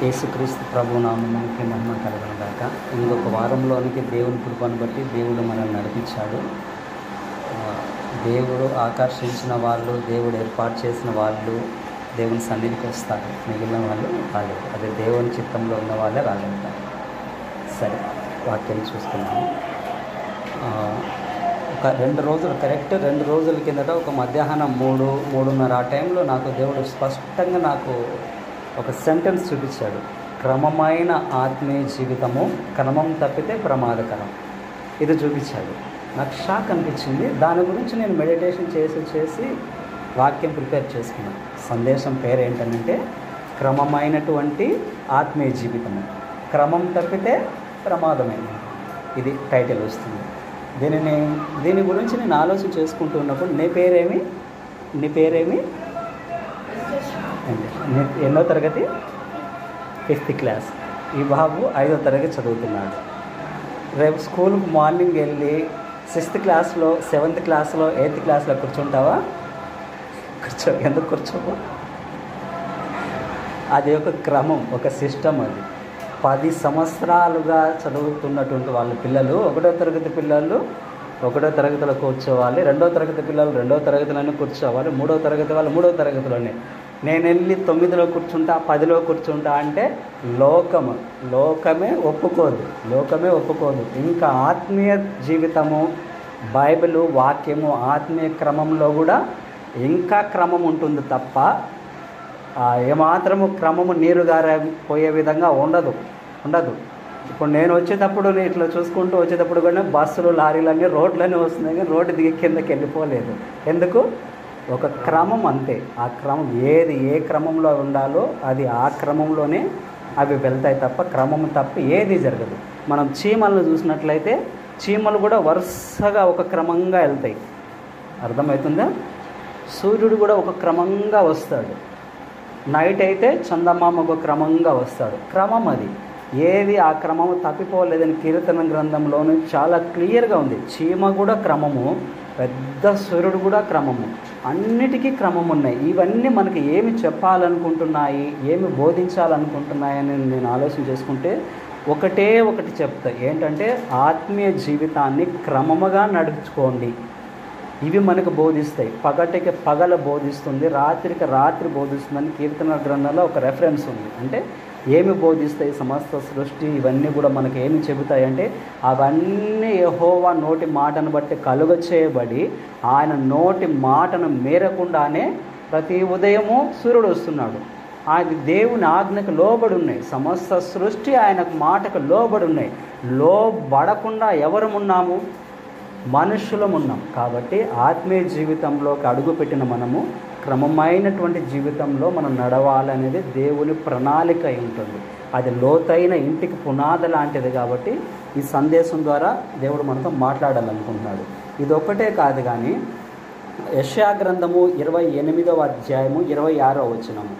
యేసుక్రీస్తు ప్రభు నామమునికి మహిమ కలుగును గాక. ఇంకొక వారంలోనికి దేవుని కృపను బట్టి దేవుడు మనల్ని నడిపించాడు. దేవుడు ఆకర్షించిన వాళ్ళు, దేవుడు ఏర్పాటు చేసిన వాళ్ళు దేవుని సన్నిధికి వస్తారు. మిగిలిన వాళ్ళు రాలేదు. అదే దేవుని చిత్తంలో ఉన్న వాళ్ళే రాగలుగుతారు. సరే, వాక్యాన్ని చూస్తున్నాము. ఒక 2 రోజులు, కరెక్ట్ 2 రోజుల కిందట ఒక మధ్యాహ్నం 3:30 ఆ టైంలో నాకు దేవుడు స్పష్టంగా నాకు ఒక సెంటెన్స్ చూపించాడు. క్రమమైన ఆత్మీయ జీవితము క్రమం తప్పితే ప్రమాదకరం. ఇది చూపించాడు. నాకు షాక్ అనిపించింది. దాని గురించి నేను మెడిటేషన్ చేసి వాక్యం ప్రిపేర్ చేసుకున్నాను. సందేశం పేరు ఏంటంటే క్రమమైనటువంటి ఆత్మీయ జీవితము క్రమం తప్పితే ప్రమాదమైన. ఇది టైటిల్ వస్తుంది. దీని గురించి నేను ఆలోచన చేసుకుంటూ ఉన్నప్పుడు నీ పేరేమి ఎన్నో తరగతి? 5th class. ఈ బాబు 5వ తరగతి చదువుతున్నాడు. రేపు స్కూల్కి మార్నింగ్ వెళ్ళి 6th క్లాస్లో, 7th క్లాస్లో, 8th క్లాస్లో కూర్చుంటావా? ఎందుకు కూర్చోవు? అది ఒక క్రమం, ఒక సిస్టమ్. అది 10 సంవత్సరాలుగా చదువుతున్నటువంటి వాళ్ళ పిల్లలు 1వ తరగతి పిల్లలు 1వ తరగతిలో కూర్చోవాలి, 2వ తరగతి పిల్లలు 2వ తరగతిలోనే కూర్చోవాలి, 3వ తరగతి వాళ్ళు 3వ తరగతిలోనే. నేను వెళ్ళి 9లో కూర్చుంటా, 10లో కూర్చుంటా అంటే లోకమే ఒప్పుకోదు. ఇంకా ఆత్మీయ జీవితము, బైబిల్ వాక్యము, ఆత్మీయ క్రమంలో కూడా ఇంకా క్రమం ఉంటుంది తప్ప ఏమాత్రము క్రమము నీరుగారిపోయే విధంగా ఉండదు. ఇప్పుడు నేను వచ్చేటప్పుడు ఇట్లా చూసుకుంటూ వచ్చేటప్పుడు కూడా బస్సులు, లారీలన్నీ రోడ్లన్నీ వస్తున్నాయి, కానీ రోడ్డు దిగి కిందకి వెళ్ళిపోలేదు. ఎందుకు? ఒక క్రమం అంతే. ఆ క్రమం ఏ క్రమంలో ఉండాలో అది ఆ క్రమంలోనే అవి వెళ్తాయి తప్ప క్రమం తప్ప ఏది జరగదు. మనం చీమలను చూసినట్లయితే చీమలు కూడా వరుసగా ఒక క్రమంగా వెళ్తాయి. అర్థమవుతుందా? సూర్యుడు కూడా ఒక క్రమంగా వస్తాడు. నైట్ అయితే చందమామ ఒక క్రమంగా వస్తాడు. క్రమం అది. ఏది ఆ క్రమము తప్పిపోలేదని కీర్తన గ్రంథంలోనూ చాలా క్లియర్గా ఉంది. చీమ కూడా క్రమము, పెద్ద సూర్యుడు కూడా క్రమము, అన్నిటికీ క్రమం ఉన్నాయి. ఇవన్నీ మనకి ఏమి చెప్పాలనుకుంటున్నాయి, ఏమి బోధించాలనుకుంటున్నాయని నేను ఆలోచన చేసుకుంటే ఒకటి చెప్తా. ఏంటంటే ఆత్మీయ జీవితాన్ని క్రమముగా నడుచుకోండి. ఇవి మనకు బోధిస్తాయి. పగటికి పగల బోధిస్తుంది, రాత్రికి రాత్రి బోధిస్తుందని కీర్తన గ్రంథంలో ఒక రెఫరెన్స్ ఉంది. అంటే ఏమి బోధిస్తాయి? సమస్త సృష్టి ఇవన్నీ కూడా మనకి ఏమి చెబుతాయి అంటే అవన్నీ యెహోవా నోటి మాటను బట్టి కలుగ చేయబడి ఆయన నోటి మాటను మేరకుండానే ప్రతి ఉదయము సూర్యుడు వస్తున్నాడు. అది దేవుని ఆజ్ఞకు లోబడి ఉన్నాయి. సమస్త సృష్టి ఆయన మాటకు లోబడి ఉన్నాయి. లోబడకుండా ఎవరమున్నాము? మనుషులమున్నాం. కాబట్టి ఆత్మీయ జీవితంలోకి అడుగుపెట్టిన మనము క్రమమైనటువంటి జీవితంలో మనం నడవాలనేది దేవుని ప్రణాళిక అయి ఉంటుంది. అది లోతైన ఇంటికి పునాది లాంటిది. కాబట్టి ఈ సందేశం ద్వారా దేవుడు మనతో మాట్లాడాలనుకుంటున్నాడు. ఇది ఒక్కటే కాదు కానీ యెషయా గ్రంథము 28వ అధ్యాయము 26వ వచనము.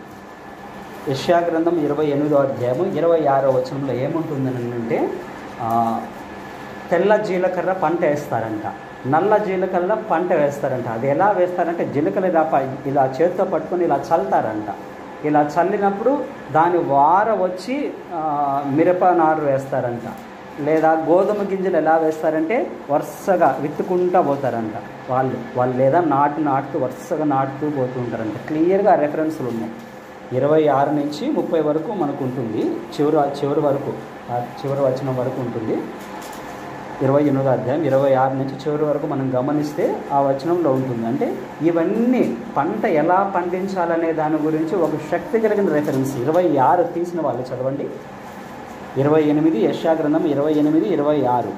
యెషయా గ్రంథం 28వ అధ్యాయము 26వ వచనంలో ఏముంటుందని అంటే తెల్ల జీలకర్ర పంట వేస్తారంట, నల్ల జీలకర్ర పంట వేస్తారంట. అది ఎలా వేస్తారంటే జీలకర్ర ఇలా చేతితో పట్టుకొని ఇలా చల్లుతారంట. ఇలా చల్లినప్పుడు దాని వార వచ్చి మిరప నారు వేస్తారంట. లేదా గోధుమ గింజలు ఎలా వేస్తారంటే వరుసగా విత్తుకుంటూ పోతారంట వాళ్ళు లేదా నాటుతూ వరుసగా నాటుతూ పోతూ ఉంటారంట. క్లియర్గా రెఫరెన్స్లు ఉన్నాయి. 26 నుంచి 30 వరకు మనకు ఉంటుంది. చివరి వరకు, చివరి వచనం వరకు ఉంటుంది. 28వ అధ్యాయం 26 నుంచి చివరి వరకు మనం గమనిస్తే ఆ వచనంలో ఉంటుంది. అంటే ఇవన్నీ పంట ఎలా పండించాలనే దాని గురించి ఒక శక్తి కలిగిన రెఫరెన్స్. 26 తీసిన వాళ్ళు చదవండి. 28 యెషయా గ్రంథం 28, 26.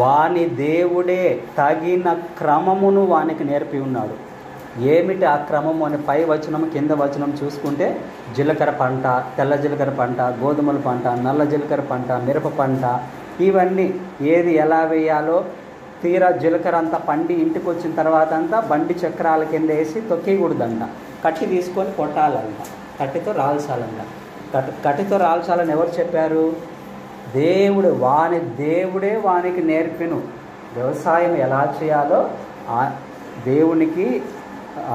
వాని దేవుడే తగిన క్రమమును వానికి నేర్పి ఉన్నాడు. ఏమిటి ఆ క్రమము అని పై వచనం కింద వచనం చూసుకుంటే జీలకర్ర పంట, తెల్ల జీలకర్ర పంట, గోధుమల పంట, నల్ల జీలకర్ర పంట, మిరప పంట, ఇవన్నీ ఏది ఎలా వేయాలో తీరా జీలకర్ర అంతా పండి ఇంటికి వచ్చిన తర్వాత అంతా బండి చక్రాల కింద వేసి తొక్కేయకూడదంట. కట్టి తీసుకొని కొట్టాలంట, కట్టితో రాల్చాలంట. కట్టితో రాల్చాలని ఎవరు చెప్పారు? దేవుడే వానికి నేర్పిను. వ్యవసాయం ఎలా చేయాలో దేవునికి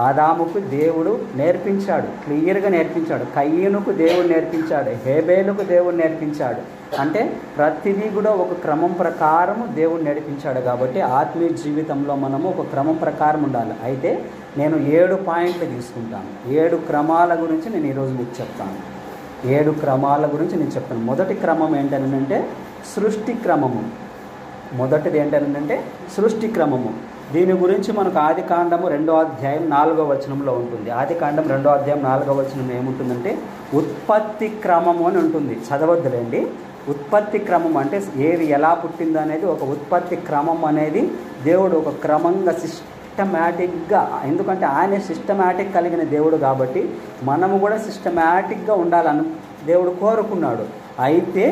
ఆదాముకు దేవుడు నేర్పించాడు, క్లియర్గా నేర్పించాడు. కయ్యనుకు దేవుడు నేర్పించాడు, హేబేలుకు దేవుడు నేర్పించాడు. అంటే ప్రతిదీ కూడా ఒక క్రమం ప్రకారము దేవుడు నేర్పించాడు. కాబట్టి ఆత్మీయ జీవితంలో మనము ఒక క్రమం ప్రకారం ఉండాలి. అయితే నేను 7 పాయింట్లు తీసుకుంటాను. 7 క్రమాల గురించి నేను ఈరోజు మీకు చెప్తాను. 7 క్రమాల గురించి నేను చెప్తాను. మొదటి క్రమం ఏంటంటే సృష్టి క్రమము. మొదటిది ఏంటంటే సృష్టి క్రమము. దీని గురించి మనకు ఆదికాండము 2వ అధ్యాయం 4వ వచనంలో ఉంటుంది. ఆదికాండం 2వ అధ్యాయం 4వ వచనం ఏముంటుందంటే ఉత్పత్తి క్రమము అని ఉంటుంది. చదవద్దులేండి. ఉత్పత్తి క్రమం అంటే ఏది ఎలా పుట్టింది అనేది ఒక ఉత్పత్తి క్రమం అనేది దేవుడు ఒక క్రమంగా సిస్టమేటిక్గా, ఎందుకంటే ఆయన సిస్టమేటిక్ కలిగిన దేవుడు కాబట్టి మనము కూడా సిస్టమేటిక్గా ఉండాలని దేవుడు కోరుకున్నాడు. అయితే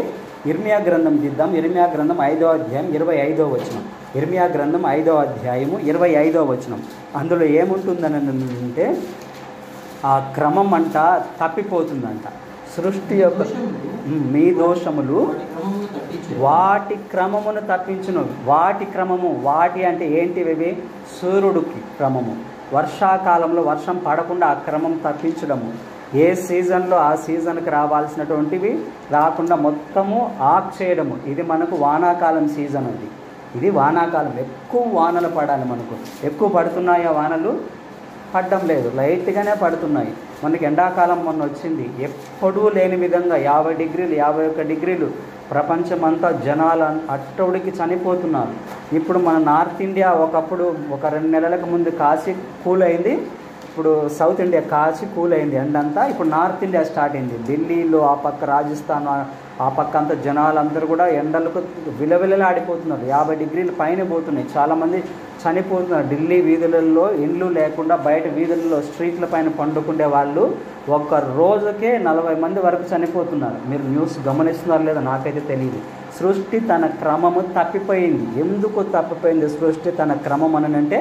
ఇర్మియా గ్రంథం తీద్దాం. ఇర్మియా గ్రంథం 5వ అధ్యాయం 25వ వచనం. ఇర్మియా గ్రంథం 5వ అధ్యాయము 25వ వచనం. అందులో ఏముంటుందని అంటే ఆ క్రమం అంట తప్పిపోతుందంట. సృష్టి యొక్క మీ దోషములు వాటి క్రమమును తప్పించును. వాటి క్రమము, వాటి అంటే ఏంటివి? సూర్యుడికి క్రమము, వర్షాకాలంలో వర్షం పడకుండా ఆ క్రమం తప్పించడము, ఏ సీజన్లో ఆ సీజన్కి రావాల్సినటువంటివి రాకుండా మొత్తము ఆఫ్ చేయడము. ఇది మనకు వానాకాలం సీజన్ ఉంది. ఇది వానాకాలం, ఎక్కువ వానలు పడాలి. మనకు ఎక్కువ పడుతున్నాయా వానలు? పడడం లేదు, లైట్గానే పడుతున్నాయి. మనకి ఎండాకాలం మొన్న వచ్చింది, ఎప్పుడూ లేని విధంగా 50 డిగ్రీలు 51 డిగ్రీలు ప్రపంచమంతా జనాలు అట్టడికి చనిపోతున్నారు. ఇప్పుడు మన నార్త్ ఇండియా ఒకప్పుడు ఒక 2 నెలలకు ముందు కాసి కూల్ అయింది. ఇప్పుడు సౌత్ ఇండియా కాచి కూల్ అయింది ఎండంతా. ఇప్పుడు నార్త్ ఇండియా స్టార్ట్ అయింది. ఢిల్లీలో ఆ పక్క రాజస్థాన్ ఆ పక్క అంతా జనాలందరూ కూడా ఎండలకు విలవిలలాడిపోతున్నారు. 50 డిగ్రీల పైన పోతున్నాయి. చాలామంది చనిపోతున్నారు. ఢిల్లీ వీధులలో ఇండ్లు లేకుండా బయట వీధులలో స్ట్రీట్ల పైన పండుకుండే వాళ్ళు ఒక్క రోజుకే 40 మంది వరకు చనిపోతున్నారు. మీరు న్యూస్ గమనిస్తున్నారు లేదా నాకైతే తెలియదు. సృష్టి తన క్రమము తప్పిపోయింది. ఎందుకు తప్పిపోయింది సృష్టి తన క్రమం అని అంటే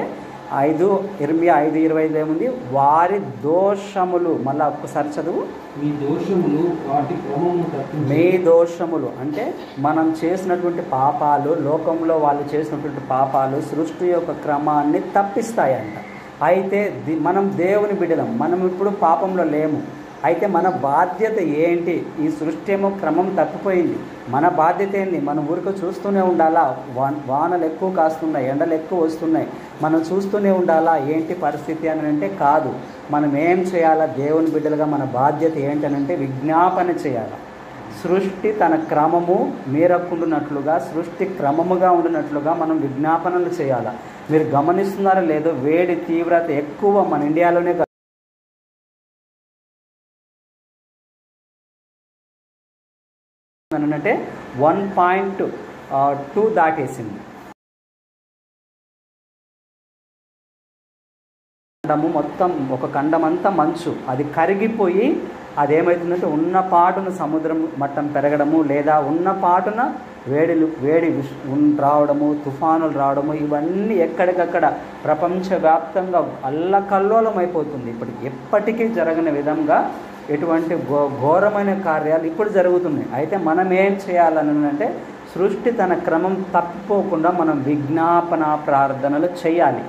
ఇర్మియా 5:25 ఏముంది? వారి దోషములు. మళ్ళీ ఒక్కసారి చదువు. మీ దోషములు వాటి క్రమమును తప్పించు. మీ దోషములు అంటే మనం చేసినటువంటి పాపాలు, లోకంలో వాళ్ళు చేసినటువంటి పాపాలు సృష్టి యొక్క క్రమాన్ని తప్పిస్తాయంట. అయితే మనం దేవుని బిడ్డలం, మనం ఇప్పుడు పాపంలో లేము. అయితే మన బాధ్యత ఏంటి? ఈ సృష్టి ఏమో క్రమం తప్పిపోయింది. మన బాధ్యత ఏంటి? మనం ఊరికే చూస్తూనే ఉండాలా? వానలు ఎక్కువ కాస్తున్నాయి, ఎండలు ఎక్కువ వస్తున్నాయి, మనం చూస్తూనే ఉండాలా? ఏంటి పరిస్థితి అని అంటే కాదు. మనం ఏం చేయాలా? దేవుని బిడ్డలుగా మన బాధ్యత ఏంటనంటే విజ్ఞాపన చేయాలి. సృష్టి తన క్రమము మీరకుండునట్లుగా, సృష్టి క్రమముగా ఉండినట్లుగా మనం విజ్ఞాపనలు చేయాలి. మీరు గమనిస్తున్నారా లేదో, వేడి తీవ్రత ఎక్కువ మన ఇండియాలోనే అంటే 1.2 దాటేసింది. ఖండము మొత్తం, ఒక ఖండం అంతా మంచు, అది కరిగిపోయి అదేమవుతుందంటే ఉన్న పాటున సముద్రం మట్టం పెరగడము, లేదా ఉన్న పాటున వేడి రావడము, తుఫానులు రావడము, ఇవన్నీ ఎక్కడికక్కడ ప్రపంచవ్యాప్తంగా అల్లకల్లోలం అయిపోతుంది. ఎప్పటికీ జరగని విధంగా ఎటువంటి ఘోరమైన కార్యాలు ఇప్పుడు జరుగుతున్నాయి. అయితే మనం ఏం చేయాలని అంటే సృష్టి తన క్రమం తప్పిపోకుండా మనం విజ్ఞాపన ప్రార్థనలు చేయాలి.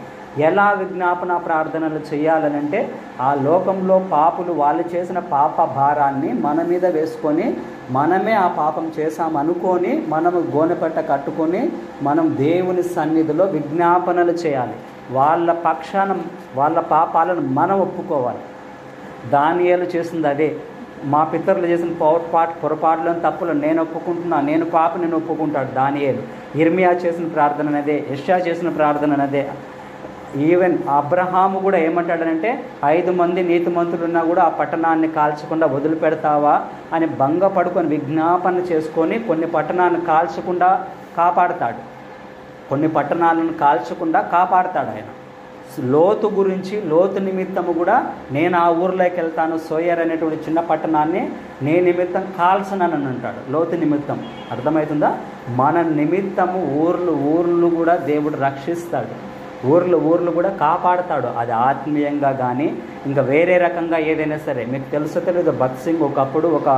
ఎలా విజ్ఞాపన ప్రార్థనలు చేయాలనంటే ఆ లోకంలో పాపులు వాళ్ళు చేసిన పాప భారాన్ని మన మీద వేసుకొని, మనమే ఆ పాపం చేశామనుకొని మనము గోనెపట్ట కట్టుకొని మనం దేవుని సన్నిధిలో విజ్ఞాపనలు చేయాలి. వాళ్ళ పక్షాన వాళ్ళ పాపాలను మనం ఒప్పుకోవాలి. దానియేలు చేసింది అదే. మా పితరులు చేసిన పొరపాట్లను తప్పులను నేను ఒప్పుకుంటున్నా, నేను పాపని నేను ఒప్పుకుంటాడు దానియేలు. ఇర్మియా చేసిన ప్రార్థన అదే, యెషయా చేసిన ప్రార్థన అదే. ఈవెన్ అబ్రహాము కూడా ఏమంటాడనంటే 5 మంది నీతిమంతులున్నా కూడా ఆ పట్టణాన్ని కాల్చకుండా వదిలిపెడతావా అని భంగపడుకొని విజ్ఞాపన చేసుకొని కొన్ని పట్టణాలను కాల్చకుండా కాపాడతాడు. కొన్ని పట్టణాలను కాల్చకుండా కాపాడతాడు ఆయన. లోతు గురించి, లోతు నిమిత్తము కూడా నేను ఆ ఊర్లోకి వెళ్తాను, సోయర్ అనేటువంటి చిన్న పట్టణాన్ని నేను నిమిత్తం కాల్చనని అంటాడు. లోతు నిమిత్తం అర్థమవుతుందా? మన నిమిత్తము ఊర్లు కూడా దేవుడు రక్షిస్తాడు. ఊర్లు కూడా కాపాడుతాడు. అది ఆత్మీయంగా కానీ ఇంకా వేరే రకంగా ఏదైనా సరే. మీకు తెలుసో తెలియదు, భగత్ సింగ్ ఒకప్పుడు ఒక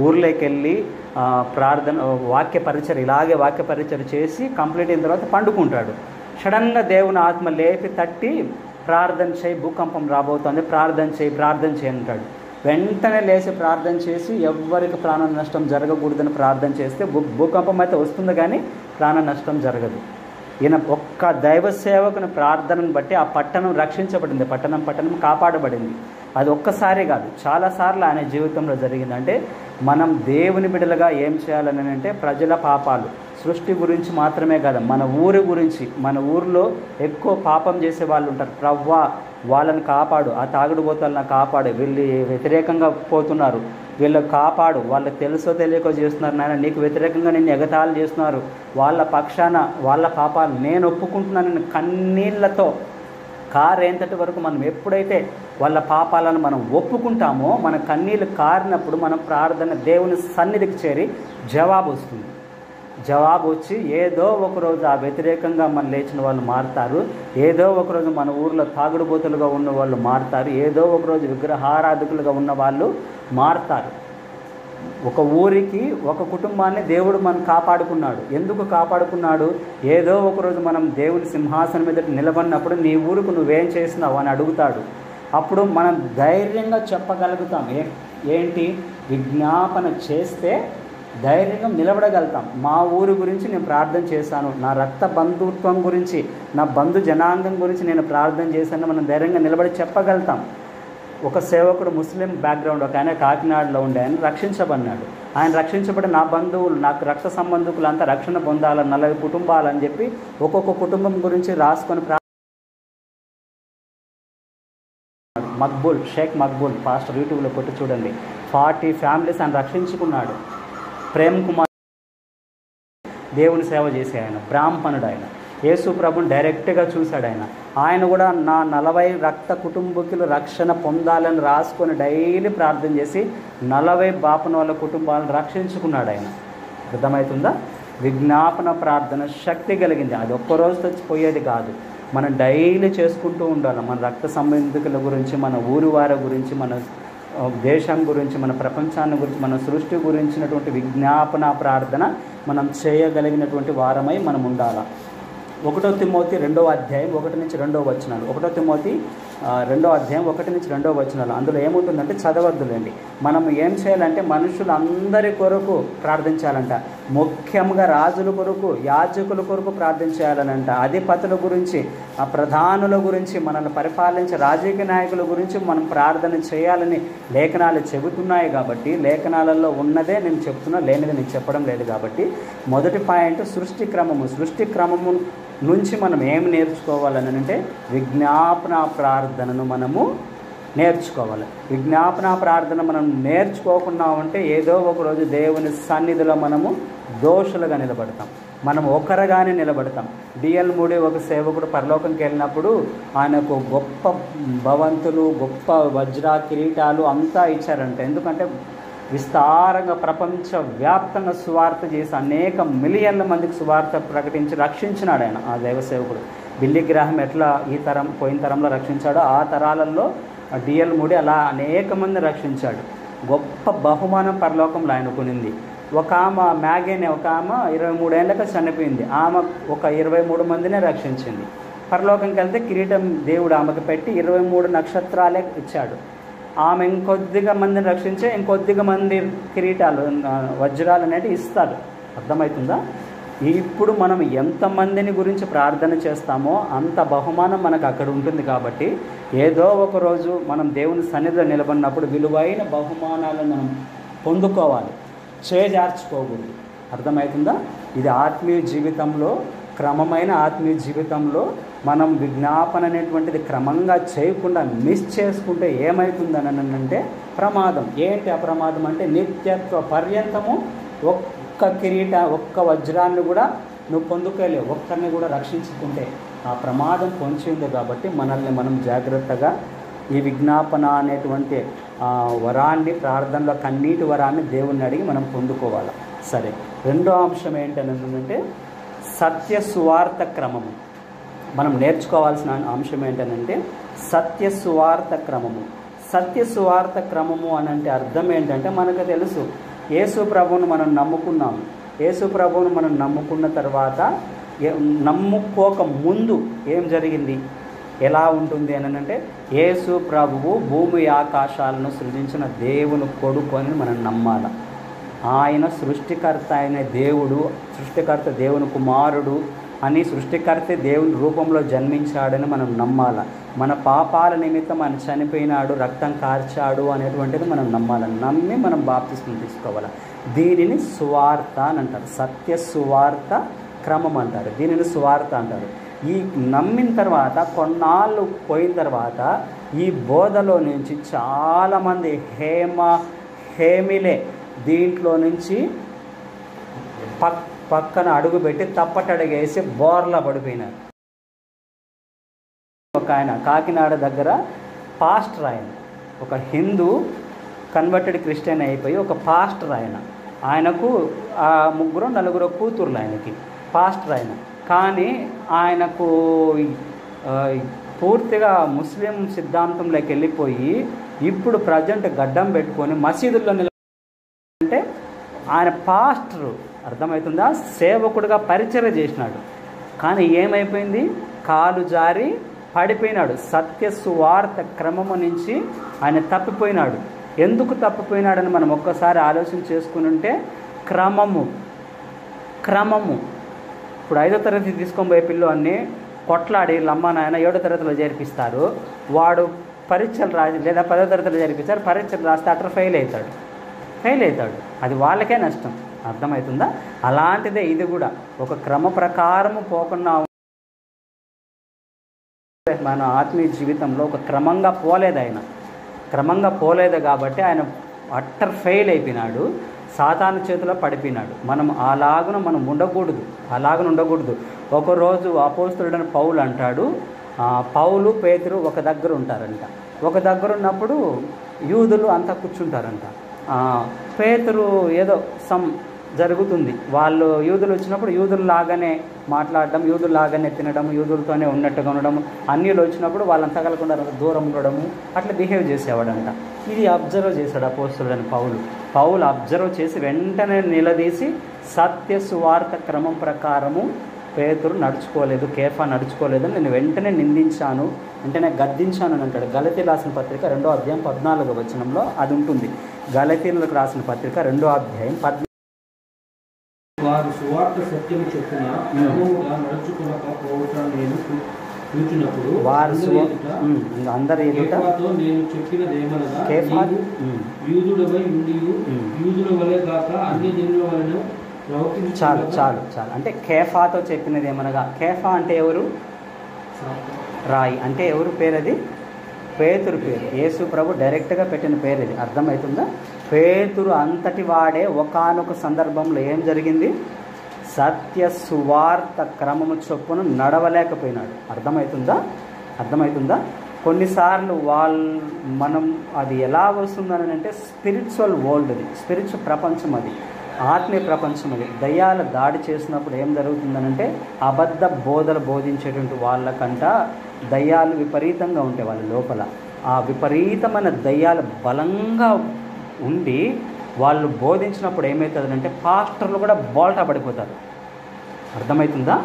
ఊర్లోకి వెళ్ళి వాక్య పరిచయం చేసి కంప్లీట్ అయిన తర్వాత పండుకుంటాడు. సడన్గా దేవుని ఆత్మ లేపి తట్టి ప్రార్థన చేయి, భూకంపం రాబోతుంది, ప్రార్థన చేయి అంటాడు. వెంటనే లేచి ప్రార్థన చేసి ఎవ్వరికి ప్రాణ నష్టం జరగకూడదని ప్రార్థన చేస్తే భూకంపం అయితే వస్తుంది కానీ ప్రాణ నష్టం జరగదు. ఈయన ఒక్క దైవ సేవకుని ప్రార్థనను బట్టి ఆ పట్టణం రక్షించబడింది, పట్టణం కాపాడబడింది. అది ఒక్కసారి కాదు, చాలాసార్లు ఆయన జీవితంలో జరిగింది. అంటే మనం దేవుని బిడ్డలుగా ఏం చేయాలని అంటే ప్రజల పాపాలు, సృష్టి గురించి మాత్రమే కాదు, మన ఊరి గురించి, మన ఊరిలో ఎక్కువ పాపం చేసే వాళ్ళు ఉంటారు. ప్రవ్వా వాళ్ళని కాపాడు, ఆ తాగుడుబోతులను కాపాడు, వీళ్ళు వ్యతిరేకంగా పోతున్నారు, వీళ్ళకి కాపాడు, వాళ్ళకి తెలుసో తెలియకో చేస్తున్నారు నాయన, నీకు వ్యతిరేకంగా నిన్ను ఎగతాళి చేస్తున్నారు, వాళ్ళ పక్షాన వాళ్ళ పాపాలు నేను ఒప్పుకుంటున్నానని కన్నీళ్లతో కారేంతటి వరకు మనం ఎప్పుడైతే వాళ్ళ పాపాలను మనం ఒప్పుకుంటామో, మన కన్నీళ్ళు కారినప్పుడు మనం ప్రార్థన దేవుని సన్నిధికి చేరి జవాబు వస్తుంది. జవాబు వచ్చి ఏదో ఒకరోజు ఆ వ్యతిరేకంగా మన లేచిన వాళ్ళు మారుతారు, ఏదో ఒకరోజు మన ఊరిలో తాగుడుబోతులుగా ఉన్న వాళ్ళు మారుతారు, ఏదో ఒకరోజు విగ్రహారాధకులుగా ఉన్న వాళ్ళు మారుతారు. ఒక ఊరికి ఒక కుటుంబాన్ని దేవుడు మనం కాపాడుకున్నాడు. ఎందుకు కాపాడుకున్నాడు? ఏదో ఒకరోజు మనం దేవుని సింహాసనం మీద నిలబడినప్పుడు నీ ఊరుకు నువ్వేం చేసినావు అని అడుగుతాడు. అప్పుడు మనం ధైర్యంగా చెప్పగలుగుతాం. ఏంటి? విజ్ఞాపన చేస్తే ధైర్యంగా నిలబడగలుగుతాం. మా ఊరి గురించి నేను ప్రార్థన చేశాను, నా రక్త బంధుత్వం గురించి, నా బంధు జనాంగం గురించి నేను ప్రార్థన చేశాను, మనం ధైర్యంగా నిలబడి చెప్పగలుగుతాం. ఒక సేవకుడు ముస్లిం బ్యాక్గ్రౌండ్, ఒక ఆయన కాకినాడలో ఉండే ఆయన రక్షించబడినాడు. ఆయన రక్షించబడి నా బంధువులు, నాకు రక్త సంబంధికులు అంతా రక్షణ పొందాలని 40 కుటుంబాలని చెప్పి ఒక్కొక్క కుటుంబం గురించి రాసుకొని మక్బూల్, షేక్ మక్బూల్ పాస్టర్ యూట్యూబ్లో కొట్టి చూడండి, 40 ఫ్యామిలీస్ ఆయన రక్షించుకున్నాడు. ప్రేమ్ కుమార్ దేవుని సేవ చేసే ఆయన, బ్రాహ్మణుడు, ఆయన యేసు ప్రభుని డైరెక్ట్గా చూశాడు. ఆయన కూడా నా 40 రక్త కుటుంబీకులు రక్షణ పొందాలని రాసుకొని డైలీ ప్రార్థన చేసి 40 బాపన వాళ్ళ కుటుంబాలను రక్షించుకున్నాడు ఆయన. అర్థమవుతుందా? విజ్ఞాపన ప్రార్థన శక్తి కలిగింది. అది ఒక్కరోజుతో పోయేది కాదు, మనం డైలీ చేసుకుంటూ ఉండాలి. మన రక్త సంబంధికుల గురించి, మన ఊరి వారి గురించి, మన దేశం గురించి, మన ప్రపంచాన్ని గురించి, మన సృష్టి గురించినటువంటి విజ్ఞాపన ప్రార్థన మనం చేయగలిగినటువంటి వారమై మనం ఉండాలి. 1 తిమోతి 2వ అధ్యాయం 1 నుంచి 2వ వచనాలు. 1 తిమోతి 2వ అధ్యాయం 1 నుంచి 2వ వచనాలు. అందులో ఏముంటుందంటే, చదవద్దులేండి. మనం ఏం చేయాలంటే మనుషులందరి కొరకు ప్రార్థించాలంట. ముఖ్యంగా రాజుల కొరకు, యాజకుల కొరకు ప్రార్థించాలనంట. అధిపతుల గురించి, ఆ ప్రధానుల గురించి, మనల్ని పరిపాలించే రాజకీయ నాయకుల గురించి మనం ప్రార్థన చేయాలని లేఖనాలు చెబుతున్నాయి. కాబట్టి లేఖనాలలో ఉన్నదే నేను చెప్తున్నా, లేనిది నేను చెప్పడం లేదు. కాబట్టి మొదటి పాయింట్ సృష్టి క్రమము నుంచి మనం ఏమి నేర్చుకోవాలని అంటే విజ్ఞాపన ప్రార్థనను మనము నేర్చుకోవాలి. విజ్ఞాపన ప్రార్థన మనం నేర్చుకోకుండా ఉంటే ఏదో ఒకరోజు దేవుని సన్నిధిలో మనము దోషులుగా నిలబడతాం, మనం ఒకరుగానే నిలబడతాం. డిఎల్ మూడీ ఒక సేవకుడు పరలోకంకి వెళ్ళినప్పుడు ఆయనకు గొప్ప భవంతులు, గొప్ప వజ్ర కిరీటాలు అంతా ఇచ్చారంట. ఎందుకంటే విస్తారంగా ప్రపంచవ్యాప్తంగా సువార్త చేసి అనేక మిలియన్ల మందికి సువార్త ప్రకటించి రక్షించినాడు ఆయన. ఆ దైవ సేవకుడు బిల్లీ గ్రాహం ఎట్లా ఈ తరం పోయిన తరంలో రక్షించాడో ఆ తరాలలో డిఎల్ మూడీ అలా అనేక మంది రక్షించాడు. గొప్ప బహుమానం పరలోకంలో ఆయన కొనింది. ఒక ఆమె మ్యాగేనే, ఒక ఆమె 23 ఏళ్ళకి చనిపోయింది. ఆమె ఒక 23 మందినే రక్షించింది. పరలోకంకి వెళ్తే కిరీటం దేవుడు ఆమెకు పెట్టి 23 నక్షత్రాలే ఇచ్చాడు. ఆమె ఇంకొద్దిగా మందిని రక్షించే ఇంకొద్దిగా మంది కిరీటాలు, వజ్రాలు అనేవి ఇస్తాడు. అర్థమవుతుందా? ఇప్పుడు మనం ఎంతమందిని గురించి ప్రార్థన చేస్తామో అంత బహుమానం మనకు అక్కడ ఉంటుంది. కాబట్టి ఏదో ఒకరోజు మనం దేవుని సన్నిధిలో నిలబడినప్పుడు విలువైన బహుమానాలను మనం పొందుకోవాలి, చేజార్చుకోకూడదు. అర్థమవుతుందా? ఇది ఆత్మీయ జీవితంలో, క్రమమైన ఆత్మీయ జీవితంలో మనం విజ్ఞాపన అనేటువంటిది క్రమంగా చేయకుండా మిస్ చేసుకుంటే ఏమవుతుందని అంటే ప్రమాదం. ఏంటి ఆ ప్రమాదం అంటే, నిత్యత్వ పర్యంతము ఒక్క వజ్రాన్ని కూడా నువ్వు పొందుకోలేవు, ఒక్కరిని కూడా రక్షించుకుంటే ఆ ప్రమాదం పొంచి ఉంది. కాబట్టి మనల్ని మనం జాగ్రత్తగా ఈ విజ్ఞాపన అనేటువంటి వరాన్ని, ప్రార్థనలో కన్నీటి వరాన్ని దేవుణ్ణి అడిగి మనం పొందుకోవాలి. సరే, రెండో అంశం ఏంటంటే సత్య సువార్త క్రమము. మనం నేర్చుకోవాల్సిన అంశం ఏంటంటే సత్య సువార్త క్రమము. సత్య సువార్త క్రమము అని అంటే అర్థం ఏంటంటే, మనకు తెలుసు యేసు ప్రభువును మనం నమ్ముకున్నాము. యేసు ప్రభువును మనం నమ్ముకున్న తర్వాత, నమ్ముకోక ముందు ఏం జరిగింది? ఎలా ఉంటుంది అని అంటే యేసు ప్రభువు భూమి ఆకాశాలను సృజించిన దేవుని కొడుకు అని మనం నమ్మాలి. ఆయన సృష్టికర్త అయిన దేవుడు, సృష్టికర్త దేవుని కుమారుడు అని, సృష్టికర్త దేవుని రూపంలో జన్మించాడని మనం నమ్మాలి. మన పాపాల నిమిత్తం ఆయన చనిపోయినాడు, రక్తం కార్చాడు అనేటువంటిది మనం నమ్మాలి. నమ్మి మనం బాప్తిస్మం తీసుకోవాలి. దీనిని సువార్త అని అంటారు, సత్య సువార్త క్రమం అంటారు, దీనిని సువార్త అంటారు. ఈ నమ్మిన తర్వాత కొన్నాళ్ళు పోయిన తర్వాత ఈ బోధలో నుంచి చాలామంది హేమిలే దీంట్లో నుంచి పక్కన అడుగుపెట్టి తప్పటడుగేసి బోర్లా పడిపోయినారు. ఒక ఆయన కాకినాడ దగ్గర పాస్టర్, ఆయన ఒక హిందూ కన్వర్టెడ్ క్రిస్టియన్ అయిపోయి ఒక పాస్టర్. ఆయనకు 3-4 కూతుర్లు, ఆయనకి పాస్టర్ ఆయన. కానీ ఆయనకు పూర్తిగా ముస్లిం సిద్ధాంతంలోకి వెళ్ళిపోయి ఇప్పుడు ప్రజెంట్ గడ్డం పెట్టుకొని మసీదుల్లో అంటే ఆయన పాస్టరు, అర్థమవుతుందా, సేవకుడిగా పరిచర్య చేసినాడు. కానీ ఏమైపోయింది, కాలు జారి పడిపోయినాడు. సత్య సువార్త క్రమము నుంచి ఆయన తప్పిపోయినాడు. ఎందుకు తప్పిపోయినాడని మనం ఒక్కసారి ఆలోచన చేసుకుని ఉంటే, క్రమము ఇప్పుడు 5వ తరగతి తీసుకొని పోయే పిల్లోని కొట్లాడి లమ్మ నాయన 7వ తరగతిలో చేర్పిస్తారు. వాడు పరీక్షలు రాసి లేదా 10వ తరగతిలో చేర్పిస్తారు, పరీక్షలు రాస్తే అట్లా ఫెయిల్ అవుతాడు. అది వాళ్ళకే నష్టం. అర్థమవుతుందా? అలాంటిదే ఇది కూడా. ఒక క్రమ ప్రకారము పోకుండా మన ఆత్మీయ జీవితంలో ఒక క్రమంగా పోలేదు కాబట్టి ఆయన అట్టర్ ఫెయిల్ అయిపోయినాడు, సాతాను చేతిలో పడిపోయినాడు. మనం ఉండకూడదు. ఒకరోజు అపోస్తలుడైన పౌలు అంటాడు, పౌలు పేతురు ఒక దగ్గర ఉంటారంట. ఒక దగ్గర ఉన్నప్పుడు యూదులు అంతా కూర్చుంటారంట. పేతురు ఏదో జరుగుతుంది, వాళ్ళు యూదులు వచ్చినప్పుడు యూదుల్లాగానే మాట్లాడడం, యూదుల్లాగానే తినడం, యూదులతోనే ఉన్నట్టుగా ఉండడం, అన్యులు వచ్చినప్పుడు వాళ్ళంతా కలకుండా దూరం ఉండడము, అట్లా బిహేవ్ చేసేవాడంట. ఇది అబ్జర్వ్ చేశాడు అపోస్తలుడైన పౌలు అబ్జర్వ్ చేసి వెంటనే నిలదీసి సత్య సువార్త క్రమం ప్రకారము పేతురు నడుచుకోలేదు, కేఫా నడుచుకోలేదు, నేను వెంటనే నిందించాను, వెంటనే గద్దించాను అని అంటాడు. గలతీయులకు రాసిన పత్రిక 2వ అధ్యాయం 14వ వచనంలో అది ఉంటుంది. గలతీయులకు రాసిన పత్రిక 2వ అధ్యాయం 14. వారు సువార్త సత్యము చొప్పున క్రమముగా నడుచుకొనక పోవుట నేను చూచినప్పుడు అందరి కేఫాతో నేను చెప్పినదేమనగా, యూదుడవై ఉండియు యూదుల వలె కాక అన్ని జనుల వలెను ప్రవర్తించు. చాలు. అంటే కేఫాతో చెప్పినది ఏమనగా, కేఫా అంటే ఎవరు? రాయి. అంటే ఎవరు పేరు? అది పేతురు పేరు. యేసు ప్రభు డైరెక్ట్గా పెట్టిన పేరు ఇది. అర్థమవుతుందా? పేతురు అంతటి వాడే ఒకానొక సందర్భంలో ఏం జరిగింది, సత్య సువార్త క్రమము చొప్పున నడవలేకపోయినాడు. అర్థమవుతుందా? కొన్నిసార్లు మనం అది ఎలా వస్తుందని అంటే స్పిరిచువల్ వరల్డ్, అది స్పిరిచువల్ ప్రపంచం, అది ఆత్మీయ ప్రపంచం. అది దయ్యాల దాడి చేసినప్పుడు ఏం జరుగుతుందనంటే అబద్ధ బోధలు బోధించేటువంటి వాళ్ళకంట దయ్యాలు విపరీతంగా ఉంటాయి వాళ్ళ లోపల. ఆ విపరీతమైన దయ్యాలు బలంగా ఉండి వాళ్ళు బోధించినప్పుడు ఏమవుతుందంటే పాస్టర్లు కూడా బోల్టా పడిపోతారు. అర్థమవుతుందా?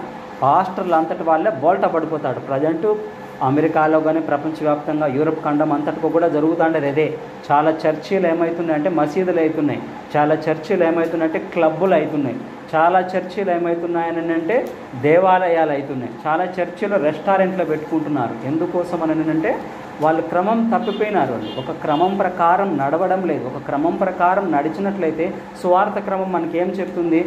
పాస్టర్లు అంతటి వాళ్ళే బోల్టా పడిపోతాడు. ప్రజెంటు అమెరికాలో కానీ ప్రపంచవ్యాప్తంగా యూరప్ ఖండం అంతటికి కూడా జరుగుతుండేది అదే. చాలా చర్చిలు ఏమవుతున్నాయంటే మసీదులు అవుతున్నాయి, చాలా చర్చిలు ఏమవుతున్నాయంటే క్లబ్బులు అవుతున్నాయి, చాలా చర్చిలు ఏమవుతున్నాయని అంటే దేవాలయాలు అవుతున్నాయి, చాలా చర్చిలు రెస్టారెంట్లో పెట్టుకుంటున్నారు. ఎందుకోసం అని అంటే వాళ్ళు క్రమం తప్పిపోయినారు. వాళ్ళు ఒక క్రమం ప్రకారం నడవడం లేదు. ఒక క్రమం ప్రకారం నడిచినట్లయితే సువార్త క్రమం మనకేం చెప్తుంది,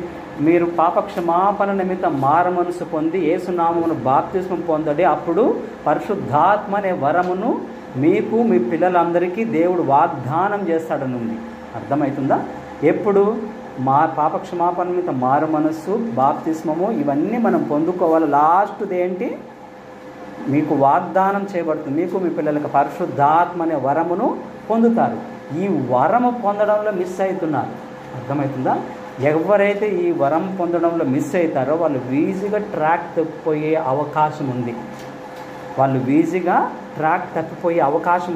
మీరు పాపక్షమాపణ నిమిత్తం మారుమనసు పొంది యేసునామమును బాప్తిస్మం పొందండి, అప్పుడు పరిశుద్ధాత్మ అనే వరమును మీకు మీ పిల్లలందరికీ దేవుడు వాగ్దానం చేస్తాడని ఉంది. అర్థమవుతుందా? ఎప్పుడు పాపక్షమాపణ నిమిత్తం మారు మనస్సు, బాప్తిస్మము ఇవన్నీ మనం పొందుకోవాలి. లాస్ట్ది ఏంటి, మీకు వాగ్దానం చేయబడుతుంది, మీకు మీ పిల్లలకు పరిశుద్ధాత్మ అనే వరమును పొందుతారు. ఈ వరము పొందడంలో మిస్ అవుతున్నారు. అర్థమవుతుందా? ఎవరైతే ఈ వరం పొందడంలో మిస్ అవుతారో వాళ్ళు ఈజీగా ట్రాక్ తప్పిపోయే అవకాశం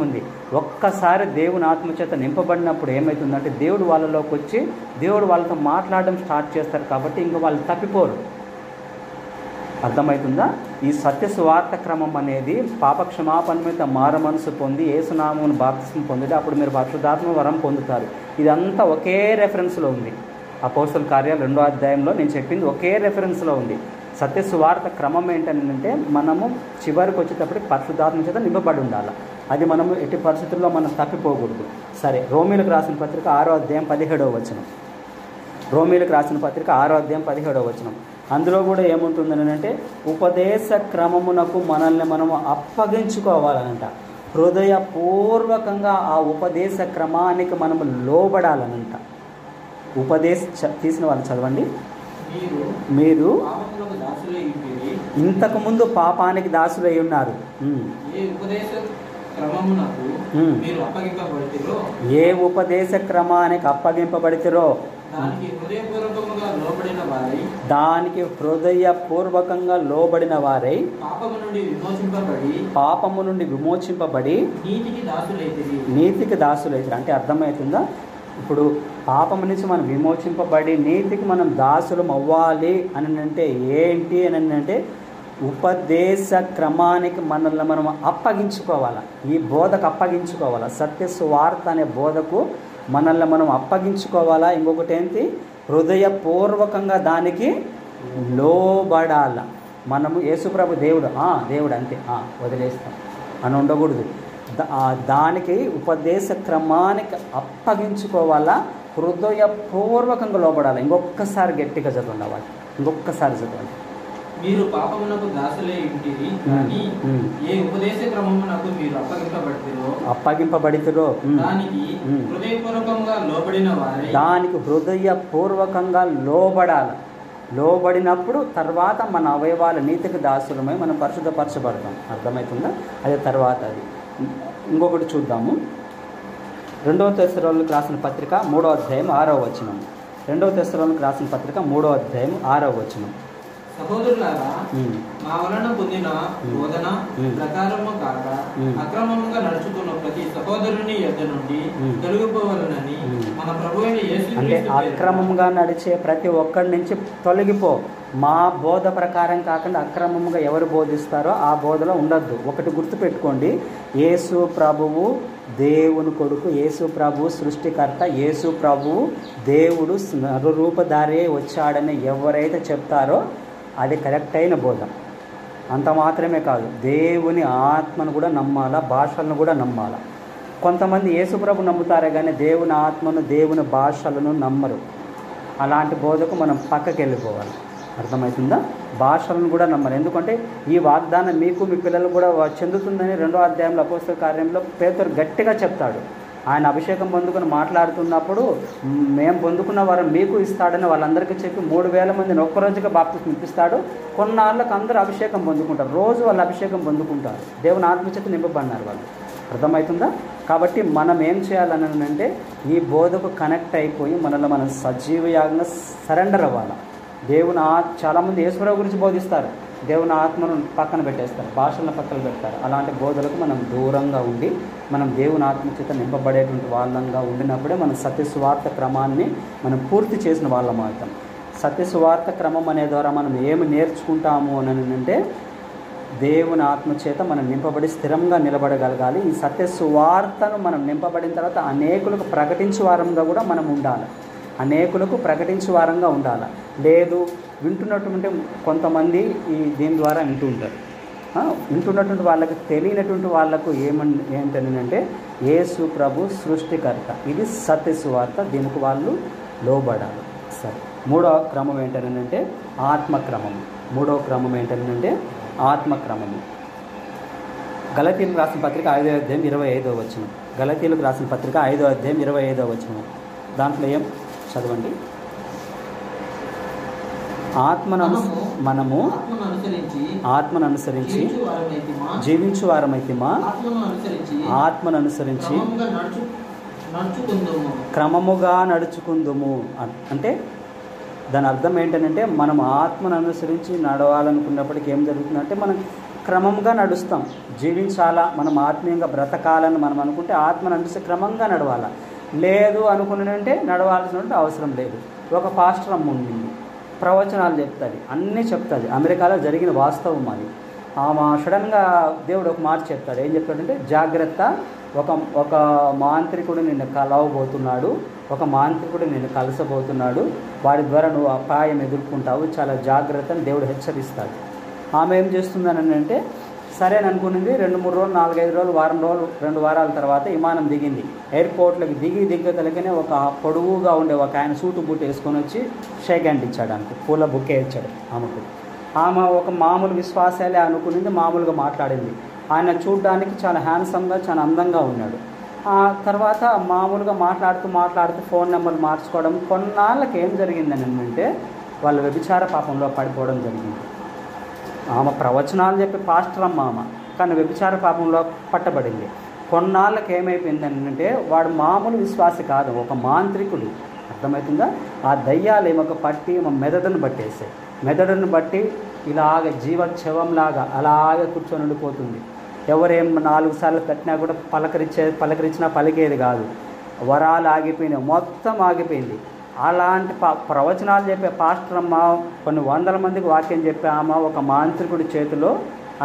ఉంది. ఒక్కసారి దేవుని ఆత్మచేత నింపబడినప్పుడు ఏమవుతుందంటే దేవుడు వాళ్ళలోకి వచ్చి దేవుడు వాళ్ళతో మాట్లాడడం స్టార్ట్ చేస్తారు. కాబట్టి ఇంకా వాళ్ళు తప్పిపోరు. అర్థమవుతుందా? ఈ సత్య సువార్త క్రమం అనేది పాపక్షమాపణ మీద మారు మనసు పొంది యేసునామమును బాప్తిస్మం పొందితే అప్పుడు మీరు పరిశుద్ధాత్మ వరం పొందుతారు. ఇదంతా ఒకే రెఫరెన్స్లో ఉంది. అపోస్తల కార్యాలు 2వ అధ్యాయంలో నేను చెప్పింది ఒకే రెఫరెన్స్లో ఉంది. సత్య సువార్త క్రమం ఏంటంటే మనము చివరికి వచ్చేటప్పటికి పరిశుద్ధాత్మ చేత నింపబడి ఉండాలి. అది మనము ఎట్టి పరిస్థితుల్లో మనం తప్పిపోకూడదు. సరే, రోమీలకు రాసిన పత్రిక 6వ అధ్యాయం 17వ వచనం. రోమీలకు రాసిన పత్రిక 6వ అధ్యాయం 17వ వచనం. అందులో కూడా ఏముంటుందని అంటే ఉపదేశ క్రమమునకు మనల్ని మనము అప్పగించుకోవాలనంట. హృదయపూర్వకంగా ఆ ఉపదేశ క్రమానికి మనము లోబడాలనంట. తీసిన వాళ్ళు చదవండి. మీరు ఇంతకుముందు పాపానికి దాసులై ఉన్నారు. ఏ ఉపదేశ క్రమానికి అప్పగింపబడితిరో దానికి హృదయపూర్వకంగా లోబడిన వారై పాపము నుండి విమోచింపబడి నీతికి దాసులైతిరి. అంటే అర్థమవుతుందా? ఇప్పుడు పాపము నుంచి మనం విమోచింపబడి నీతికి మనం దాసులం అవ్వాలి అని అంటే ఏంటి అని అంటే ఉపదేశ క్రమానికి మనల్ని మనం అప్పగించుకోవాలా. ఈ బోధకు అప్పగించుకోవాలా. సత్య సువార్త అనే బోధకు మనల్ని మనం అప్పగించుకోవాలా. ఇంకొకటి ఏంటి? హృదయపూర్వకంగా దానికి లోబడాల. మనము యేసుప్రభు దేవుడు దేవుడు అంతే వదిలేస్తాం అని ఉండకూడదు. దానికి ఉపదేశ క్రమానికి అప్పగించుకోవాలా. హృదయపూర్వకంగా లోబడాలి. ఇంకొకసారి గట్టిగా చదవండి. వాళ్ళు ఇంకొకసారి చదవండి. మీరు పాపమునకు దాసులై ఉంటిరి, కానీ ఏ ఉపదేశ క్రమమునకు మీరు అప్పగింపబడితిరో దానికి హృదయపూర్వకంగా లోబడిన వారై దానికి హృదయపూర్వకంగా లోబడాలి. లోబడినప్పుడు తర్వాత మన అవయవాల నీతికి దాసులమై మనం పరిశుద్ధపరచబడతాం. అర్థమవుతుందా? అదే తర్వాత అది ఇంకొకటి చూద్దాము. 2వ తెస్సలోనికీయులకు రాసిన పత్రిక 3వ అధ్యాయం 6వ వచనం. 2వ తెస్సలోనికీయులకు రాసిన పత్రిక 3వ అధ్యాయం 6వ వచనం. సహోదరులారా, మా వలన పొందిన బోధన ప్రకారము కాక అక్రమముగా నడుచుకున్న ప్రతి సహోదరుని యొద్ద నుండి తొలగిపోవాలని మన ప్రభువైన యేసుక్రీస్తు అంటే అక్రమంగా నడిచే ప్రతి ఒక్కడి నుంచి తొలగిపో. మా బోధ ప్రకారం కాకుండా అక్రమంగా ఎవరు బోధిస్తారో ఆ బోధలో ఉండద్దు. ఒకటి గుర్తుపెట్టుకోండి, యేసు ప్రభువు దేవుని కొడుకు, యేసు ప్రభువు సృష్టికర్త, యేసు ప్రభువు దేవుడు నరురూపధారి వచ్చాడని ఎవరైతే చెప్తారో అది కరెక్ట్ అయిన బోధ. అంత మాత్రమే కాదు, దేవుని ఆత్మను కూడా నమ్మాలా, భాషలను కూడా నమ్మాలా. కొంతమంది యేసుప్రభు నమ్ముతారే కానీ దేవుని ఆత్మను దేవుని భాషలను నమ్మరు. అలాంటి బోధకు మనం పక్కకి వెళ్ళిపోవాలి. అర్థమవుతుందా? భాషలను కూడా నమ్మరు. ఎందుకంటే ఈ వాగ్దానం మీకు మీ పిల్లలు కూడా చెందుతుందని 2వ అధ్యాయంలో అపోస్తల కార్యంలో పేతురు గట్టిగా చెప్తాడు. ఆయన అభిషేకం పొందుకుని మాట్లాడుతున్నప్పుడు మేము పొందుకున్న వారు మీకు ఇస్తాడని వాళ్ళందరికీ చెప్పి 3000 మందిని ఒక్కరోజుగా బాప్తిస్మం ఇప్పిస్తాడు. కొన్నాళ్ళకు అందరూ అభిషేకం పొందుకుంటారు. రోజు వాళ్ళు అభిషేకం పొందుకుంటారు. దేవుని ఆత్మచేత నింపబడినారు వాళ్ళు. అర్థమవుతుందా? కాబట్టి మనం ఏం చేయాలని అంటే ఈ బోధకు కనెక్ట్ అయిపోయి మనల్ని మనం సజీవయాగంగా సరెండర్ అవ్వాలి. దేవుని చాలామంది యేసుప్రభు గురించి బోధిస్తారు, దేవుని ఆత్మను పక్కన పెట్టేస్తారు, భాషలను పక్కన పెడతారు. అలాంటి బోధలకు మనం దూరంగా ఉండి మనం దేవుని ఆత్మ చేత నింపబడేటువంటి వాళ్ళంగా ఉండినప్పుడే మనం సత్య సువార్త క్రమాన్ని మనం పూర్తి చేసిన వాళ్ళం అవుతాం. సత్య సువార్త క్రమం అనే ద్వారా మనం ఏమి నేర్చుకుంటాము అని అంటే దేవుని ఆత్మ చేత మనం నింపబడి స్థిరంగా నిలబడగలగాలి. ఈ సత్య సువార్తను మనం నింపబడిన తర్వాత అనేకులకు ప్రకటించే వారంగా కూడా మనం ఉండాలి. అనేకులకు ప్రకటించే వారంగా ఉండాలి. లేదు వింటున్నటువంటి కొంతమంది దీని ద్వారా వింటూ ఉంటారు. వింటున్నటువంటి వాళ్ళకి తెలియనటువంటి వాళ్ళకు ఏంటంటే యేసు ప్రభు సృష్టికర్త, ఇది సత్య సువార్త, దీనికి వాళ్ళు లోబడాలి. సరే, 3వ క్రమం ఏంటంటే ఆత్మక్రమము. 3వ క్రమం ఏంటంటే ఆత్మక్రమము. గలతీయులకు రాసిన పత్రిక 5వ అధ్యాయం 25వ వచనం. గలతీయులకు రాసిన పత్రిక 5వ అధ్యాయం 25వ వచనం. దాంట్లో ఏం చదవండి. మనము ఆత్మను అనుసరించి జీవించు వారమైతిమా, ఆత్మను అనుసరించి క్రమముగా నడుచుకుందుము. అంటే దాని అర్థం ఏంటంటే మనం ఆత్మను అనుసరించి నడవాలనుకున్నప్పటికీ ఏం జరుగుతుందంటే మనం క్రమంగా నడుస్తాం. జీవించాలా, మనం ఆత్మీయంగా బ్రతకాలని మనం అనుకుంటే ఆత్మను అనుసరించి క్రమంగా నడవాలా. లేదు అనుకున్నానంటే నడవాల్సిన అవసరం లేదు. ఒక పాస్టర్ అమ్మ ఉండింది, ప్రవచనాలు చెప్తుంది, అన్నీ చెప్తుంది. అమెరికాలో జరిగిన వాస్తవం అది. ఆమె సడన్గా దేవుడు ఒక మాట చెప్తాడు. ఏం చెప్తాడంటే, జాగ్రత్త, ఒక మాంత్రికుడు నిన్ను కలవబోతున్నాడు, ఒక మాంత్రికుడు నిన్ను కలసబోతున్నాడు, వాడి ద్వారా నువ్వు అపాయం ఎదుర్కొంటావు, చాలా జాగ్రత్త అని దేవుడు హెచ్చరిస్తాడు. ఆమె ఏం చేస్తుందని అంటే సరే అనుకునింది. 2-3 రోజులు, 4-5 రోజులు, వారం రోజులు, 2 వారాల తర్వాత విమానం దిగింది. ఎయిర్పోర్ట్లోకి దిగ్గతలకనే ఒక పొడువుగా ఉండే ఒక ఆయన సూటు బూట్ వేసుకొని వచ్చి షేక్ హ్యాండ్ ఇచ్చాడు, ఆమెకు పూల బుక్కే ఇచ్చాడు ఆమెకు. ఆమె ఒక మామూలు విశ్వాసాలే అనుకునింది, మామూలుగా మాట్లాడింది. ఆయన చూడడానికి చాలా హ్యాండ్సమ్గా, చాలా అందంగా ఉన్నాడు. ఆ తర్వాత మామూలుగా మాట్లాడుతూ ఫోన్ నెంబర్లు మార్చుకోవడం. కొన్నాళ్ళకి ఏం జరిగిందని అంటే వాళ్ళ వ్యభిచార పాపంలో పడిపోవడం జరిగింది. ఆమె ప్రవచనాలు చెప్పి పాస్టర్ అమ్మ ఆమె, కానీ వ్యభిచార పాపంలో పట్టబడింది. కొన్నాళ్ళకి ఏమైపోయిందని అంటే వాడు మామూలు విశ్వాసి కాదు, ఒక మాంత్రికుడు. అర్థమవుతుందా? ఆ దయ్యాలు ఏమొక పట్టి మెదడును పట్టేసాయి. మెదడును బట్టి ఇలాగ జీవోత్సవంలాగా అలాగే కూర్చొని ఉండిపోతుంది. ఎవరేం 4 సార్లు తట్టినా కూడా పలకరించినా పలికేది కాదు. వరాలు ఆగిపోయినాయి, మొత్తం ఆగిపోయింది. అలాంటి ప్రవచనాలు చెప్పే పాస్టర్ అమ్మ, కొన్ని 100 మందికి వాక్యం చెప్పే ఆమె ఒక మాంత్రికుడి చేతిలో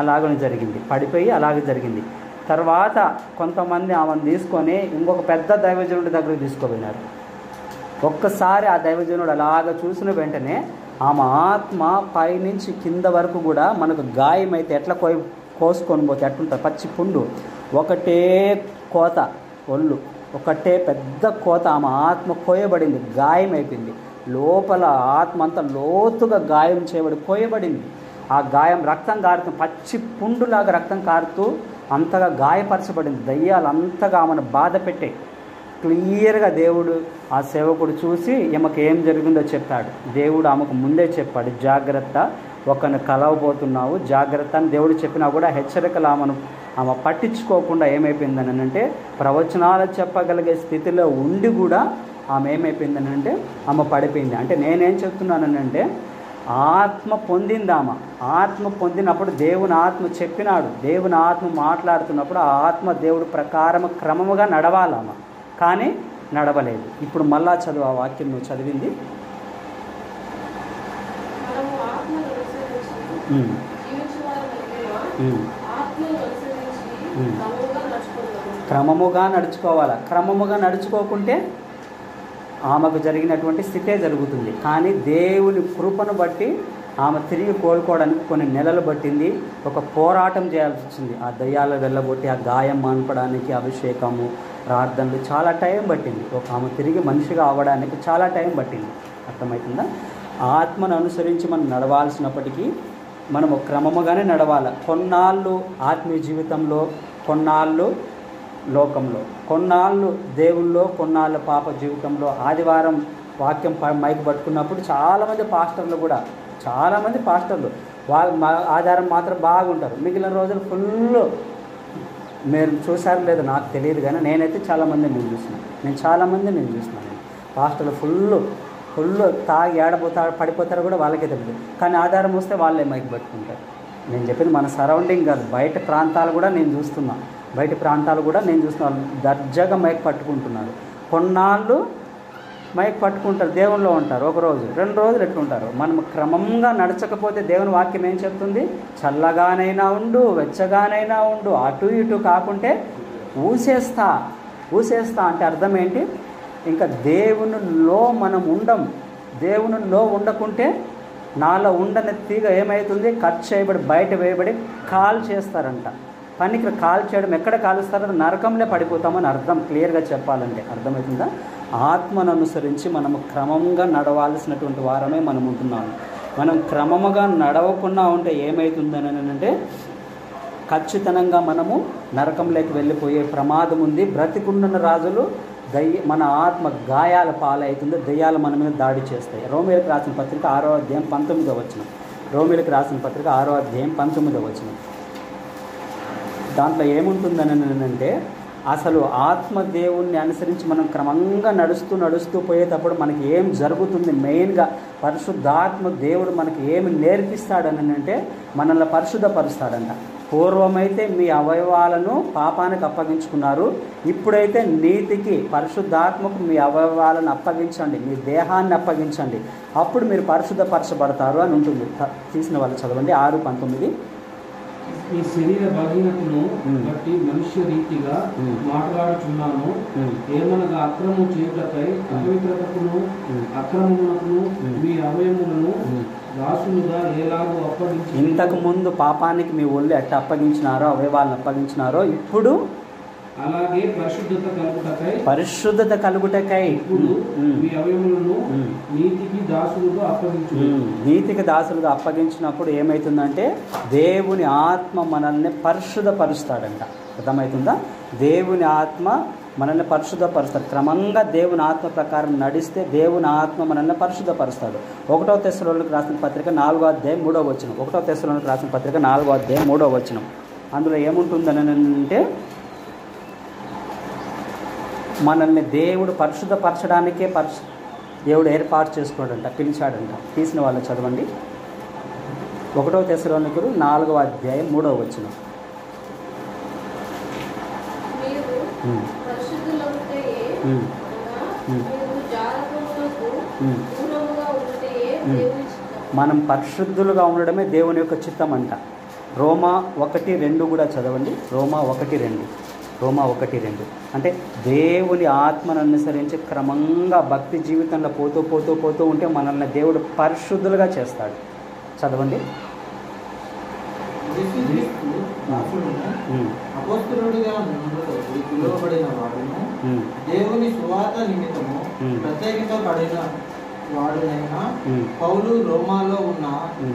అలాగనే జరిగింది, పడిపోయి అలాగే జరిగింది. తర్వాత కొంతమంది ఆమెను తీసుకొని ఇంకొక పెద్ద దైవజనుడి దగ్గరికి తీసుకుపోయినారు. ఒక్కసారి ఆ దైవజనుడు అలాగ చూసిన వెంటనే ఆమె ఆత్మ పైనుంచి కింద వరకు కూడా మనకు గాయమైతే ఎట్లా కోసుకొని పోతే ఎట్లుంటుంది, పచ్చి పుండు, ఒకటే కోత, ఒళ్ళు ఒకటే పెద్ద కోత. ఆమె ఆత్మ కోయబడింది, గాయం అయిపోయింది. లోపల ఆత్మ అంతా లోతుగా గాయం చేయబడి కోయబడింది. ఆ గాయం రక్తం కారుతూ, పచ్చి పుండులాగా రక్తం కారుతూ అంతగా గాయపరచబడింది. దయ్యాలు అంతగా ఆమెను బాధ పెట్టాయి. క్లియర్గా దేవుడు ఆ సేవకుడు చూసి ఈమెకు ఏం జరిగిందో చెప్పాడు. దేవుడు ఆమెకు ముందే చెప్పాడు, జాగ్రత్త, ఒకరిని కలవబోతున్నావు, జాగ్రత్త అని దేవుడు చెప్పినా కూడా హెచ్చరికలు ఆమె పట్టించుకోకుండా ఏమైపోయిందని అంటే ప్రవచనాలు చెప్పగలిగే స్థితిలో ఉండి కూడా ఆమె ఏమైపోయిందని అంటే ఆమె పడిపోయింది. అంటే నేనేం చెప్తున్నానంటే ఆత్మ పొందింది. ఆత్మ పొందినప్పుడు దేవుని ఆత్మ చెప్పినాడు, దేవుని ఆత్మ మాట్లాడుతున్నప్పుడు ఆ ఆత్మ దేవుడు ప్రకారం క్రమముగా నడవాలి ఆమె, కానీ నడవలేదు. ఇప్పుడు మళ్ళా చదువు ఆ వాక్యం నువ్వు చదివింది. క్రమముగా నడుచుకోవాలి. క్రమముగా నడుచుకోకుంటే ఆమెకు జరిగినటువంటి స్థితే జరుగుతుంది. కానీ దేవుని కృపను బట్టి ఆమె తిరిగి కోలుకోవడానికి కొన్ని నెలలు పట్టింది. ఒక పోరాటం చేయాల్సి వచ్చింది. ఆ దయ్యాలు వెళ్ళగొట్టి ఆ గాయం మాన్పడానికి అభిషేకము, ప్రార్థనలు చాలా టైం పట్టింది. ఆమె తిరిగి మనిషిగా అవ్వడానికి చాలా టైం పట్టింది. అర్థమవుతుందా? ఆత్మను అనుసరించి మనం నడవాల్సినప్పటికీ మనము క్రమముగానే నడవాలి. కొన్నాళ్ళు ఆత్మీయ జీవితంలో, కొన్నాళ్ళు లోకంలో, కొన్నాళ్ళు దేవుల్లో, కొన్నాళ్ళు పాప జీవితంలో. ఆదివారం వాక్యం మైక్ పట్టుకున్నప్పుడు చాలామంది పాస్టర్లు ఆధారం మాత్రం బాగుంటారు, మిగిలిన రోజులు ఫుల్. మీరు చూసారు లేదు నాకు తెలియదు, కానీ నేనైతే చాలామందిని నేను చూసినాను. పాస్టర్లు ఫుల్ తాగి పడిపోతారు కూడా వాళ్ళకే తెలియదు, కానీ ఆధారం వస్తే వాళ్ళే మైక్ పట్టుకుంటారు. నేను చెప్పింది మన సరౌండింగ్ కాదు, బయట ప్రాంతాలు కూడా నేను చూస్తున్నా. దర్జాగా మైక్ పట్టుకుంటున్నారు. కొన్నాళ్ళు మైక్ పట్టుకుంటారు, దేవుల్లో ఉంటారు. 1 రోజు 2 రోజులు ఎట్లుంటారు. మనం క్రమంగా నడచకపోతే దేవుని వాక్యం ఏం చెప్తుంది? చల్లగానైనా ఉండు, వెచ్చగానైనా ఉండు, అటు ఇటు కాకుంటే ఊసేస్తా అంటే అర్థం ఏంటి? ఇంకా దేవునిలో మనం దేవునిలో ఉండకుంటే నాలో ఉండని తీగ ఏమవుతుంది? కట్ చేయబడి బయట వేయబడి కాల్ చేస్తారంట. పనికి కాల్ చేయడం, ఎక్కడ కాలుస్తారో నరకంలో పడిపోతామని అర్థం. క్లియర్గా చెప్పాలంటే అర్థమవుతుందా? ఆత్మను అనుసరించి మనము క్రమంగా నడవాల్సినటువంటి వారమే మనం ఉంటున్నాము. మనం క్రమముగా నడవకుండా ఉంటే ఏమవుతుందని అంటే ఖచ్చితంగా మనము నరకంలోకి వెళ్ళిపోయే ప్రమాదం ఉంది. బ్రతికుండున్న రాజులు మన ఆత్మ గాయాల పాలవుతుంది, దయ్యాలు మన మీద దాడి చేస్తాయి. రోమీయులకు రాసిన పత్రిక 6వ అధ్యాయం 19వ వచనం. రోమీయులకు రాసిన పత్రిక 6వ అధ్యాయం 19వ వచనం. దాంట్లో ఏముంటుందని అంటే అసలు ఆత్మ దేవుణ్ణి అనుసరించి మనం క్రమంగా నడుస్తూ పోయేటప్పుడు మనకి ఏం జరుగుతుంది? మెయిన్గా పరిశుద్ధాత్మ దేవుడు మనకి ఏమి నేర్పిస్తాడని అంటే మనల్ని పరిశుద్ధపరుస్తాడంట. పూర్వమైతే మీ అవయవాలను పాపానికి అప్పగించుకున్నారు, ఇప్పుడైతే నీతికి పరిశుద్ధాత్మకు మీ అవయవాలను అప్పగించండి, మీ దేహాన్ని అప్పగించండి, అప్పుడు మీరు పరిశుద్ధపరచబడతారు అని ఉంటుంది. తీసిన వాళ్ళు చదవండి 6:19. ఈ శరీర బలహీనతను బట్టి మనుష్య రీతిగా మాట్లాడుచున్నాను. ఏమనగా అక్రమం చేయుటకై అపవిత్రతకును అక్రమమునకును మీ అవయములను దాసులుగా ఎలాగో అప్పగించి, ఇంతకు ముందు పాపానికి మీ ఒళ్ళు ఎట్లా అప్పగించినారో, అవయవాలను అప్పగించినారో, ఇప్పుడు అలాగే పరిశుద్ధత కలుగుటకై ఇప్పుడు మీ అవయములను నీతికి దాసులుగా అప్పగించు. నీతికి దాసులుగా అప్పగించినప్పుడు ఏమవుతుందంటే దేవుని ఆత్మ మనల్ని పరిశుద్ధపరుస్తాడంట. అర్థమవుతుందా? దేవుని ఆత్మ మనల్ని పరిశుద్ధపరుస్తాడు. క్రమంగా దేవుని ఆత్మ ప్రకారం నడిస్తే దేవుని ఆత్మ మనల్ని పరిశుద్ధపరుస్తాడు. 1 తెస్సలోనికైలకు రాసిన పత్రిక 4వ అధ్యాయం 3వ వచనం. 1 తెస్సలోనికైలకు రాసిన పత్రిక 4వ అధ్యాయం 3వ వచనం. అందులో ఏముంటుందని అంటే మనల్ని దేవుడు పరిశుద్ధపరచడానికే దేవుడు ఏర్పాటు చేసుకోడంట, పిలిచాడంట. తీసిన వాళ్ళు చదవండి 1 తెస్సలోనికైలకు 4వ అధ్యాయం 3వ వచనం. మనం పరిశుద్ధులుగా ఉండడమే దేవుని యొక్క చిత్తం అంట. రోమా 1:2 కూడా చదవండి. రోమా 1:2 అంటే దేవుని ఆత్మను అనుసరించి క్రమంగా భక్తి జీవితంలో పోతూ ఉంటే మనల్ని దేవుడు పరిశుద్ధులుగా చేస్తాడు. చదవండి. అపోస్తలుడిగా పిలువబడిన వాడును, దేవుని సువార్త నిమిత్తము ప్రత్యేకత పడిన వాడునైనా పౌలు రోమాలో ఉన్న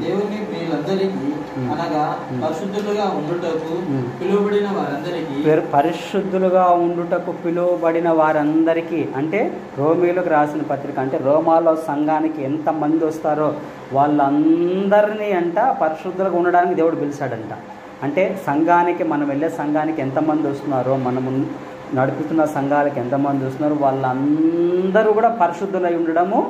దేవుని ప్రియులందరికీ, అనగా పరిశుద్ధులుగా ఉండుటకు పిలువబడిన వారందరికీ, పరిశుద్ధులుగా ఉండుటకు పిలువబడిన వారందరికీ అంటే రోమీలకు రాసిన పత్రిక, అంటే రోమాలో సంఘానికి ఎంతమంది వస్తారో వాళ్ళందరినీ అంట పరిశుద్ధులుగా ఉండడానికి దేవుడు పిలిచాడంట. అంటే సంఘానికి, మనం వెళ్ళే సంఘానికి ఎంతమంది వస్తున్నారో, మనము నడుపుతున్న సంఘాలకు ఎంతమంది వస్తున్నారో వాళ్ళందరూ కూడా పరిశుద్ధులై ఉండడము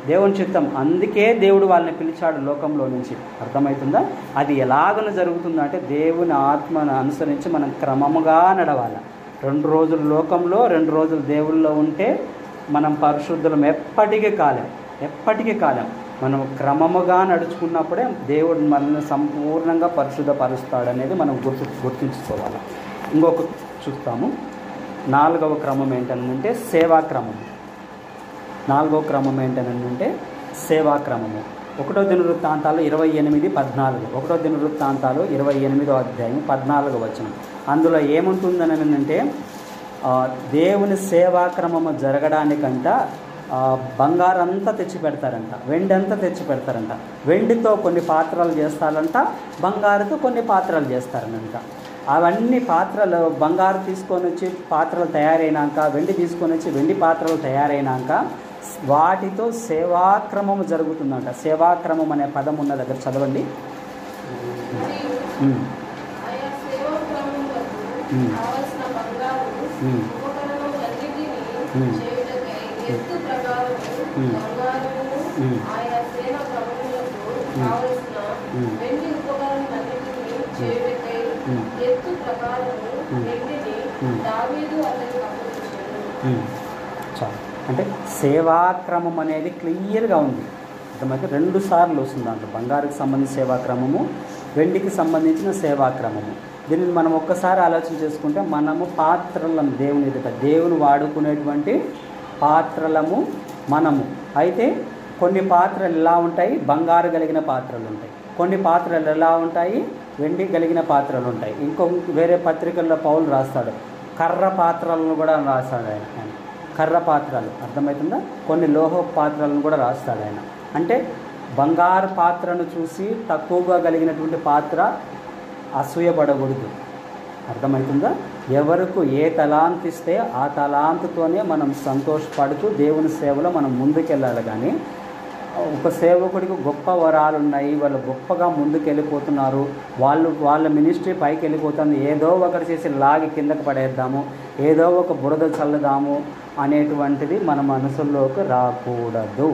దేవుని చిత్తం. అందుకే దేవుడు వాళ్ళని పిలిచాడు లోకంలో నుంచి. అర్థమవుతుందా? అది ఎలాగన జరుగుతుందంటే దేవుని ఆత్మను అనుసరించి మనం క్రమముగా నడవాలి. 2 రోజులు లోకంలో 2 రోజులు దేవుల్లో ఉంటే మనం పరిశుద్ధులం ఎప్పటికీ కాలేం. మనం క్రమముగా నడుచుకున్నప్పుడే దేవుడు మనల్ని సంపూర్ణంగా పరిశుద్ధపరుస్తాడనేది మనం గుర్తుంచుకోవాలి. ఇంకొక చూస్తాము. 4వ క్రమం ఏంటంటే సేవాక్రమం. 4వ క్రమం ఏంటనంటే సేవాక్రమము. 1 దినవృత్తాంతాలు 28:14. 1 దినవృత్తాంతాలు 28వ అధ్యాయం 14వ వచనం. అందులో ఏముంటుందని అంటే దేవుని సేవాక్రమము జరగడానికంట బంగారంతా తెచ్చి పెడతారంట, వెండి అంతా తెచ్చి పెడతారంట. వెండితో కొన్ని పాత్రలు చేస్తారంట, బంగారుతో కొన్ని పాత్రలు చేస్తారనంట. అవన్నీ పాత్రలు బంగారు తీసుకొని వచ్చి పాత్రలు తయారైనాక, వెండి తీసుకొని వచ్చి వెండి పాత్రలు తయారైనాక వాటితో సేవాక్రమము జరుగుతుందంట. సేవాక్రమం అనే పదం ఉన్న దగ్గర చదవండి. చాలు. అంటే సేవాక్రమం అనేది క్లియర్గా ఉంది. అర్థమైతే 2 సార్లు వస్తుంది దాంట్లో. బంగారుకి సంబంధించిన సేవాక్రమము, వెండికి సంబంధించిన సేవాక్రమము. దీనిని మనం ఒక్కసారి ఆలోచన చేసుకుంటే మనము పాత్రలను దేవుని ఎదుట, దేవుని వాడుకునేటువంటి పాత్రలము మనము. అయితే కొన్ని పాత్రలు ఎలా ఉంటాయి? బంగారు కలిగిన పాత్రలు ఉంటాయి. కొన్ని పాత్రలు ఎలా ఉంటాయి? వెండి కలిగిన పాత్రలు ఉంటాయి. వేరే పత్రికల్లో పౌలు రాస్తాడు, కర్ర పాత్రలను కూడా రాస్తాడు ఆయన. కర్ర పాత్రలు అర్థమవుతుందా? కొన్ని లోహ పాత్రలను కూడా రాస్తాడు ఆయన. అంటే బంగారు పాత్రను చూసి తక్కువగా కలిగినటువంటి పాత్ర అసూయపడకూడదు. అర్థమవుతుందా? ఎవరికి ఏ తలాంతు ఇస్తే ఆ తలాంతుతోనే మనం సంతోషపడుతూ దేవుని సేవలో మనం ముందుకెళ్ళాలి. కానీ ఒక సేవకుడికి గొప్ప వరాలు ఉన్నాయి, వాళ్ళు గొప్పగా ముందుకెళ్ళిపోతున్నారు, వాళ్ళ మినిస్ట్రీ పైకి వెళ్ళిపోతుంది, ఏదో ఒకటి చేసి లాగి కిందకి పడేద్దాము, ఏదో ఒక బురద చల్లుదాము అనేటువంటిది మన మనసుల్లోకి రాకూడదు.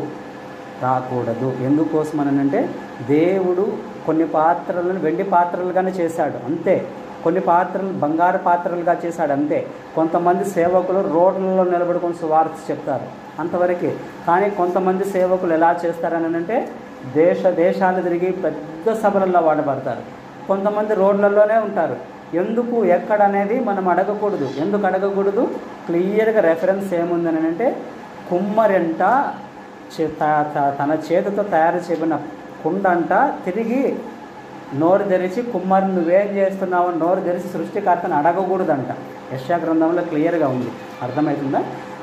ఎందుకోసం అనంటే దేవుడు కొన్ని పాత్రలను వెండి పాత్రలుగానే చేశాడు అంతే, కొన్ని పాత్రలు బంగారు పాత్రలుగా చేశాడు అంతే. కొంతమంది సేవకులు రోడ్లలో నిలబడుకొని సువార్త చెప్తారు అంతవరకే. కానీ కొంతమంది సేవకులు ఎలా చేస్తారని అంటే దేశాలు తిరిగి పెద్ద సభలలో వాడబడతారు. కొంతమంది రోడ్లలోనే ఉంటారు. ఎందుకు ఎక్కడ అనేది మనం అడగకూడదు. ఎందుకు అడగకూడదు? క్లియర్గా రెఫరెన్స్ ఏముందని అంటే కుమ్మరింట తన చేతితో తయారు చేయబడిన కుండంట తిరిగి నోరు తెరిచి కుమ్మరి నువ్వేం చేస్తున్నావు నోరు తెరిచి సృష్టికర్తను అడగకూడదంట. యెషయా గ్రంథంలో క్లియర్గా ఉంది. అర్థమవుతుందా?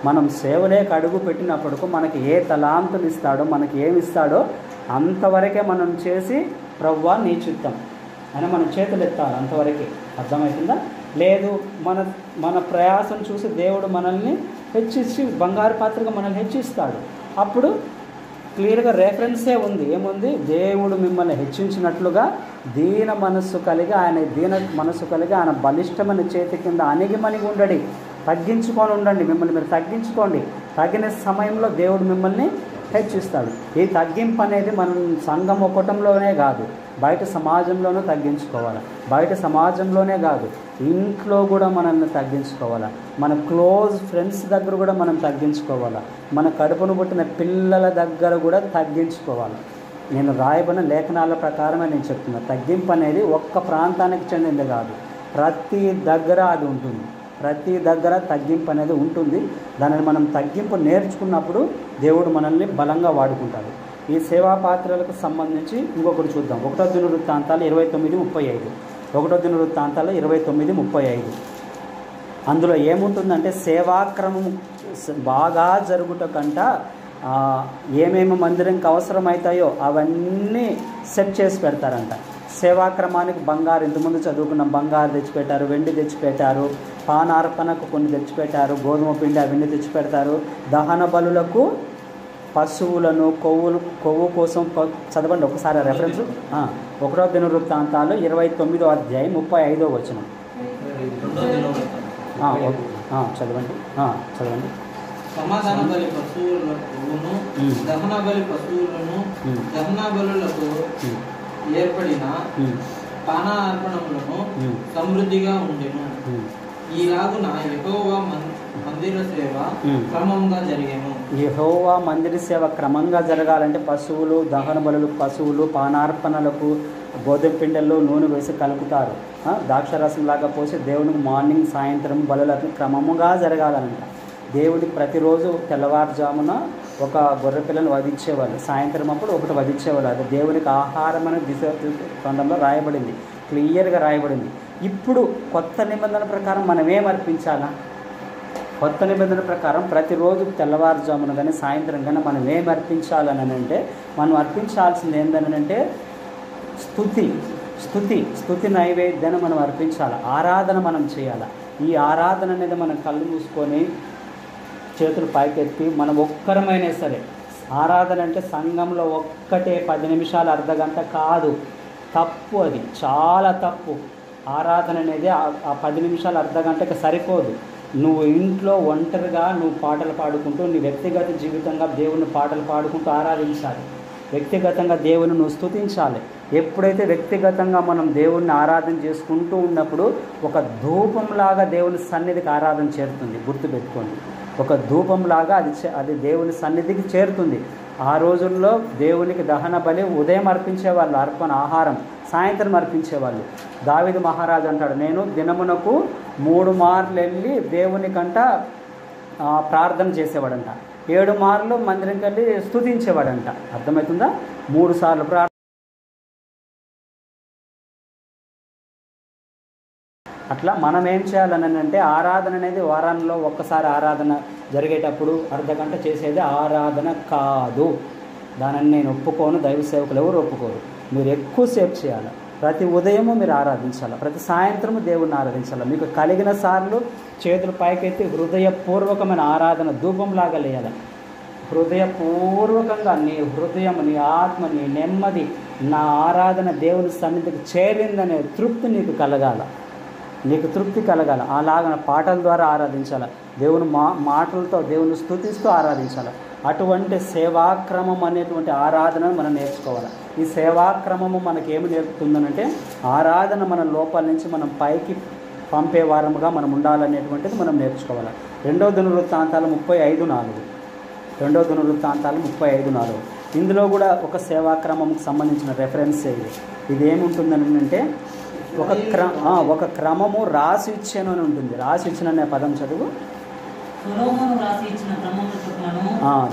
మనం సేవలేక అడుగు పెట్టినప్పుడు మనకి ఏ తలాంతులు ఇస్తాడో, మనకి ఏమి ఇస్తాడో అంతవరకే మనం చేసి ప్రభువా నీ చిత్తం అని మనం చేతులు ఎత్తాలి, అంతవరకే. అర్థమవుతుందా? లేదు మన ప్రయాసం చూసి దేవుడు మనల్ని హెచ్చించి బంగారు పాత్రగా మనల్ని హెచ్చిస్తాడు. అప్పుడు క్లియర్గా రెఫరెన్సే ఉంది. ఏముంది? దేవుడు మిమ్మల్ని హెచ్చించినట్లుగా దీన మనస్సు కలిగి ఆయన బలిష్టమైన చేతి కింద అణిగిమణిగి ఉండడి, తగ్గించుకొని ఉండండి. మిమ్మల్ని మీరు తగ్గించుకోండి. తగిన సమయంలో దేవుడు మిమ్మల్ని హెచ్చిస్తాడు. ఈ తగ్గింపు అనేది మనం సంఘం ఒకటంలోనే కాదు, బయట సమాజంలోనూ తగ్గించుకోవాలి. బయట సమాజంలోనే కాదు, ఇంట్లో కూడా మనల్ని తగ్గించుకోవాలి. మన క్లోజ్ ఫ్రెండ్స్ దగ్గర కూడా మనం తగ్గించుకోవాలి. మన కడుపును పుట్టిన పిల్లల దగ్గర కూడా తగ్గించుకోవాలి. నేను రాయబడిన లేఖనాల ప్రకారమే నేను చెప్తున్నా. తగ్గింపు అనేది ఒక్క ప్రాంతానికి చెందింది కాదు, ప్రతి దగ్గర అది ఉంటుంది. ప్రతి దగ్గర తగ్గింపు అనేది ఉంటుంది. దానిని మనం తగ్గింపు నేర్చుకున్నప్పుడు దేవుడు మనల్ని బలంగా వాడుకుంటాడు. ఈ సేవా పాత్రలకు సంబంధించి ఇంకొకటి చూద్దాం. 1 దినవృత్తాంతాలు 29:35. 1 దినవృత్తాంతాలు 29:35. అందులో ఏముంటుందంటే సేవాక్రమం బాగా జరుగుట కంట ఏమేమి మందిరంకి అవసరమవుతాయో అవన్నీ సెట్ చేసి పెడతారంట. సేవాక్రమానికి బంగారు, ఇంతకుముందు చదువుకున్న బంగారు తెచ్చిపెట్టారు, వెండి తెచ్చిపెట్టారు, పానార్పణకు కొన్ని తెచ్చిపెట్టారు, గోధుమ పిండి అవన్నీ తెచ్చిపెడతారు. దహన బలులకు పశువులను కొవ్వు కోసం చదవండి ఒకసారి రెఫరెన్స్. 1 దినవృత్తాంతాలు 29వ అధ్యాయం 35వ వచనం చదవండి. సమాధాన బలి పశువులను దహన బలి పశువులను దహన బలులకు ఏర్పడిన పానార్పణములను సమృద్ధిగా ఉండెను. ఈలాగున యెహోవా మందిర సేవ క్రమంగా జరిగేను. యెహోవా మందిర సేవ క్రమంగా జరగాలంటే పశువులు, దహన బలులు, పశువులు పానార్పణలకు గోధుమ పిండల్లో నూనె వేసి కలుపుతారు. ద్రాక్షరసంలాగా పోసి దేవునికి మార్నింగ్ సాయంత్రం బలులకు క్రమముగా జరగాలనంట. దేవుడికి ప్రతిరోజు తెల్లవారుజామున ఒక గొర్రె పిల్లను వధించేవాళ్ళు, సాయంత్రం అప్పుడు ఒకటి వధించేవాళ్ళు. అది దేవునికి ఆహారం అనే దిశలో రాయబడింది, క్లియర్గా రాయబడింది. ఇప్పుడు కొత్త నిబంధన ప్రకారం మనం ఏం అర్పించాలా? కొత్త నిబంధన ప్రకారం ప్రతిరోజు తెల్లవారుజామున కానీ సాయంత్రం కానీ మనం ఏం అర్పించాలని అంటే మనం అర్పించాల్సింది ఏంటనంటే స్తుతి నైవేద్యాన్ని మనం అర్పించాలి. ఆరాధన మనం చేయాలి. ఈ ఆరాధన అనేది మనం కళ్ళు మూసుకొని చేతులు పైకెత్తి మనం ఒక్కరమైనా సరే, ఆరాధన అంటే సంఘంలో ఒక్కటే 10 నిమిషాలు అర్ధ గంట కాదు, తప్పు, అది చాలా తప్పు. ఆరాధన అనేది ఆ 10 నిమిషాలు అర్ధ గంటకి సరిపోదు. నువ్వు ఇంట్లో ఒంటరిగా నువ్వు పాటలు పాడుకుంటూ నీ వ్యక్తిగత జీవితంగా దేవుని పాటలు పాడుకుంటూ ఆరాధించాలి. వ్యక్తిగతంగా దేవుని నువ్వు స్తుతించాలి. ఎప్పుడైతే వ్యక్తిగతంగా మనం దేవుణ్ణి ఆరాధన చేసుకుంటూ ఉన్నప్పుడు ఒక ధూపంలాగా దేవుని సన్నిధికి ఆరాధన చేరుతుంది. గుర్తుపెట్టుకోండి, ఒక ధూపంలాగా అది దేవుని సన్నిధికి చేరుతుంది. ఆ రోజుల్లో దేవునికి దహన బలి ఉదయం అర్పించేవాళ్ళు, అర్పణ ఆహారం సాయంత్రం అర్పించేవాళ్ళు. దావీదు మహారాజు అంటాడు, నేను దినమునకు 3 మార్లు వెళ్ళి దేవునికంట ప్రార్థన చేసేవాడంట, 7 మార్లు మందిరంకి వెళ్ళి స్తుతించేవాడంట. అర్థమవుతుందా? 3 సార్లు ప్రార్థన. అట్లా మనం ఏం చేయాలని అంటే ఆరాధన అనేది వారాల్లో ఒక్కసారి ఆరాధన జరిగేటప్పుడు అర్ధ గంట చేసేది ఆరాధన కాదు. దానిని నేను ఒప్పుకోను, దైవ సేవకులు ఎవరు ఒప్పుకోరు. మీరు ఎక్కువసేపు చేయాలి. ప్రతి ఉదయము మీరు ఆరాధించాలి, ప్రతి సాయంత్రము దేవుణ్ణి ఆరాధించాలి. మీకు కలిగిన సార్లు చేతులు పైకెత్తి హృదయపూర్వకమైన ఆరాధన ధూపంలాగా లేయాలి. హృదయపూర్వకంగా నీ హృదయం, నీ ఆత్మ, నీ నెమ్మది, నా ఆరాధన దేవుని సన్నిధికి చేరిందనే తృప్తి నీకు కలగాల, నీకు తృప్తి కలగాల. అలాగ పాటల ద్వారా ఆరాధించాలి, దేవుని మాటలతో దేవుని స్తుతిస్తూ ఆరాధించాలి. అటువంటి సేవాక్రమం అనేటువంటి ఆరాధనను మనం నేర్చుకోవాలి. ఈ సేవాక్రమము మనకేమి నేర్పుతుందనంటే ఆరాధన మన లోపల నుంచి మనం పైకి పంపే వారముగా మనం ఉండాలనేటువంటిది మనం నేర్చుకోవాలి. 2వ దినవృత్తాంతాలు 35:4. 2వ దినవృత్తాంతాలు 35:4. ఇందులో కూడా ఒక సేవాక్రమంకి సంబంధించిన రెఫరెన్స్ ఇది ఏముంటుందని అంటే ఒక క్రమము రాసి ఇచ్చాను అని ఉంటుంది. రాసి ఇచ్చిన అనే పదం చదువు.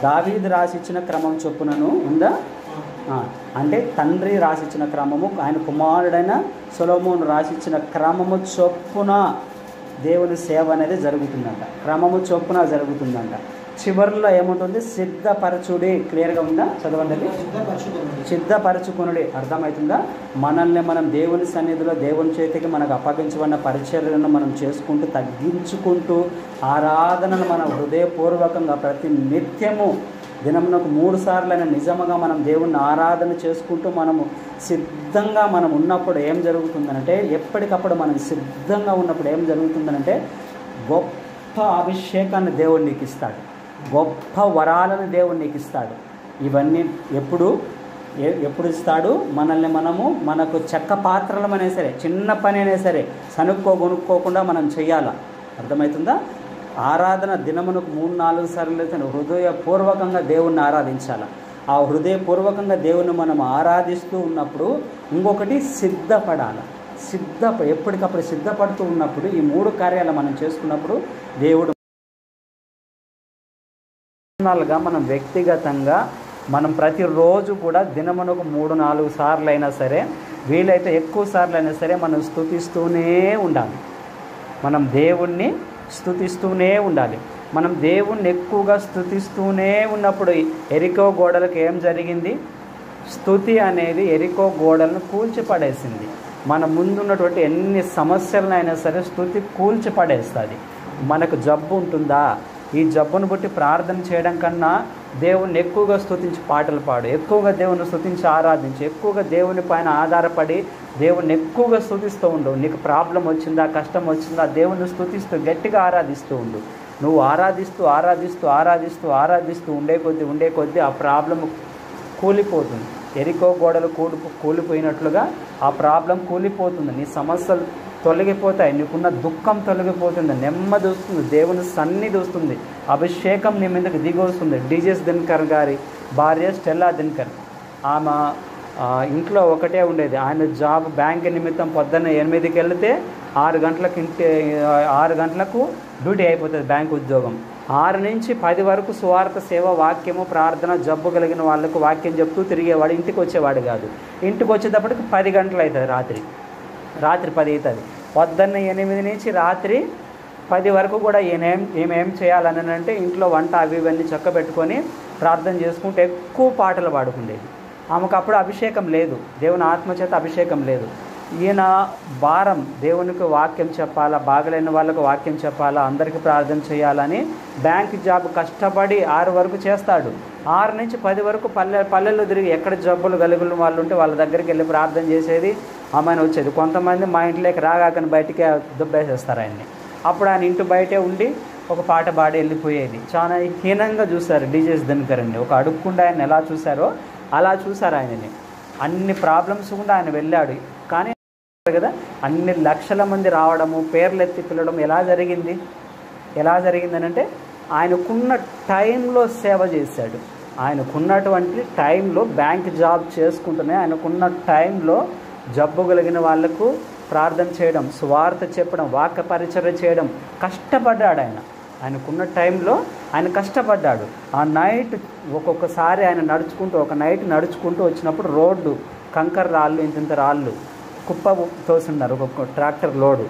దావీదు రాసి ఇచ్చిన క్రమం చొప్పునను ఉందా? అంటే తండ్రి రాసిచ్చిన క్రమము, ఆయన కుమారుడైన సొలొమోను రాసిచ్చిన క్రమము చొప్పున దేవుని సేవ అనేది జరుగుతుందంట. క్రమము చొప్పున జరుగుతుందంట. చివరిలో ఏముంటుంది? సిద్ధపరచుడి. క్లియర్గా ఉందా? చదవండి. సిద్ధపరచుకునుడి. అర్థమవుతుందా? మనల్ని మనం దేవుని సన్నిధిలో దేవుని చేతికి మనకు అప్పగించబడిన పరిచర్యలను మనం చేసుకుంటూ తగ్గించుకుంటూ ఆరాధనను మనం హృదయపూర్వకంగా ప్రతి నిత్యము దినమునకు 3 సార్లైనా నిజముగా మనం దేవుణ్ణి ఆరాధన చేసుకుంటూ మనము సిద్ధంగా మనం ఉన్నప్పుడు ఏం జరుగుతుందనంటే, ఎప్పటికప్పుడు మనం సిద్ధంగా ఉన్నప్పుడు ఏం జరుగుతుందనంటే గొప్ప అభిషేకాన్ని దేవుడు నీకు ఇస్తాడు, గొప్ప వరాలను దేవుడు నీకు ఇస్తాడు. ఇవన్నీ ఎప్పుడు ఇస్తాడు? మనకు చెక్క పాత్రలమైనా సరే, చిన్న పని అయినా సరే కొనుక్కోకుండా మనం చెయ్యాలా. అర్థమవుతుందా? ఆరాధన దినమునకు 3-4 సార్లు హృదయపూర్వకంగా దేవుణ్ణి ఆరాధించాలి. ఆ హృదయపూర్వకంగా దేవుణ్ణి మనం ఆరాధిస్తూ ఉన్నప్పుడు ఇంకొకటి సిద్ధపడాలి. ఎప్పటికప్పుడు సిద్ధపడుతూ ఉన్నప్పుడు ఈ 3 కార్యాలు మనం చేసుకున్నప్పుడు దేవుడు మనం వ్యక్తిగతంగా మనం ప్రతిరోజు కూడా దినమునకు 3-4 సార్లు అయినా సరే, వీలైతే ఎక్కువ సార్లు అయినా సరే మనం స్తుతిస్తూనే ఉండాలి. మనం దేవుణ్ణి స్తుతిస్తూనే ఉండాలి. మనం దేవుణ్ణి ఎక్కువగా స్తుతిస్తూనే ఉన్నప్పుడు ఎరికో గోడలకు ఏం జరిగింది? స్తుతి అనేది ఎరికో గోడలను కూల్చిపడేసింది. మన ముందున్నటువంటి ఎన్ని సమస్యలనైనా సరే స్తుతి కూల్చిపడేస్తుంది. మనకు జబ్బు ఉంటుందా? ఈ జబ్బును బట్టి ప్రార్థన చేయడం కన్నా దేవుణ్ణి ఎక్కువగా స్తుతించి పాటలు పాడు, ఎక్కువగా దేవుని స్తుతించి ఆరాధించి, ఎక్కువగా దేవుని పైన ఆధారపడి దేవుణ్ణి ఎక్కువగా స్తుతిస్తూ ఉండు. నీకు ప్రాబ్లం వచ్చిందా, కష్టం వచ్చిందా, దేవుణ్ణి స్తుతిస్తూ గట్టిగా ఆరాధిస్తూ ఉండు. నువ్వు ఆరాధిస్తూ ఉండే కొద్దీ ఆ ప్రాబ్లం కూలిపోతుంది. ఎరికో గోడలు కూలిపోయినట్లుగా ఆ ప్రాబ్లం కూలిపోతుంది. నీ సమస్యలు తొలగిపోతాయి, నీకున్న దుఃఖం తొలగిపోతుంది, నెమ్మది వస్తుంది, దేవుని సన్నిధి వస్తుంది, అభిషేకం నీ మీదకి దిగి వస్తుంది. డిజెస్ దినకర్ గారి భార్య స్టెల్లా దినకర్, ఆమె ఇంట్లో ఒకటే ఉండేది. ఆయన జాబ్ బ్యాంక్ నిమిత్తం పొద్దున్న 8కి వెళితే 6 గంటలకు డ్యూటీ అయిపోతుంది బ్యాంక్ ఉద్యోగం. 6 నుంచి 10 వరకు సువార్త సేవ, వాక్యము, ప్రార్థన, జబ్బు కలిగిన వాళ్ళకు వాక్యం చెప్తూ తిరిగేవాడు. ఇంటికి వచ్చేవాడు కాదు. ఇంటికి వచ్చేటప్పటికి 10 గంటలు అవుతుంది, రాత్రి 10 అవుతుంది. పొద్దున్న 8 నుంచి రాత్రి 10 వరకు కూడా ఏమేం చేయాలని అంటే ఇంట్లో వంట అవి ఇవన్నీ చక్కబెట్టుకొని ప్రార్థన చేసుకుంటే ఎక్కువ పాటలు పాడుకుండేది. ఆమెకు అప్పుడు అభిషేకం లేదు, దేవుని ఆత్మచేత అభిషేకం లేదు. ఈయన భారం దేవునికి వాక్యం చెప్పాలా, బాగలేని వాళ్ళకు వాక్యం చెప్పాలా, అందరికీ ప్రార్థన చేయాలని బ్యాంక్ జాబ్ కష్టపడి 6 వరకు చేస్తాడు. 6 నుంచి 10 వరకు పల్లెల్లో తిరిగి ఎక్కడ జబ్బులు గలుగులు వాళ్ళు ఉంటే వాళ్ళ దగ్గరికి వెళ్ళి ప్రార్థన చేసేది, ఆమెను వచ్చేది. కొంతమంది మా ఇంట్లోకి రాగాకని బయటికి దుబ్బేసేస్తారు ఆయన్ని. అప్పుడు ఆయన ఇంటి బయటే ఉండి ఒక పాట పాడి వెళ్ళిపోయేది. చాలా హీనంగా చూశారు డిజెస్ దినకర్ అండి. ఒక అడుక్కుండా ఆయన ఎలా చూశారో అలా చూశారు ఆయనని. అన్ని ప్రాబ్లమ్స్ కూడా ఆయన వెళ్ళాడు. కానీ కదా అన్ని లక్షల మంది రావడము, పేర్లు ఎత్తి పిలవడం ఎలా జరిగిందనంటే ఆయనకున్న టైంలో సేవ చేశాడు. ఆయనకున్నటువంటి టైంలో బ్యాంక్ జాబ్ చేసుకుంటూనే ఆయనకున్న టైంలో జబ్బు కలిగిన వాళ్లకు ప్రార్థన చేయడం, సువార్త చెప్పడం, వాక్య పరిచర్య చేయడం కష్టపడ్డాడు. ఆయనకున్న టైంలో ఆయన కష్టపడ్డాడు. ఆ నైట్ ఒక్కొక్కసారి ఆయన ఒక నైట్ నడుచుకుంటూ వచ్చినప్పుడు రోడ్డు కంకర రాళ్ళు, ఇంత రాళ్ళు కుప్ప తోసున్నారు, ఒక్కొక్క ట్రాక్టర్ లోడు.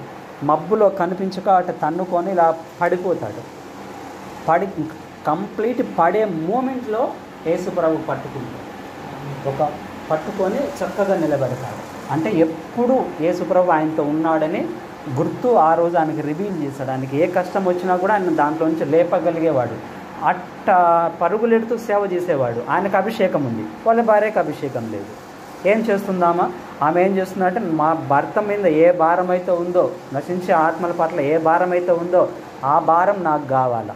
మబ్బులో కనిపించక అటు తన్నుకొని ఇలా పడిపోతాడు. కంప్లీట్ పడే మూమెంట్లో యేసుప్రభు పట్టుకొని చక్కగా నిలబెడతాడు. అంటే ఎప్పుడు యేసుప్రభు ఆయనతో ఉన్నాడని గుర్తు ఆ రోజు ఆయనకి రివీల్ చేశాడు. ఆయనకి ఏ కష్టం వచ్చినా కూడా ఆయన దాంట్లో నుంచి లేపగలిగేవాడు. అట్ట పరుగులెడుతూ సేవ చేసేవాడు. ఆయనకు అభిషేకం ఉంది, వాళ్ళ భార్యకు అభిషేకం లేదు. ఏం చేస్తుందామా? ఆమె ఏం చేస్తుందంటే మా భర్త మీద ఏ భారం అయితే ఉందో, నశించే ఆత్మల పట్ల ఏ భారం అయితే ఉందో ఆ భారం నాకు కావాలా.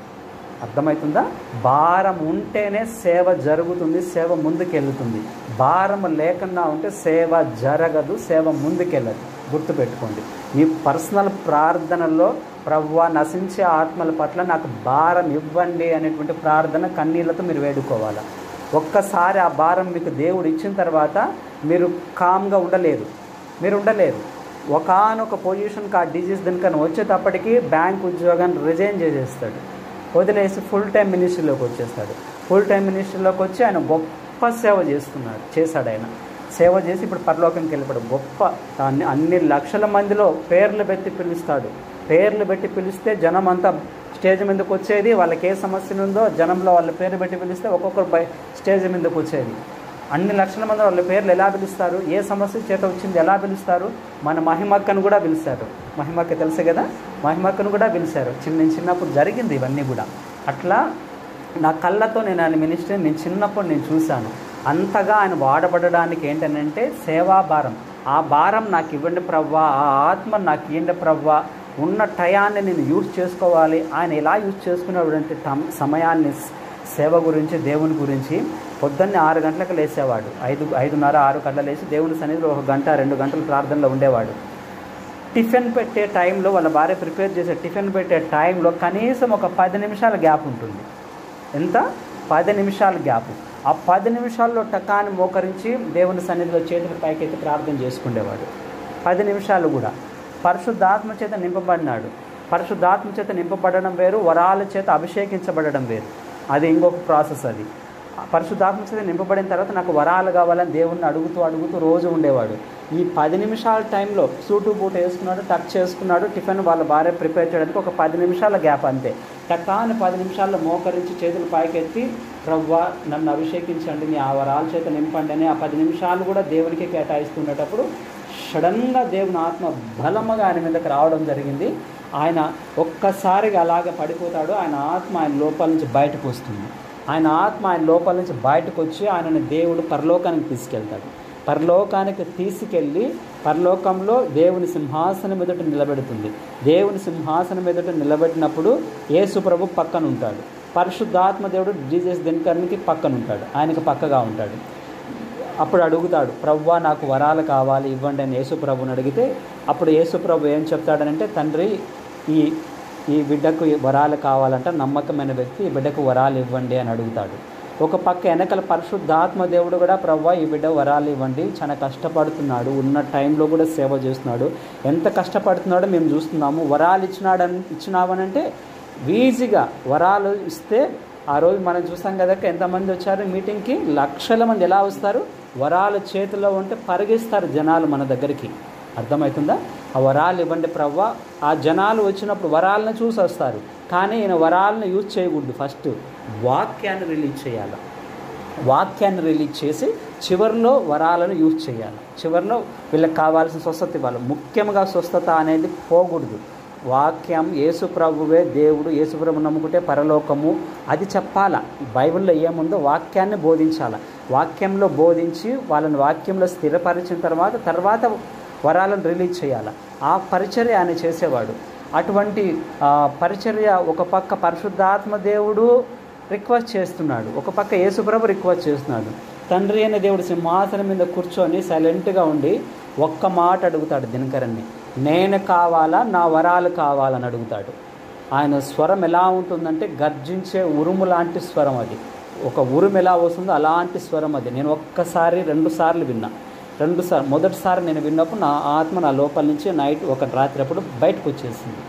అర్థమవుతుందా? భారం ఉంటేనే సేవ జరుగుతుంది, సేవ ముందుకెళ్తుంది. భారం లేకుండా ఉంటే సేవ జరగదు, సేవ ముందుకెళ్ళదు. గుర్తుపెట్టుకోండి. మీ పర్సనల్ ప్రార్థనలో ప్రభువా నశించే ఆత్మల పట్ల నాకు భారం ఇవ్వండి అనేటువంటి ప్రార్థన కన్నీళ్లతో మీరు వేడుకోవాలి. ఒక్కసారి ఆ భారం మీకు దేవుడు ఇచ్చిన తర్వాత మీరు కామ్గా ఉండలేరు, మీరు ఉండలేరు. ఒకానొక పొజిషన్కి ఆ డిజీజ్ దీనికన్నా వచ్చేటప్పటికి బ్యాంక్ ఉద్యోగాన్ని రిజైన్ చేసేస్తాడు, వదిలేసి ఫుల్ టైం మినిస్ట్రీలోకి వచ్చేస్తాడు. ఫుల్ టైం మినిస్ట్రీలోకి వచ్చి ఆయన గొప్ప సేవ చేశాడు. ఆయన సేవ చేసి ఇప్పుడు పరలోకానికి వెళ్ళిపోయాడు. గొప్ప అన్ని లక్షల మందిలో పేర్లు పెట్టి పిలుస్తాడు. పేర్లు పెట్టి పిలిస్తే జనం అంతా స్టేజ్ మీదకి వచ్చేది. వాళ్ళకి ఏ సమస్య ఉందో జనంలో వాళ్ళ పేరు పెట్టి పిలిస్తే ఒక్కొక్కరు స్టేజ్ మీదకి వచ్చేది. అన్ని లక్షల మంది వాళ్ళ పేర్లు ఎలా పిలుస్తారు, ఏ సమస్య చేత వచ్చింది ఎలా పిలుస్తారు? మన మహిమక్కను కూడా పిలిచారు. మహిమక్క తెలుసు కదా, మహిమక్కను కూడా పిలిచారు. చిన్నప్పుడు జరిగింది ఇవన్నీ కూడా. అట్లా నా కళ్ళతో నేను ఆయన మినిస్ట్రీ నేను చిన్నప్పుడు నేను చూశాను. అంతగా ఆయన వాడబడడానికి ఏంటంటే సేవాభారం. ఆ భారం నాకు ఇవ్వండి ప్రవ్వా, ఆ ఆత్మ నాకు ఇవ్వండి ప్రవ్వా. ఉన్న టయాన్ని నేను యూజ్ చేసుకోవాలి. ఆయన ఎలా యూజ్ చేసుకునేటువంటి సమయాన్ని సేవ గురించి, దేవుని గురించి పొద్దున్నే 6 గంటలకు లేచేవాడు. 5:30, 6 గంటలు లేచి దేవుని సన్నిధిలో 1 గంట 2 గంటలు ప్రార్థనలో ఉండేవాడు. టిఫిన్ పెట్టే టైంలో వాళ్ళ భార్య ప్రిపేర్ చేసే టిఫిన్ పెట్టే టైంలో కనీసం ఒక 10 నిమిషాల గ్యాప్ ఉంటుంది. ఎంత? 10 నిమిషాల గ్యాప్. ఆ 10 నిమిషాల్లో టకాన్ని మోకరించి దేవుని సన్నిధిలో చేతులు పైకెత్తి ప్రార్థన చేసుకునేవాడు. 10 నిమిషాలు కూడా పరిశుద్ధాత్మ చేత నింపబడినాడు. పరిశుద్ధాత్మ చేత నింపబడడం వేరు, వరాల చేత అభిషేకించబడడం వేరు. అది ఇంకొక ప్రాసెస్. అది పరిశుద్ధాత్మ చేత నింపబడిన తర్వాత నాకు వరాలు కావాలని దేవుణ్ణి అడుగుతూ రోజు ఉండేవాడు. ఈ 10 నిమిషాల టైంలో సూటు బూట్ వేసుకున్నాడు, టక్ చేసుకున్నాడు. టిఫిన్ వాళ్ళ భార్య ప్రిపేర్ చేయడానికి ఒక 10 నిమిషాల గ్యాప్ అంతే. టక్కాని 10 నిమిషాల్లో మోకరించి చేతులు పైకెత్తి ప్రవ్వా నన్ను అభిషేకించండి, నీ ఆ వరాల చేత నింపండి అని ఆ 10 నిమిషాలు కూడా దేవునికి కేటాయిస్తున్నప్పుడు సడన్గా దేవుని ఆత్మ బలముగా ఆయన మీదకి రావడం జరిగింది. ఆయన ఒక్కసారిగా అలాగే పడిపోతాడు. ఆయన ఆత్మ ఆయన లోపల నుంచి బయటకు వస్తుంది. ఆయన ఆత్మ ఆయన లోపల నుంచి బయటకు వచ్చి ఆయనని దేవుడు పరలోకానికి తీసుకెళ్తాడు. పరలోకానికి తీసుకెళ్ళి పరలోకంలో దేవుని సింహాసనం ఎదుట నిలబెడుతుంది. దేవుని సింహాసనం ఎదుట నిలబెట్టినప్పుడు యేసు ప్రభు పక్కన ఉంటాడు. పరిశుద్ధాత్మ దేవుడు జీసస్ దినకర్నికి పక్కన ఉంటాడు, ఆయనకు పక్కగా ఉంటాడు. అప్పుడు అడుగుతాడు, ప్రవ్వా నాకు వరాలు కావాలి ఇవ్వండి అని యేసు ప్రభుని అడిగితే అప్పుడు యేసు ప్రభు ఏం చెప్తాడనంటే, తండ్రి ఈ బిడ్డకు వరాలు కావాలంట, నమ్మకమైన వ్యక్తి, ఈ బిడ్డకు వరాలు ఇవ్వండి అని అడుగుతాడు. ఒక పక్క వెనకల పరిశుద్ధాత్మ దేవుడు కూడా ప్రవ్వా ఈ బిడ్డ వరాలు ఇవ్వండి, చాలా కష్టపడుతున్నాడు, ఉన్న టైంలో కూడా సేవ చేస్తున్నాడు, ఎంత కష్టపడుతున్నాడో మేము చూస్తున్నాము, వరాలు ఇచ్చినావనంటే ఈజీగా వరాలు ఇస్తే ఆ రోజు మనం చూస్తాం కదా ఎంతమంది వచ్చారు మీటింగ్కి, లక్షల మంది ఎలా వస్తారు, వరాలు చేతిలో ఉంటే పరిగిస్తారు జనాలు మన దగ్గరికి. అర్థమవుతుందా? ఆ వరాలు ఇవ్వండి ప్రవ్వా. ఆ జనాలు వచ్చినప్పుడు వరాలను చూసి వస్తారు, కానీ ఈయన వరాలను యూజ్ చేయకూడదు. ఫస్ట్ వాక్యాన్ని రిలీజ్ చేయాలి. వాక్యాన్ని రిలీజ్ చేసి చివరిలో వరాలను యూజ్ చేయాలి. చివరిలో వీళ్ళకి కావాల్సిన స్వస్థత ఇవ్వాలి. ముఖ్యంగా స్వస్థత అనేది పోకూడదు. వాక్యం, యేసు ప్రభువే దేవుడు, యేసు ప్రభు నమ్ముకుంటే పరలోకము, అది చెప్పాలా. బైబిల్లో ఏముందో వాక్యాన్ని బోధించాలి. వాక్యంలో బోధించి వాళ్ళని వాక్యంలో స్థిరపరిచిన తర్వాత వరాలను రిలీజ్ చేయాలి. ఆ పరిచర్య ఆయన చేసేవాడు. అటువంటి పరిచర్య ఒక పక్క పరిశుద్ధాత్మ దేవుడు రిక్వెస్ట్ చేస్తున్నాడు, ఒక పక్క యేసు ప్రభు రిక్వెస్ట్ చేస్తున్నాడు. తండ్రి అనే దేవుడు సింహాసనం మీద కూర్చొని సైలెంట్గా ఉండి ఒక్క మాట అడుగుతాడు దినకరన్ని, నేను కావాలా, నా వరాలు కావాలని అడుగుతాడు. ఆయన స్వరం ఎలా ఉంటుందంటే గర్జించే ఉరుము లాంటి స్వరం. అది ఒక ఉరుము ఎలా వస్తుందో అలాంటి స్వరం అది. నేను ఒక్కసారి 2 సార్లు విన్నా. 2 సార్లు. మొదటిసారి నేను విన్నప్పుడు నా ఆత్మ నా లోపల నుంచి ఒక రాత్రి అప్పుడు బయటకు వచ్చేసింది.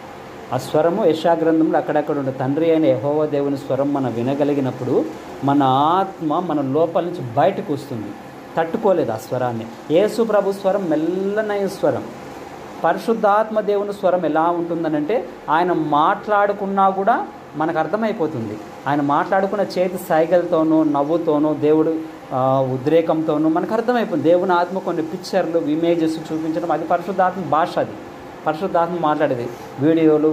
ఆ స్వరము యెషయా గ్రంథంలో అక్కడక్కడ ఉండే తండ్రి అయిన యెహోవా దేవుని స్వరం మనం వినగలిగినప్పుడు మన ఆత్మ మన లోపల నుంచి బయటకు వస్తుంది. తట్టుకోలేదు ఆ స్వరాన్ని. యేసు ప్రభు స్వరం మెల్లనైన స్వరం. పరిశుద్ధాత్మ దేవుని స్వరం ఎలా ఉంటుందనంటే ఆయన మాట్లాడుకున్నా కూడా మనకు అర్థమైపోతుంది. ఆయన మాట్లాడుకున్న చేతి సైగలతోనూ నవ్వుతోనూ దేవుడు ఉద్రేకంతోనూ మనకు అర్థమైపోతుంది. దేవుని ఆత్మ కొన్ని పిక్చర్లు ఇమేజెస్ చూపించడం అది పరిశుద్ధాత్మ భాష. అది పరిశుద్ధాత్మ మాట్లాడేది. వీడియోలు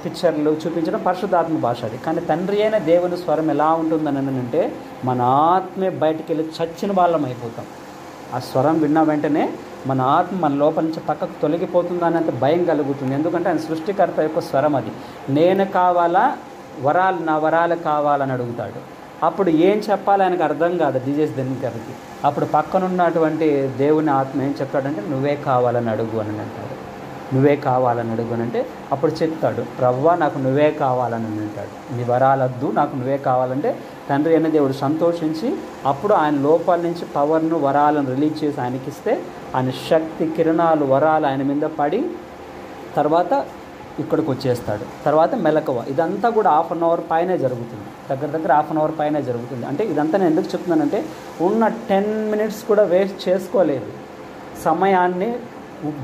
పిక్చర్లు చూపించడం పరిశుద్ధాత్మ భాష అది. కానీ తండ్రి అయిన దేవుని స్వరం ఎలా ఉంటుందని అంటే మన ఆత్మే బయటికి వెళ్ళి చచ్చిన వాళ్ళం అయిపోతాం. ఆ స్వరం విన్న వెంటనే మన ఆత్మ మన లోపల నుంచి పక్కకు తొలగిపోతుందా అనేంత భయం కలుగుతుంది. ఎందుకంటే ఆయన సృష్టికర్త యొక్క స్వరం అది. నేను కావాలా, నా వరాలు కావాలని అడుగుతాడు. అప్పుడు ఏం చెప్పాలి ఆయనకు అర్థం కాదు జీసస్ గారికి. అప్పుడు పక్కనున్నటువంటి దేవుని ఆత్మ ఏం చెప్తాడంటే నువ్వే కావాలని అడుగు అని అంటాడు. నువ్వే కావాలని అడుగు అని అంటే అప్పుడు చెప్తాడు, ప్రభువా నాకు నువ్వే కావాలని అంటాడు. నీ వరాలద్దు, నాకు నువ్వే కావాలంటే తండ్రి అయిన దేవుడు సంతోషించి అప్పుడు ఆయన లోపల నుంచి పవర్ను వరాలను రిలీజ్ చేసి ఆయనకి ఇస్తే ఆయన శక్తి కిరణాలు వరాలు ఆయన మీద పడి తర్వాత ఇక్కడికి వచ్చేస్తాడు. తర్వాత మెలకువ. ఇదంతా కూడా 1/2 అవర్ పైనే జరుగుతుంది, దగ్గర 1/2 అవర్ పైనే జరుగుతుంది. అంటే ఇదంతా నేను ఎందుకు చెప్తున్నానంటే ఉన్న 10 మినిట్స్ కూడా వేస్ట్ చేసుకోలేదు. సమయాన్ని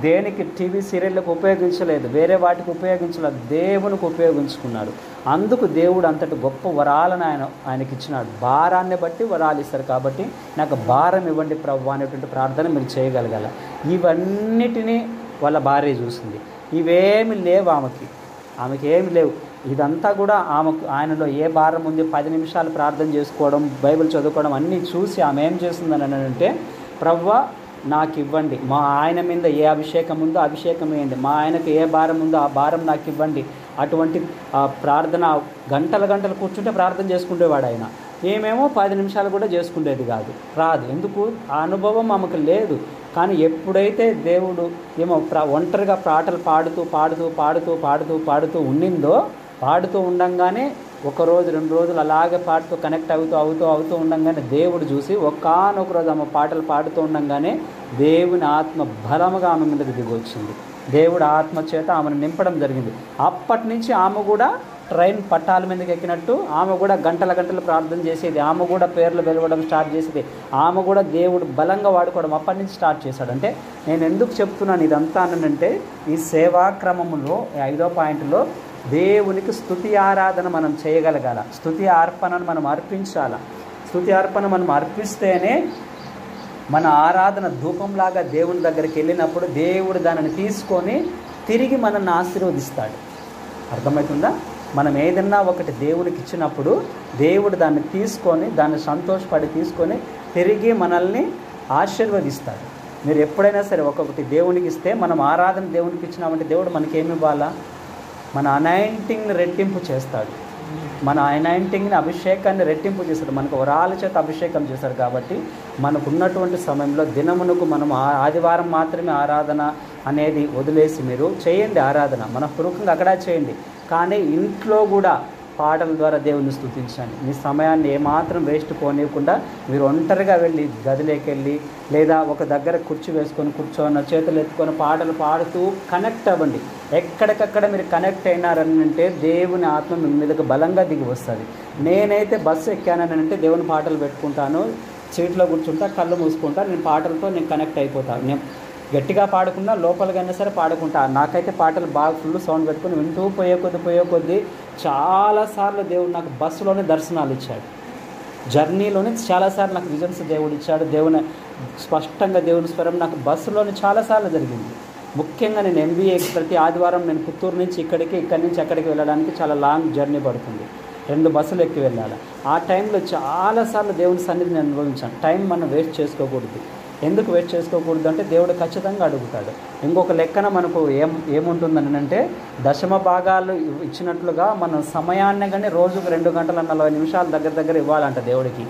దేనికి టీవీ సీరియళ్ళకు ఉపయోగించలేదు, వేరే వాటికి ఉపయోగించలేదు, దేవునికి ఉపయోగించుకున్నాడు. అందుకు దేవుడు అంతటి గొప్ప వరాలను ఆయనకి ఇచ్చినాడు. భారాన్ని బట్టి వరాలు ఇస్తారు. కాబట్టి నాకు భారం ఇవ్వండి ప్రభువా అనేటువంటి ప్రార్థన మీరు చేయగలగాల. ఇవన్నిటినీ వాళ్ళ భార్య చూసింది. ఇవేమి లేవు ఆమెకి ఏమి లేవు. ఇదంతా కూడా ఆయనలో ఏ భారం ఉంది, 10 నిమిషాలు ప్రార్థన చేసుకోవడం, బైబిల్ చదువుకోవడం అన్నీ చూసి ఆమె ఏం చేస్తుందని అంటే ప్రభువా నాకు ఇవ్వండి, మా ఆయన మీద ఏ అభిషేకం ఉందో అభిషేకం వేయండి, మా ఆయనకు ఏ భారం ఉందో ఆ భారం నాకు ఇవ్వండి. అటువంటి ప్రార్థన గంటలు కూర్చుంటే ప్రార్థన చేసుకునేవాడు ఆయన. ఏమేమో 10 నిమిషాలు కూడా చేసుకునేది రాదు. ఎందుకు? ఆ అనుభవం ఆమెకు లేదు. కానీ ఎప్పుడైతే దేవుడు ఏమో ఒంటరిగా పాటలు పాడుతూ ఉండిందో, పాడుతూ ఉండంగానే 1 రోజు 2 రోజులు అలాగే పాడుతూ కనెక్ట్ అవుతూ ఉండంగానే దేవుడు చూసి ఒకానొక రోజు ఆమె పాటలు పాడుతూ ఉండంగానే దేవుని ఆత్మ బలముగా ఆమె మీదకి దిగి వచ్చింది. దేవుడు ఆత్మ చేత ఆమెను నింపడం జరిగింది. అప్పటి నుంచి ఆమె కూడా ట్రైన్ పట్టాల మీదకి ఎక్కినట్టు ఆమె కూడా గంటలు ప్రార్థన చేసేది. ఆమె కూడా పేర్లు వెలవడం స్టార్ట్ చేసేది. ఆమె కూడా దేవుడు బలంగా వాడుకోవడం అప్పటి నుంచి స్టార్ట్ చేశాడు. అంటే నేను ఎందుకు చెప్తున్నాను ఇదంతా అనంటే ఈ సేవాక్రమంలో 5వ పాయింట్లో దేవునికి స్తుతి ఆరాధన మనం చేయగలగాల. స్తుతి అర్పణను మనం అర్పించాల. స్తుతి అర్పణ మనం అర్పిస్తేనే మన ఆరాధన ధూపంలాగా దేవుని దగ్గరికి వెళ్ళినప్పుడు దేవుడు దానిని తీసుకొని తిరిగి మనల్ని ఆశీర్వదిస్తాడు. అర్థమవుతుందా? మనం ఏదన్నా ఒకటి దేవునికి ఇచ్చినప్పుడు దేవుడు దాన్ని తీసుకొని దాన్ని సంతోషపడి తీసుకొని తిరిగి మనల్ని ఆశీర్వదిస్తాడు. మీరు ఎప్పుడైనా సరే ఒకటి దేవునికి ఇస్తే మనం ఆరాధన దేవునికి ఇచ్చినామంటే దేవుడు మనకేమి ఇవ్వాలా? మన అనాయింటింగ్ని రెట్టింపు చేస్తాడు. మన అనాయింటింగ్ని అభిషేకాన్ని రెట్టింపు చేస్తాడు. మనకు వరాల చేత అభిషేకం చేస్తాడు. కాబట్టి మనకు ఉన్నటువంటి సమయంలో దినమునకు మనం ఆదివారం మాత్రమే ఆరాధన అనేది వదిలేసి మీరు చేయండి ఆరాధన మనఃపూర్వకంగా అక్కడ చేయండి. కానీ ఇంట్లో కూడా పాటల ద్వారా దేవుని స్తుతించండి. మీ సమయాన్ని ఏమాత్రం వేస్ట్ పోనీయకుండా మీరు ఒంటరిగా వెళ్ళి గదిలోకి వెళ్ళి లేదా ఒక దగ్గర కుర్చీ వేసుకొని కూర్చొని చేతులు ఎత్తుకొని పాటలు పాడుతూ కనెక్ట్ అవ్వండి. ఎక్కడికక్కడ మీరు కనెక్ట్ అయినారని అంటే దేవుని ఆత్మ మీ మీదకి బలంగా దిగి వస్తుంది. నేనైతే బస్సు ఎక్కానని అంటే దేవుని పాటలు పెట్టుకుంటాను, సీట్లో కూర్చుంటా, కళ్ళు మూసుకుంటా, నేను పాటలతో నేను కనెక్ట్ అయిపోతాను. నేను గట్టిగా పాడుకున్నా లోపలికైనా సరే పాడుకుంటా. నాకైతే పాటలు బాగా ఫుల్ సౌండ్ పెట్టుకుని వింటూ పోయే కొద్దీ చాలాసార్లు దేవుడు నాకు బస్సులోనే దర్శనాలు ఇచ్చాడు. జర్నీలోనే చాలాసార్లు నాకు విజన్స్ దేవుడు ఇచ్చాడు. దేవుని స్పష్టంగా దేవుని స్వరం నాకు బస్సులోనే చాలాసార్లు జరిగింది. ముఖ్యంగా నేను MBA ప్రతి ఆదివారం నేను పుత్తూరు నుంచి ఇక్కడి నుంచి అక్కడికి వెళ్ళడానికి చాలా లాంగ్ జర్నీ పడుతుంది. 2 బస్సులు ఎక్కి వెళ్ళాలి. ఆ టైంలో చాలాసార్లు దేవుని సన్నిధిని నేను అనుభవించాను. టైం మనం వేస్ట్ చేసుకోకూడదు. ఎందుకు వేస్ట్ చేసుకోకూడదు అంటే దేవుడు ఖచ్చితంగా అడుగుతాడు. ఇంకొక లెక్కన మనకు ఏముంటుందని అంటే దశమ భాగాలు ఇచ్చినట్లుగా మన సమయాన్ని కానీ రోజుకు 2 గంటల 40 నిమిషాలు దగ్గర ఇవ్వాలంట దేవుడికి.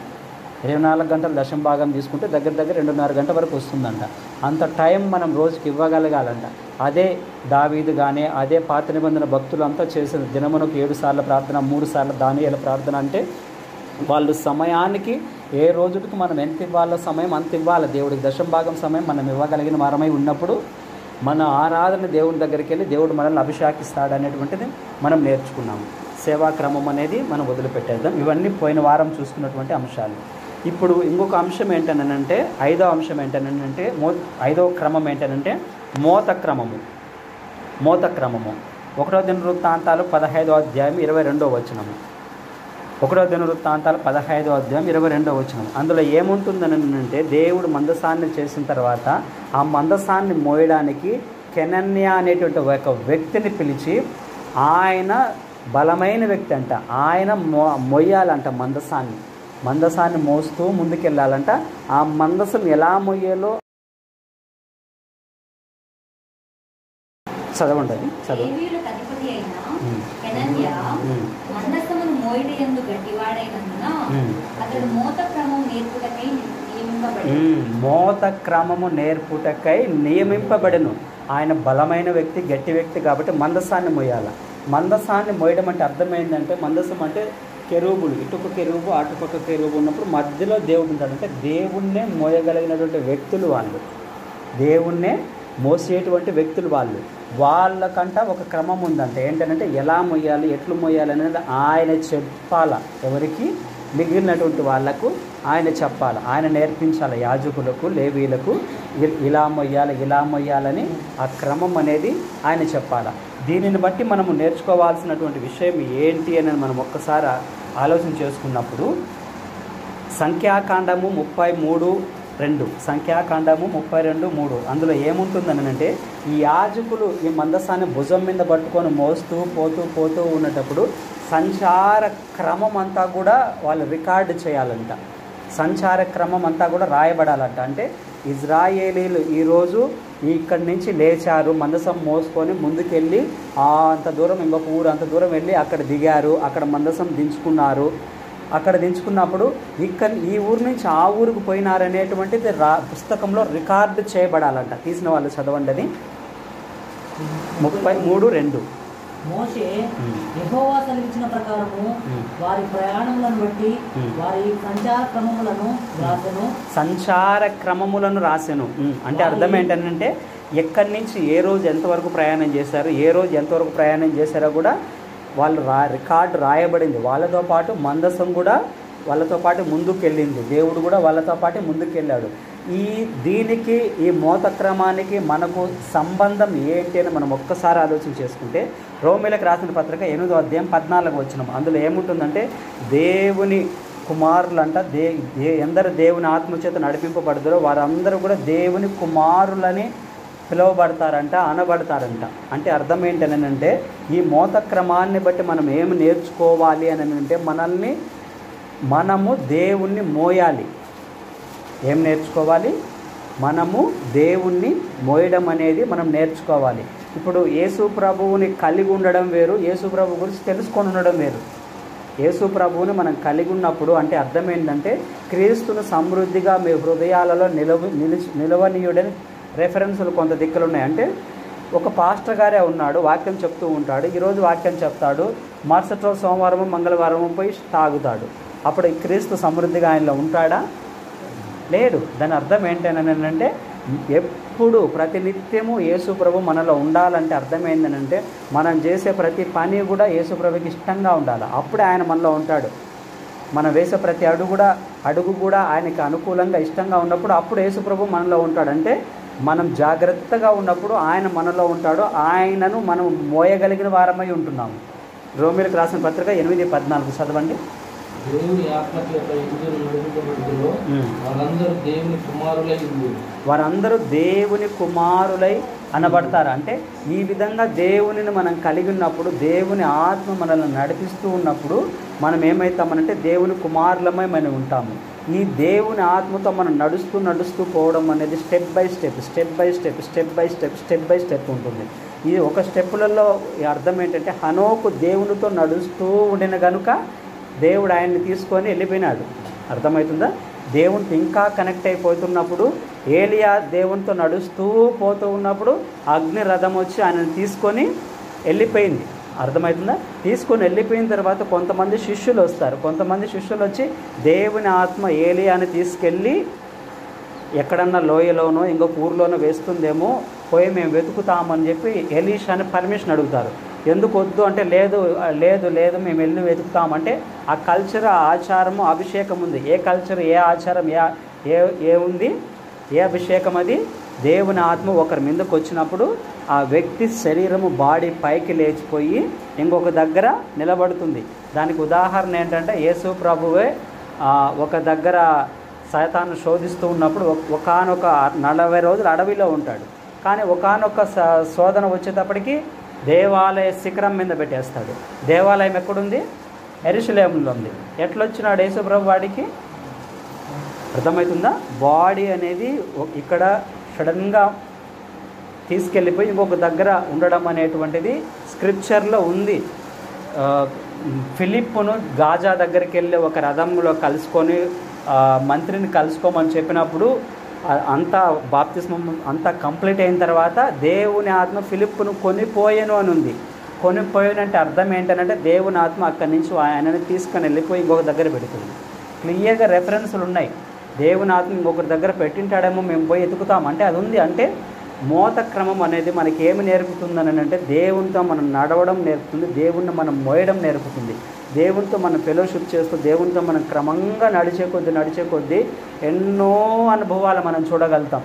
24 గంటలు దశమ భాగం తీసుకుంటే దగ్గర 2.5 గంట వరకు వస్తుందంట. అంత టైం మనం రోజుకి ఇవ్వగలగాలంట. అదే దావీదు కానీ అదే పాత నిబంధన భక్తులు అంతా చేసిన దినమునకు 7 సార్లు ప్రార్థన, 3 సార్లు దానియేలు ప్రార్థన. అంటే వాళ్ళు సమయానికి ఏ రోజుకి మనం ఎంత ఇవ్వాలో సమయం అంత ఇవ్వాలి దేవుడికి. దశమ భాగం సమయం మనం ఇవ్వగలిగిన వారమై ఉన్నప్పుడు మన ఆరాధన దేవుని దగ్గరికి వెళ్ళి దేవుడు మనల్ని అభిషేకిస్తాడు అనేటువంటిది మనం నేర్చుకున్నాము. సేవాక్రమం అనేది మనం వదిలిపెట్టేద్దాం. ఇవన్నీ పోయిన వారం చూసుకున్నటువంటి అంశాలు. ఇప్పుడు ఇంకొక అంశం ఏంటనంటే 5వ అంశం ఏంటనంటే 5వ క్రమం ఏంటనంటే మోత క్రమము. 1వ దినవృత్తాంతాలు 15వ అధ్యాయం 22వ వచనము. 1వ దినవృత్తాంతాలు 15వ అధ్యాయం 22వ వచనం. అందులో ఏముంటుందని అంటే దేవుడు మందసాన్ని చేసిన తర్వాత ఆ మందసాన్ని మోయడానికి కెనన్యా అనేటువంటి ఒక వ్యక్తిని పిలిచి, ఆయన బలమైన వ్యక్తి అంట, ఆయన మొయ్యాలంట మందసాన్ని మోస్తూ ముందుకెళ్ళాలంట. ఆ మందసం ఎలా మొయ్యాలో చదవండి. లేవీయులకు అధిపతి అయిన కెనన్యా మందసమును మోయిడి యందు గట్టివాడైనందున అతడు మోత క్రమం నేర్పుటకై నియమింపబడెను. మోత క్రమము నేర్పుటకై నియమింపబడెను. ఆయన బలమైన వ్యక్తి, గట్టి వ్యక్తి కాబట్టి మందసాన్ని మోయాల. మందసాన్ని మోయడం అంటే అర్థమైందంటే, మందసం అంటే కెరూబులు, ఇటుక కెరూబు అటుపక్క కెరూబు ఉన్నప్పుడు మధ్యలో దేవుడు ఉంటాడు. అంటే దేవుణ్ణే మోయగలిగినటువంటి వ్యక్తులు వాళ్ళు, దేవుణ్ణే మోసేటువంటి వ్యక్తులు వాళ్ళు. వాళ్ళకంట ఒక క్రమం ఉందంటే ఏంటంటే ఎలా మొయ్యాలి, ఎట్లు మొయ్యాలి అనేది ఆయన చెప్పాల. ఎవరికి? మిగిలినటువంటి వాళ్లకు ఆయన చెప్పాలి, ఆయన నేర్పించాలి. యాజకులకు, లేవీలకు ఇలా మొయ్యాలి, ఇలా మొయ్యాలని ఆ క్రమం అనేది ఆయన చెప్పాలి. దీనిని బట్టి మనము నేర్చుకోవాల్సినటువంటి విషయం ఏంటి అని మనం ఒక్కసారి ఆలోచన చేసుకున్నప్పుడు, సంఖ్యాకాండము 33:2, సంఖ్యాకాండము 32:3 అందులో ఏముంటుందని అంటే, ఈ యాజకులు ఈ మందసాన్ని భుజం మీద పట్టుకొని మోస్తూ పోతూ ఉన్నటప్పుడు సంచార క్రమం అంతా కూడా వాళ్ళు రికార్డు చేయాలంట. సంచార క్రమం అంతా కూడా రాయబడాలంట. అంటే ఇజ్రాయేలీలు ఈరోజు ఇక్కడి నుంచి లేచారు, మందసం మోసుకొని ముందుకెళ్ళి అంత దూరం, ఇంకొక ఊరు అంత దూరం వెళ్ళి అక్కడ దిగారు, అక్కడ మందసం దించుకున్నారు. అక్కడ దించుకున్నప్పుడు ఈ ఊరు నుంచి ఆ ఊరికి పోయినారనేటువంటిది పుస్తకంలో రికార్డు చేయబడాలంట. తీసిన వాళ్ళు చదవండి అది. 33:2 మోషే యెహోవా సెలవిచ్చిన ప్రకారము వారి ప్రయాణములను బట్టి వారి సంచార క్రమములను రాసెను. అంటే అర్థం ఏంటంటే, ఎక్కడి నుంచి ఏ రోజు ఎంతవరకు ప్రయాణం చేశారు, ఏ రోజు ఎంతవరకు ప్రయాణం చేశారో కూడా వాళ్ళు రికార్డు రాయబడింది. వాళ్ళతో పాటు మందసం కూడా వాళ్ళతో పాటు ముందుకెళ్ళింది, దేవుడు కూడా వాళ్ళతో పాటు ముందుకెళ్ళాడు. దీనికి, ఈ మోత క్రమానికి మనకు సంబంధం ఏంటి అని మనం ఒక్కసారి ఆలోచన చేసుకుంటే, రోమీలకు రాసిన పత్రిక 8వ అధ్యాయం 14వ వచనం అందులో ఏముంటుందంటే, దేవుని కుమారులంట, ఎందరు దేవుని ఆత్మచేత నడిపింపబడతారో వారందరూ కూడా దేవుని కుమారులని పిలువబడతారంట, అనబడతారంట. అంటే అర్థం ఏంటనంటే, ఈ మోత క్రమాన్ని బట్టి మనం ఏమి నేర్చుకోవాలి అని అంటే, మనము దేవుణ్ణి మోయాలి. ఏం నేర్చుకోవాలి? మనము దేవుణ్ణి మోయడం అనేది మనం నేర్చుకోవాలి. ఇప్పుడు యేసు ప్రభువుని కలిగి ఉండడం వేరు, యేసు ప్రభు గురించి తెలుసుకొని ఉండడం వేరు. యేసు ప్రభువుని మనం కలిగి ఉన్నప్పుడు అంటే అర్థం ఏంటంటే, క్రీస్తును సమృద్ధిగా మీ హృదయాలలో నిలవనీయుడని రెఫరెన్సులు కొంత దిక్కులు ఉన్నాయి. అంటే ఒక పాస్టర్ గారే ఉన్నాడు, వాక్యం చెప్తూ ఉంటాడు, ఈరోజు వాక్యం చెప్తాడు, మరుసటి రోజు సోమవారము మంగళవారము పోయి తాగుతాడు. అప్పుడు ఈ క్రీస్తు సమృద్ధిగా ఆయనలో ఉంటాడా? లేడు. దాని అర్థం ఏంటనంటే, ఎప్పుడు ప్రతినిత్యము యేసు ప్రభు మనలో ఉండాలంటే అర్థం ఏంటనంటే, మనం చేసే ప్రతి పని కూడా యేసు ప్రభుకి ఇష్టంగా ఉండాలి. అప్పుడే ఆయన మనలో ఉంటాడు. మనం వేసే ప్రతి అడుగు కూడా ఆయనకి అనుకూలంగా ఇష్టంగా ఉన్నప్పుడు అప్పుడు యేసు ప్రభు మనలో ఉంటాడు. అంటే మనం జాగ్రత్తగా ఉన్నప్పుడు ఆయన మనలో ఉంటాడు, ఆయనను మనం మోయగలిగిన వారమై ఉంటున్నాము. రోమీలకు రాసిన పత్రిక 8:14 చదవండి. దేవుని ఆత్మచేత యూదులు నడిపింపబడుదురో వారందరూ దేవుని కుమారులై ఉండురు. వారందరూ దేవుని కుమారులై అనబడతారు. అంటే ఈ విధంగా దేవునిని మనం కలిగి ఉన్నప్పుడు, దేవుని ఆత్మ మనల్ని నడిపిస్తూ ఉన్నప్పుడు మనం ఏమవుతామనంటే దేవుని కుమారులమై మనం ఉంటాము. ఈ దేవుని ఆత్మతో మనం నడుస్తూ పోవడం అనేది స్టెప్ బై స్టెప్ ఉంటుంది. ఈ ఒక స్టెప్పులలో అర్థం ఏంటంటే, హనోకు దేవునితో నడుస్తూ ఉండిన కనుక దేవుడు ఆయన్ని తీసుకొని వెళ్ళిపోయినాడు. అర్థమవుతుందా? దేవునితో ఇంకా కనెక్ట్ అయిపోతున్నప్పుడు, ఏలియా దేవునితో నడుస్తూ పోతూ ఉన్నప్పుడు అగ్ని రథం వచ్చి ఆయనను తీసుకొని వెళ్ళిపోయింది. అర్థమవుతుందా? తీసుకొని వెళ్ళిపోయిన తర్వాత కొంతమంది శిష్యులు వస్తారు. కొంతమంది శిష్యులు వచ్చి దేవుని ఆత్మ ఏలియాని తీసుకెళ్ళి ఎక్కడన్నా లోయలోనో ఇంకొక ఊర్లోనో వేస్తుందేమో, పోయి మేము వెతుకుతామని చెప్పి ఎలీషాని పర్మిషన్ అడుగుతారు. ఎందుకు వద్దు అంటే, లేదు మేము వెళ్ళి వెతుకుతామంటే, ఆ కల్చర్, ఆచారము, అభిషేకం ఉంది. ఏ కల్చర్, ఏ ఆచారం, ఏ ఉంది, ఏ అభిషేకం? అది దేవుని ఆత్మ ఒకరి మీదకి వచ్చినప్పుడు ఆ వ్యక్తి శరీరము, బాడీ పైకి లేచిపోయి ఇంకొక దగ్గర నిలబడుతుంది. దానికి ఉదాహరణ ఏంటంటే, యేసు ప్రభువే ఒక దగ్గర సైతాన్ని శోధిస్తూ ఉన్నప్పుడు ఒకానొక 40 రోజులు అడవిలో ఉంటాడు. కానీ ఒకానొక శోధన వచ్చేటప్పటికి దేవాలయ శిఖరం మీద పెట్టేస్తాడు. దేవాలయం ఎక్కడుంది? యెరూషలేములో ఉంది. ఎట్లొచ్చినాడు యేసు ప్రభు వాడికి? అర్థమవుతుందా? బాడీ అనేది ఇక్కడ సడన్గా తీసుకెళ్ళిపోయి ఇంకొక దగ్గర ఉండడం అనేటువంటిది స్క్రిప్చర్లో ఉంది. ఫిలిప్పును గాజా దగ్గరికి వెళ్ళి ఒక రథంలో కలుసుకొని మంత్రిని కలుసుకోమని చెప్పినప్పుడు అంతా బాప్తిస్మం అంతా కంప్లీట్ అయిన తర్వాత దేవుని ఆత్మ ఫిలిప్పును కొనిపోయాను అని ఉంది. కొనిపోయానంటే అర్థం ఏంటంటే దేవుని ఆత్మ అక్కడి నుంచి ఆయనని తీసుకొని వెళ్ళిపోయి ఇంకొక దగ్గర పెడుతుంది. క్లియర్గా రెఫరెన్స్లు ఉన్నాయి. దేవుని ఆత్మ ఇంకొకరి దగ్గర పెట్టింటాడేమో మేము పోయి ఎతుకుతాం అంటే అది ఉంది. అంటే మోత క్రమం అనేది మనకి ఏమి నేర్పుతుందని అంటే దేవునితో మనం నడవడం నేర్పుతుంది, దేవుణ్ణి మనం మోయడం నేర్పుతుంది. దేవునితో మనం ఫెలోషిప్ చేస్తూ దేవునితో మనం క్రమంగా నడిచే కొద్దీ ఎన్నో అనుభవాలు మనం చూడగలుగుతాం.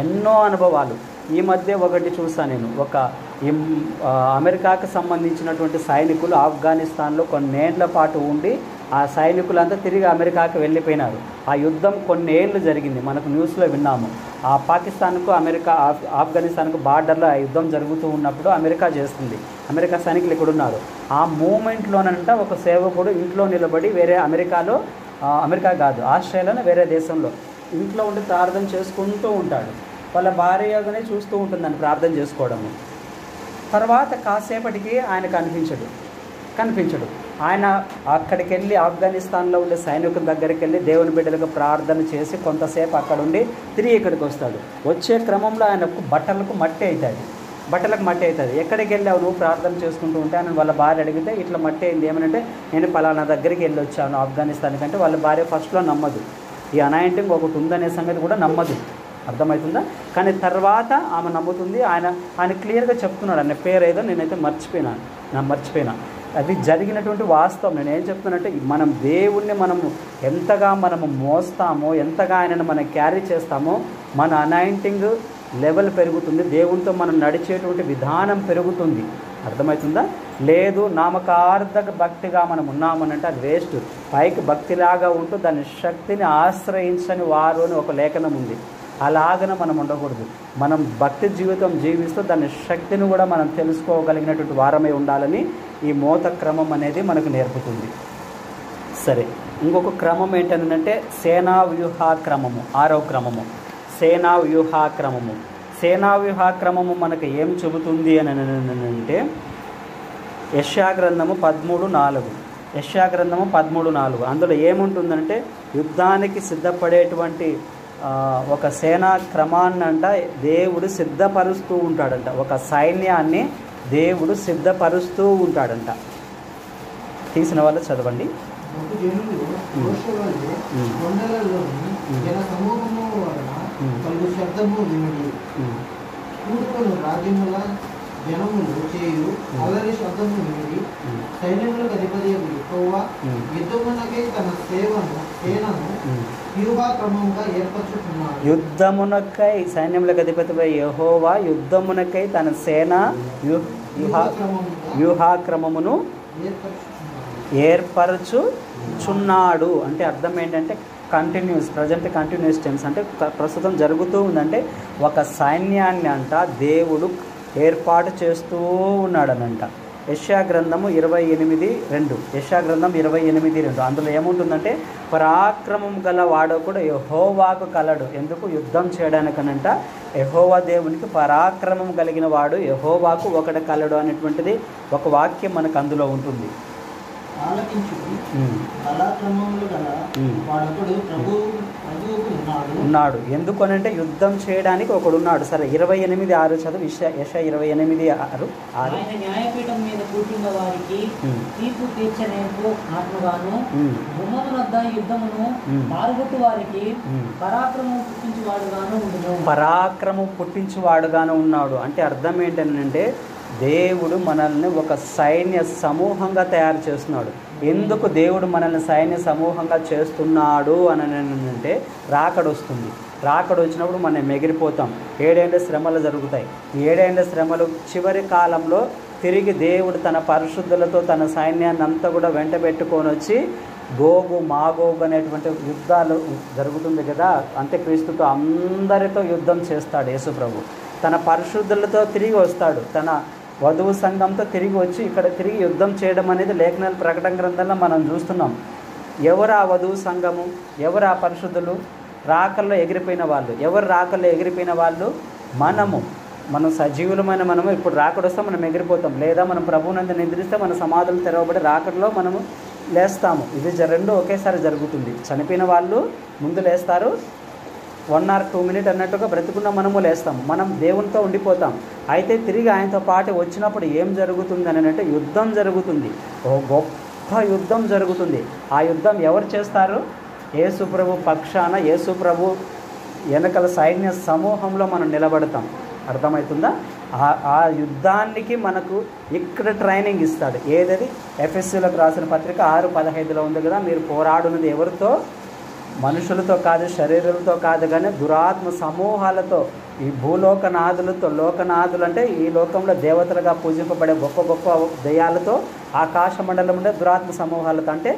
ఎన్నో అనుభవాలు. ఈ మధ్య ఒకటి చూసాను నేను. ఒక అమెరికాకు సంబంధించినటువంటి సైనికులు ఆఫ్ఘనిస్తాన్లో కొన్నేళ్ల పాటు ఉండి ఆ సైనికులంతా తిరిగి అమెరికాకు వెళ్ళిపోయినారు. ఆ యుద్ధం కొన్ని ఏళ్ళు జరిగింది, మనకు న్యూస్లో విన్నాము. ఆ పాకిస్తాన్కు ఆఫ్ఘనిస్తాన్కు బార్డర్లో ఆ యుద్ధం జరుగుతూ ఉన్నప్పుడు అమెరికా చేస్తుంది. అమెరికా సైనికులు ఇక్కడ ఉన్నారు. ఆ మూమెంట్లోనంట ఒక సేవకుడు ఇంట్లో నిలబడి వేరే అమెరికా కాదు ఆస్ట్రేలియాలో వేరే దేశంలో ఇంట్లో ఉండి ప్రార్థన చేసుకుంటూ ఉంటాడు. వాళ్ళ భార్యగానే చూస్తూ ఉంటుందని ప్రార్థన చేసుకోవడము. తర్వాత కాసేపటికి ఆయన కనిపించడు. ఆయన అక్కడికి వెళ్ళి ఆఫ్ఘనిస్తాన్లో ఉండే సైనికుల దగ్గరికి వెళ్ళి దేవుని బిడ్డలకు ప్రార్థన చేసి కొంతసేపు అక్కడ ఉండి తిరిగి ఇక్కడికి వస్తాడు. వచ్చే క్రమంలో ఆయనకు బట్టలకు మట్టి అవుతుంది. ఎక్కడికి వెళ్ళావు నువ్వు ప్రార్థన చేసుకుంటూ ఉంటే అని వాళ్ళ భార్య అడిగితే ఇట్లా మట్టి అయింది. ఏమనంటే నేను పలానా దగ్గరికి వెళ్ళి వచ్చాను ఆఫ్ఘనిస్తాన్ కంటే వాళ్ళ భార్య ఫస్ట్లో నమ్మదు. ఈ అనాయింటింగ్ ఒకటి ఉందనే సంగతి కూడా నమ్మదు. అర్థమవుతుందా? కానీ తర్వాత ఆమె నమ్ముతుంది. ఆయన క్లియర్గా చెప్తున్నాడు. ఆయన పేరు ఏదో నేనైతే మర్చిపోయినా. అది జరిగినటువంటి వాస్తవం. నేను ఏం చెప్తున్నానంటే మనం దేవుణ్ణి ఎంతగా మనము మోస్తామో, ఎంతగా ఆయనను మనం క్యారీ చేస్తామో మన అనాయింటింగ్ లెవెల్ పెరుగుతుంది. దేవునితో మనం నడిచేటువంటి విధానం పెరుగుతుంది. అర్థమవుతుందా? లేదు నామకార్థక భక్తిగా మనం ఉన్నామనంటే అది వేస్ట్. పైకి భక్తిలాగా ఉంటూ దాని శక్తిని ఆశ్రయించని వారు అని ఒక లేఖనం ఉంది. అలాగన మనం ఉండకూడదు. మనం భక్తి జీవితం జీవిస్తూ దాని శక్తిని కూడా మనం తెలుసుకోగలిగినటువంటి వారమై ఉండాలని ఈ మోత క్రమం అనేది మనకు నేర్పుతుంది. సరే, ఇంకొక క్రమం ఏంటంటే సేనా వ్యూహా క్రమము. 6వ క్రమము సేనా వ్యూహా క్రమము. సేనా వ్యూహా క్రమము మనకు ఏం చెబుతుంది అని అంటే యెషయా గ్రంథము 13:4 అందులో ఏముంటుందంటే యుద్ధానికి సిద్ధపడేటువంటి ఒక సేనా క్రమాన్నంట దేవుడు సిద్ధపరుస్తూ ఉంటాడంట. ఒక సైన్యాన్ని దేవుడు సిద్ధపరుస్తూ ఉంటాడంట. తీసిన వాళ్ళు చదవండి. జనములు చేయు అల్లరి శబ్దము విని సైన్యములకు అధిపతి యెహోవా యుద్ధమునకై తన సేనను వ్యూహాక్రమముగా ఏర్పరచుకున్నాడు. యుద్ధమునకై సైన్యములకు అధిపతి యెహోవా యుద్ధమునకై తన సేన వ్యూహాక్రమమును ఏర్పరచుచున్నాడు. అంటే అర్థం ఏంటంటే ప్రజెంట్ కంటిన్యూస్ టెన్స్. అంటే ప్రస్తుతం జరుగుతూ ఉందంటే ఒక సైన్యాన్ని అంట దేవుడు ఏర్పాటు చేస్తూ ఉన్నాడనంట. యెషయా గ్రంథము 28:2 అందులో ఏముంటుందంటే పరాక్రమం గల వాడొకడు యెహోవాకు కలడు. ఎందుకు? యుద్ధం చేయడానికనంట. యెహోవా దేవునికి పరాక్రమం కలిగిన వాడు యెహోవాకు ఒకడు కలడు అనేటువంటిది ఒక వాక్యం మనకు అందులో ఉంటుంది. ఉన్నాడు. ఎందుకు అనంటే యుద్ధం చేయడానికి ఒకడున్నాడు. సరే, 28:6 చదువు. యెషయా 28:6 న్యాయపీఠం మీద కూర్చున్న వారికి తీర్పు తీర్చనేందుకు ఆత్మగాను గుమ్మమునొద్ద యుద్ధమును పాల్గొట్టు వారికి పరాక్రమం పుట్టించువాడుగాను ఉన్నాడు. అంటే అర్థం ఏంటంటే దేవుడు మనల్ని ఒక సైన్య సమూహంగా తయారు చేస్తున్నాడు. ఎందుకు దేవుడు మనల్ని సైన్య సమూహంగా చేస్తున్నాడు అని అంటే రాకడొస్తుంది. రాకడ వచ్చినప్పుడు మనం ఎగిరిపోతాం. 7 ఏళ్ళ శ్రమలు జరుగుతాయి. ఈ 7 ఏళ్ళ శ్రమలు చివరి కాలంలో తిరిగి దేవుడు తన పరిశుద్ధులతో తన సైన్యాన్ని అంతా కూడా వెంట పెట్టుకొని వచ్చి గోగు మాగోగు అనేటువంటి యుద్ధాలు జరుగుతుంది కదా. అంత్యక్రీస్తుతో అందరితో యుద్ధం చేస్తాడు యేసు ప్రభు. తన పరిశుద్ధులతో తిరిగి వస్తాడు. తన వధువు సంఘంతో తిరిగి వచ్చి ఇక్కడ తిరిగి యుద్ధం చేయడం అనేది లేఖనాల ప్రకటన గ్రంథంలో మనం చూస్తున్నాం. ఎవరు ఆ వధువు సంఘము? ఎవరు ఆ పరిశుద్ధులు? రాకల్లో ఎగిరిపోయిన వాళ్ళు. ఎవరు రాకల్లో ఎగిరిపోయిన వాళ్ళు? మనము. మనం సజీవులమైన మనము ఇప్పుడు రాకడొస్తాం, మనం ఎగిరిపోతాం. లేదా మనం ప్రభువునందు నిద్రిస్తే మన సమాధులు తెరవబడి రాకడలో మనము లేస్తాము. ఇది రెండు ఒకేసారి జరుగుతుంది. చనిపోయిన వాళ్ళు ముందు లేస్తారు, 1 or 2 minutes అన్నట్టుగా బ్రతుకున్న మనము లేస్తాము. మనం దేవునితో ఉండిపోతాం. అయితే తిరిగి ఆయనతో పాటు వచ్చినప్పుడు ఏం జరుగుతుంది అని అంటే యుద్ధం జరుగుతుంది. ఓ గొప్ప యుద్ధం జరుగుతుంది. ఆ యుద్ధం ఎవరు చేస్తారు? యేసు ప్రభు పక్షాన, యేసు ప్రభు వెనకల సైన్య సమూహంలో మనం నిలబడతాం. అర్థమవుతుందా? ఆ యుద్ధానికి మనకు ఇక్కడ ట్రైనింగ్ ఇస్తాడు. ఏదది? ఎఫెసీయులకు రాసిన పత్రిక 6:15 ఉంది కదా, మీరు పోరాడున్నది ఎవరితో? మనుషులతో కాదు, శరీరాలతో కాదు, కానీ దురాత్మ సమూహాలతో, ఈ భూలోకనాథులతో. లోకనాథులు అంటే ఈ లోకంలో దేవతలుగా పూజింపబడే గొప్ప గొప్ప దెయ్యాలతో, ఆకాశ మండలం ఉండే దురాత్మ సమూహాలతో. అంటే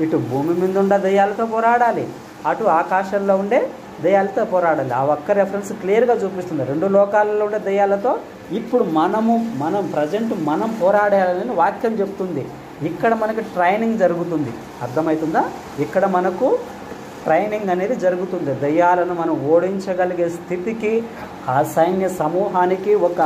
ఇటు భూమి మీద ఉండే దెయ్యాలతో పోరాడాలి, అటు ఆకాశంలో ఉండే దెయ్యాలతో పోరాడాలి. ఆ ఒక్క రెఫరెన్స్ క్లియర్గా చూపిస్తుంది. 2 లోకాలలో ఉండే దెయ్యాలతో ఇప్పుడు మనం ప్రజెంట్ మనం పోరాడాలని వాక్యం చెప్తుంది. ఇక్కడ మనకి ట్రైనింగ్ జరుగుతుంది. అర్థమవుతుందా? ఇక్కడ మనకు ట్రైనింగ్ అనేది జరుగుతుంది. దయ్యాలను మనం ఓడించగలిగే స్థితికి, ఆ సైన్య సమూహానికి ఒక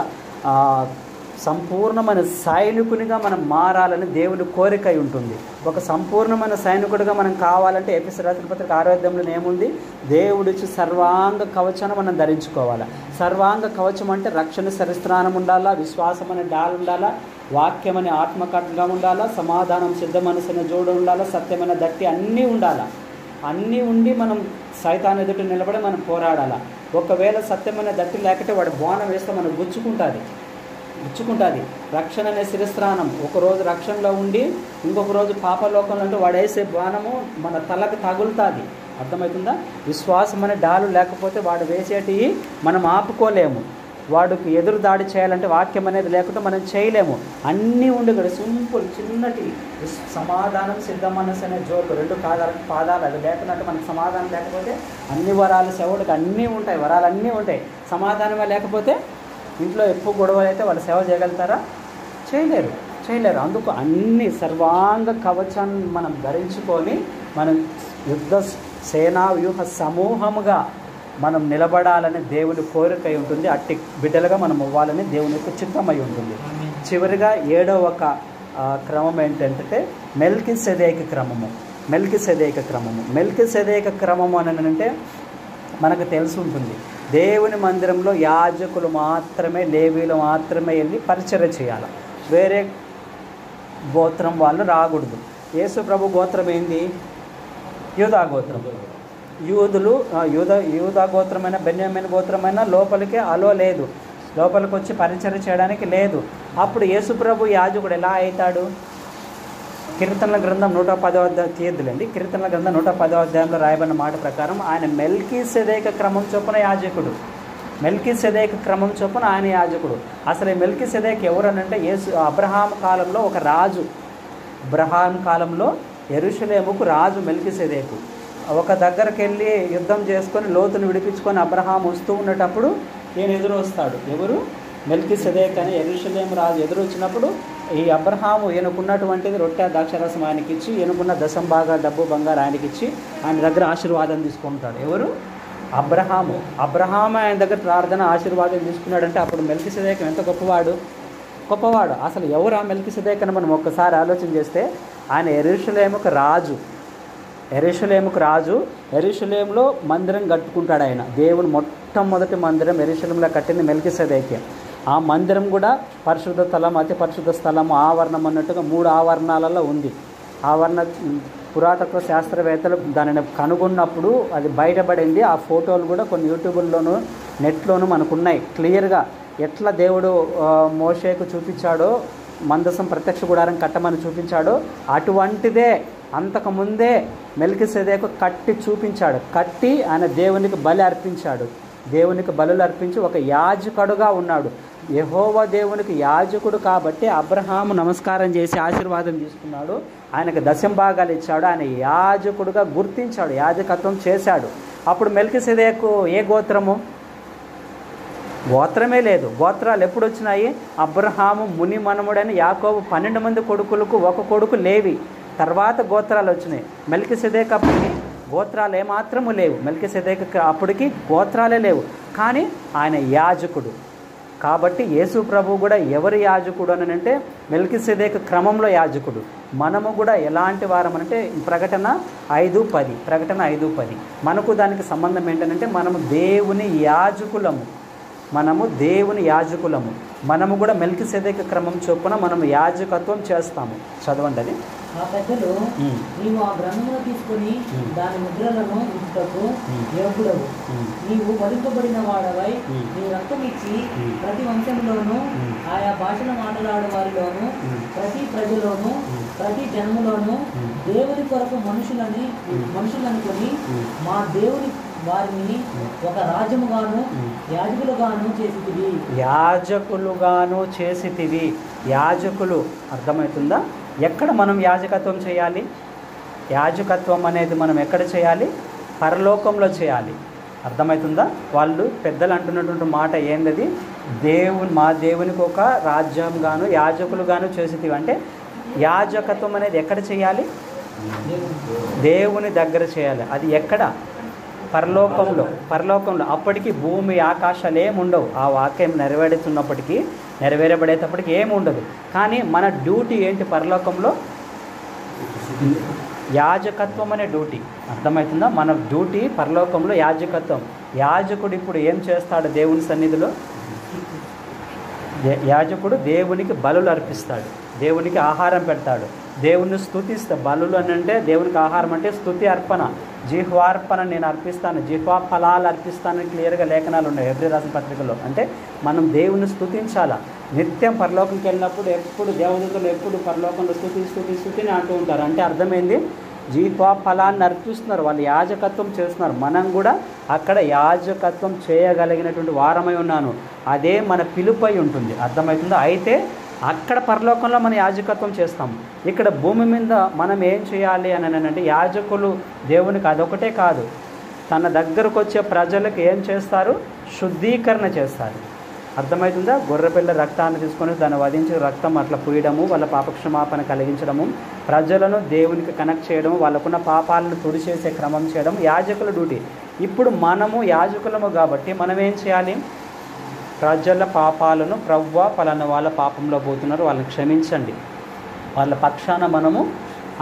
సంపూర్ణమైన సైనికునిగా మనం మారాలని దేవుని కోరిక ఉంటుంది. ఒక సంపూర్ణమైన సైనికుడిగా మనం కావాలంటే ఎఫెసీయులకు రాసిన పత్రిక 6వ అధ్యాయంలో ఏముంది? దేవుడిచ్చి సర్వాంగ కవచాన్ని మనం ధరించుకోవాలి. సర్వాంగ కవచం అంటే రక్షణ శరీరస్నానం ఉండాలా, విశ్వాసం అనే డాల్ ఉండాలా, వాక్యం అనే ఆత్మకట్గా ఉండాలా, సమాధానం సిద్ధ మనసు అనే జోడు ఉండాలా, సత్యమైన దట్టి అన్నీ ఉండాలా. అన్నీ ఉండి మనం సైతాన్ ఎదుట నిలబడి మనం పోరాడాలా. ఒకవేళ సత్యమైన దట్టి లేకపోతే వాడు బాణం వేస్తే మనం గుచ్చుకుంటుంది. రక్షణ అనే శిరస్త్రానం ఒకరోజు రక్షణలో ఉండి ఇంకొక రోజు పాపలోకంలో అంటే వాడు వేసే బాణము మన తలకు తగులుతుంది. అర్థమవుతుందా? విశ్వాసం అనే డాలు లేకపోతే వాడు వేసేటివి మనం ఆపుకోలేము. వాడికి ఎదురు దాడి చేయాలంటే వాక్యం అనేది లేకుంటే మనం చేయలేము. అన్నీ ఉండి కూడా సింపుల్ చిన్నటి సమాధానం సిద్ధ మనసు అనే జోకు 2 పాదాలు అది లేకున్నట్టు మనకు సమాధానం లేకపోతే అన్ని వరాలు సేవడికి అన్నీ ఉంటాయి, వరాలు అన్నీ ఉంటాయి. సమాధానమే లేకపోతే ఇంట్లో ఎక్కువ గొడవలు అయితే వాళ్ళు సేవ చేయగలుగుతారా? చేయలేరు. అందుకు అన్ని సర్వాంగ కవచాన్ని మనం ధరించుకొని మనం యుద్ధ సేనా వ్యూహ సమూహముగా మనం నిలబడాలని దేవుని కోరిక ఉంటుంది. అట్టి బిడ్డలుగా మనం అవ్వాలని దేవుని యొక్క చిత్తమై ఉంటుంది. చివరిగా 7వ క్రమం ఏంటంటే మెల్కిసెదెకు క్రమము అని అంటే మనకు తెలిసి ఉంటుంది. దేవుని మందిరంలో యాజకులు మాత్రమే, లేవీలు మాత్రమే వెళ్ళి పరిచర్య చేయాలి. వేరే గోత్రం వాళ్ళు రాకూడదు. యేసు ప్రభు గోత్రం ఏంది? యూదా గోత్రం. యూదా గోత్రమైన, బెన్యామీన్ గోత్రమైన లోపలికి అలో లేదు, లోపలికి వచ్చి పరిచర్య చేయడానికి లేదు. అప్పుడు యేసు ప్రభు యాజకుడు ఎలా అవుతాడు? కీర్తనల గ్రంథం 110వ అధ్యాయం తీయద్దులేండి. కీర్తనల గ్రంథం 110వ అధ్యాయంలో రాయబడిన మాట ప్రకారం ఆయన మెల్కీసెదెకు క్రమం చొప్పున యాజకుడు. ఆయన యాజకుడు. అసలు ఈ మెల్కీసెదెకు ఎవరనంటే అబ్రహాం కాలంలో ఒక రాజు. అబ్రహాం కాలంలో యెరూషలేముకు రాజు మెల్కీసెదెకు. ఒక దగ్గరికి వెళ్ళి యుద్ధం చేసుకొని లోతును విడిపించుకొని అబ్రహాం వస్తూ ఉన్నటప్పుడు ఈయన ఎదురు వస్తాడు. ఎవరు? మెల్కీసెదెకు అని యెరూషలేము రాజు ఎదురు వచ్చినప్పుడు ఈ అబ్రహాము ఈయనకున్నటువంటిది రొట్టె ద్రాక్షరసం ఆయనకి ఇచ్చి, ఈయనకున్న దశంభాగా డబ్బు బంగారు ఆయనకి ఇచ్చి ఆయన దగ్గర ఆశీర్వాదం తీసుకుంటాడు. ఎవరు? అబ్రహాము ఆయన దగ్గర ప్రార్థన ఆశీర్వాదం తీసుకున్నాడంటే అప్పుడు మెల్కీసెదెకు ఎంత గొప్పవాడు. అసలు ఎవరు ఆ మెల్కీసెదెకు అని మనం ఒక్కసారి ఆలోచన చేస్తే ఆయన యెరూషలేముకు రాజు. యెరూషలేములో మందిరం కట్టుకుంటాడు ఆయన. దేవుని మొట్టమొదటి మందిరం యెరూషలేములో కట్టింది మెల్కీసెదెకే. ఆ మందిరం కూడా పరిశుద్ధ స్థలం, అతి పరిశుద్ధ స్థలము, ఆవరణం అన్నట్టుగా 3 ఆవరణాలలో ఉంది. ఆవరణ పురాతత్వ శాస్త్రవేత్తలు దానిని కనుగొన్నప్పుడు అది బయటపడింది. ఆ ఫోటోలు కూడా కొన్ని యూట్యూబ్లోను నెట్లోనూ మనకున్నాయి క్లియర్గా. ఎట్లా దేవుడు మోషేకు చూపించాడో, మందసం ప్రత్యక్ష గుడారం కట్టమని చూపించాడో అటువంటిదే అంతకుముందే మెల్కీసెదెకు కట్టి చూపించాడు. కట్టి ఆయన దేవునికి బలులు అర్పించి ఒక యాజకుడుగా ఉన్నాడు. యెహోవా దేవునికి యాజకుడు కాబట్టి అబ్రహాము నమస్కారం చేసి ఆశీర్వాదం తీసుకున్నాడు. ఆయనకు దశంభాగాలు ఇచ్చాడు. ఆయన యాజకుడుగా గుర్తించాడు, యాజకత్వం చేశాడు. అప్పుడు మెల్కీసెదెకు ఏ గోత్రమే లేదు. గోత్రాలు ఎప్పుడు వచ్చినాయి? అబ్రహాము ముని మనముడని యాకోబు 12 మంది కొడుకులకు ఒక కొడుకు లేవి. తర్వాత గోత్రాలు వచ్చినాయి. మెల్కీసెదెకు అప్పటికి గోత్రాలు ఏమాత్రము లేవు. మెల్కీసెదెకు అప్పటికి గోత్రాలే లేవు. కానీ ఆయన యాజకుడు కాబట్టి యేసు ప్రభు కూడా ఎవరి యాజకుడు అని అంటే మెల్కిసెదెకు క్రమంలో యాజకుడు. మనము కూడా ఎలాంటి వారం అంటే ప్రకటన 5:10 మనకు దానికి సంబంధం ఏంటంటే మనము దేవుని యాజకులము. మనము కూడా మెల్కిసెదెకు క్రమం చొప్పున మనము యాజకత్వం చేస్తాము. చదవండి అది. ఆ పెద్దలు నీవు ఆ గ్రంథమును తీసుకుని దాని ముద్రలను ఉంచుటకు యోగ్యుడవు. నీవు వధింపబడిన వాడవై నీ రక్తం ఇచ్చి ప్రతి వంశంలోనూ ఆయా భాషలు మాట్లాడే వారిలోను ప్రతి ప్రజలోను ప్రతి జన్మలోను దేవుని కొరకు మనుషులనుకొని మా దేవుని వారిని ఒక రాజ్యముగాను యాజకులుగాను చేసితివి. యాజకులు అర్థమవుతుందా? ఎక్కడ మనం యాజకత్వం చేయాలి? యాజకత్వం అనేది మనం ఎక్కడ చేయాలి? పరలోకంలో చేయాలి. అర్థమవుతుందా? వాళ్ళు పెద్దలు అంటున్నటువంటి మాట ఏంటది? మా దేవునికి ఒక రాజ్యంగాను యాజకులుగాను చేసితివి అంటే యాజకత్వం అనేది ఎక్కడ చేయాలి? దేవుని దగ్గర చేయాలి. అది ఎక్కడ? పరలోకంలో. అప్పటికి భూమి ఆకాశాలు ఏముండవు. ఆ వాక్యం నెరవేరబడేటప్పటికి ఏముండదు. కానీ మన డ్యూటీ ఏంటి? పరలోకంలో యాజకత్వం అనే డ్యూటీ. అర్థమవుతుందా? మన డ్యూటీ పరలోకంలో యాజకత్వం. యాజకుడు ఇప్పుడు ఏం చేస్తాడు? దేవుని సన్నిధిలో యాజకుడు దేవునికి బలులు అర్పిస్తాడు, దేవునికి ఆహారం పెడతాడు, దేవుణ్ణి స్తుతిస్తాడు. బలులు అని అంటే దేవునికి ఆహారం అంటే స్తుతి అర్పణ, జిహ్వార్పణ నేను అర్పిస్తాను, జిహ్వా ఫలాలు అర్పిస్తానని క్లియర్గా లేఖనాలు ఉన్నాయి హెబ్రీ రాసిన పత్రికలో. అంటే మనం దేవుని స్తుతించాలా. నిత్యం పరలోకంకి వెళ్ళినప్పుడు ఎప్పుడు దేవదూతలు ఎప్పుడు పరలోకంలో స్తుతిని అంటూ ఉంటారు. అంటే అర్థమైంది, జిహ్వా ఫలాన్ని అర్పిస్తున్నారు, వాళ్ళు యాజకత్వం చేస్తున్నారు. మనం కూడా అక్కడ యాజకత్వం చేయగలిగినటువంటి వారమై ఉన్నాను. అదే మన పిలుపై ఉంటుంది. అర్థమవుతుందో? అయితే అక్కడ పరలోకంలో మనం యాజకత్వం చేస్తాం. ఇక్కడ భూమి మీద మనం ఏం చేయాలి అని అంటే యాజకులు దేవునికి అదొకటే కాదు, తన దగ్గరకు వచ్చే ప్రజలకు ఏం చేస్తారు? శుద్ధీకరణ చేస్తారు. అర్థమవుతుందా? గొర్రెపిల్ల రక్తాన్ని తీసుకొని దాన్ని వధించి రక్తం అట్లా పూయడము, వాళ్ళ పాపక్షమాపణ కలిగించడము, ప్రజలను దేవునికి కనెక్ట్ చేయడము, వాళ్ళకున్న పాపాలను తుడిచేసే క్రమం చేయడం యాజకుల డ్యూటీ. ఇప్పుడు మనము యాజకులము కాబట్టి మనం ఏం చేయాలి? ప్రజల పాపాలను ప్రవ్వా పలానా వాళ్ళ పాపంలో పోతున్నారు, వాళ్ళని క్షమించండి, వాళ్ళ పక్షాన మనము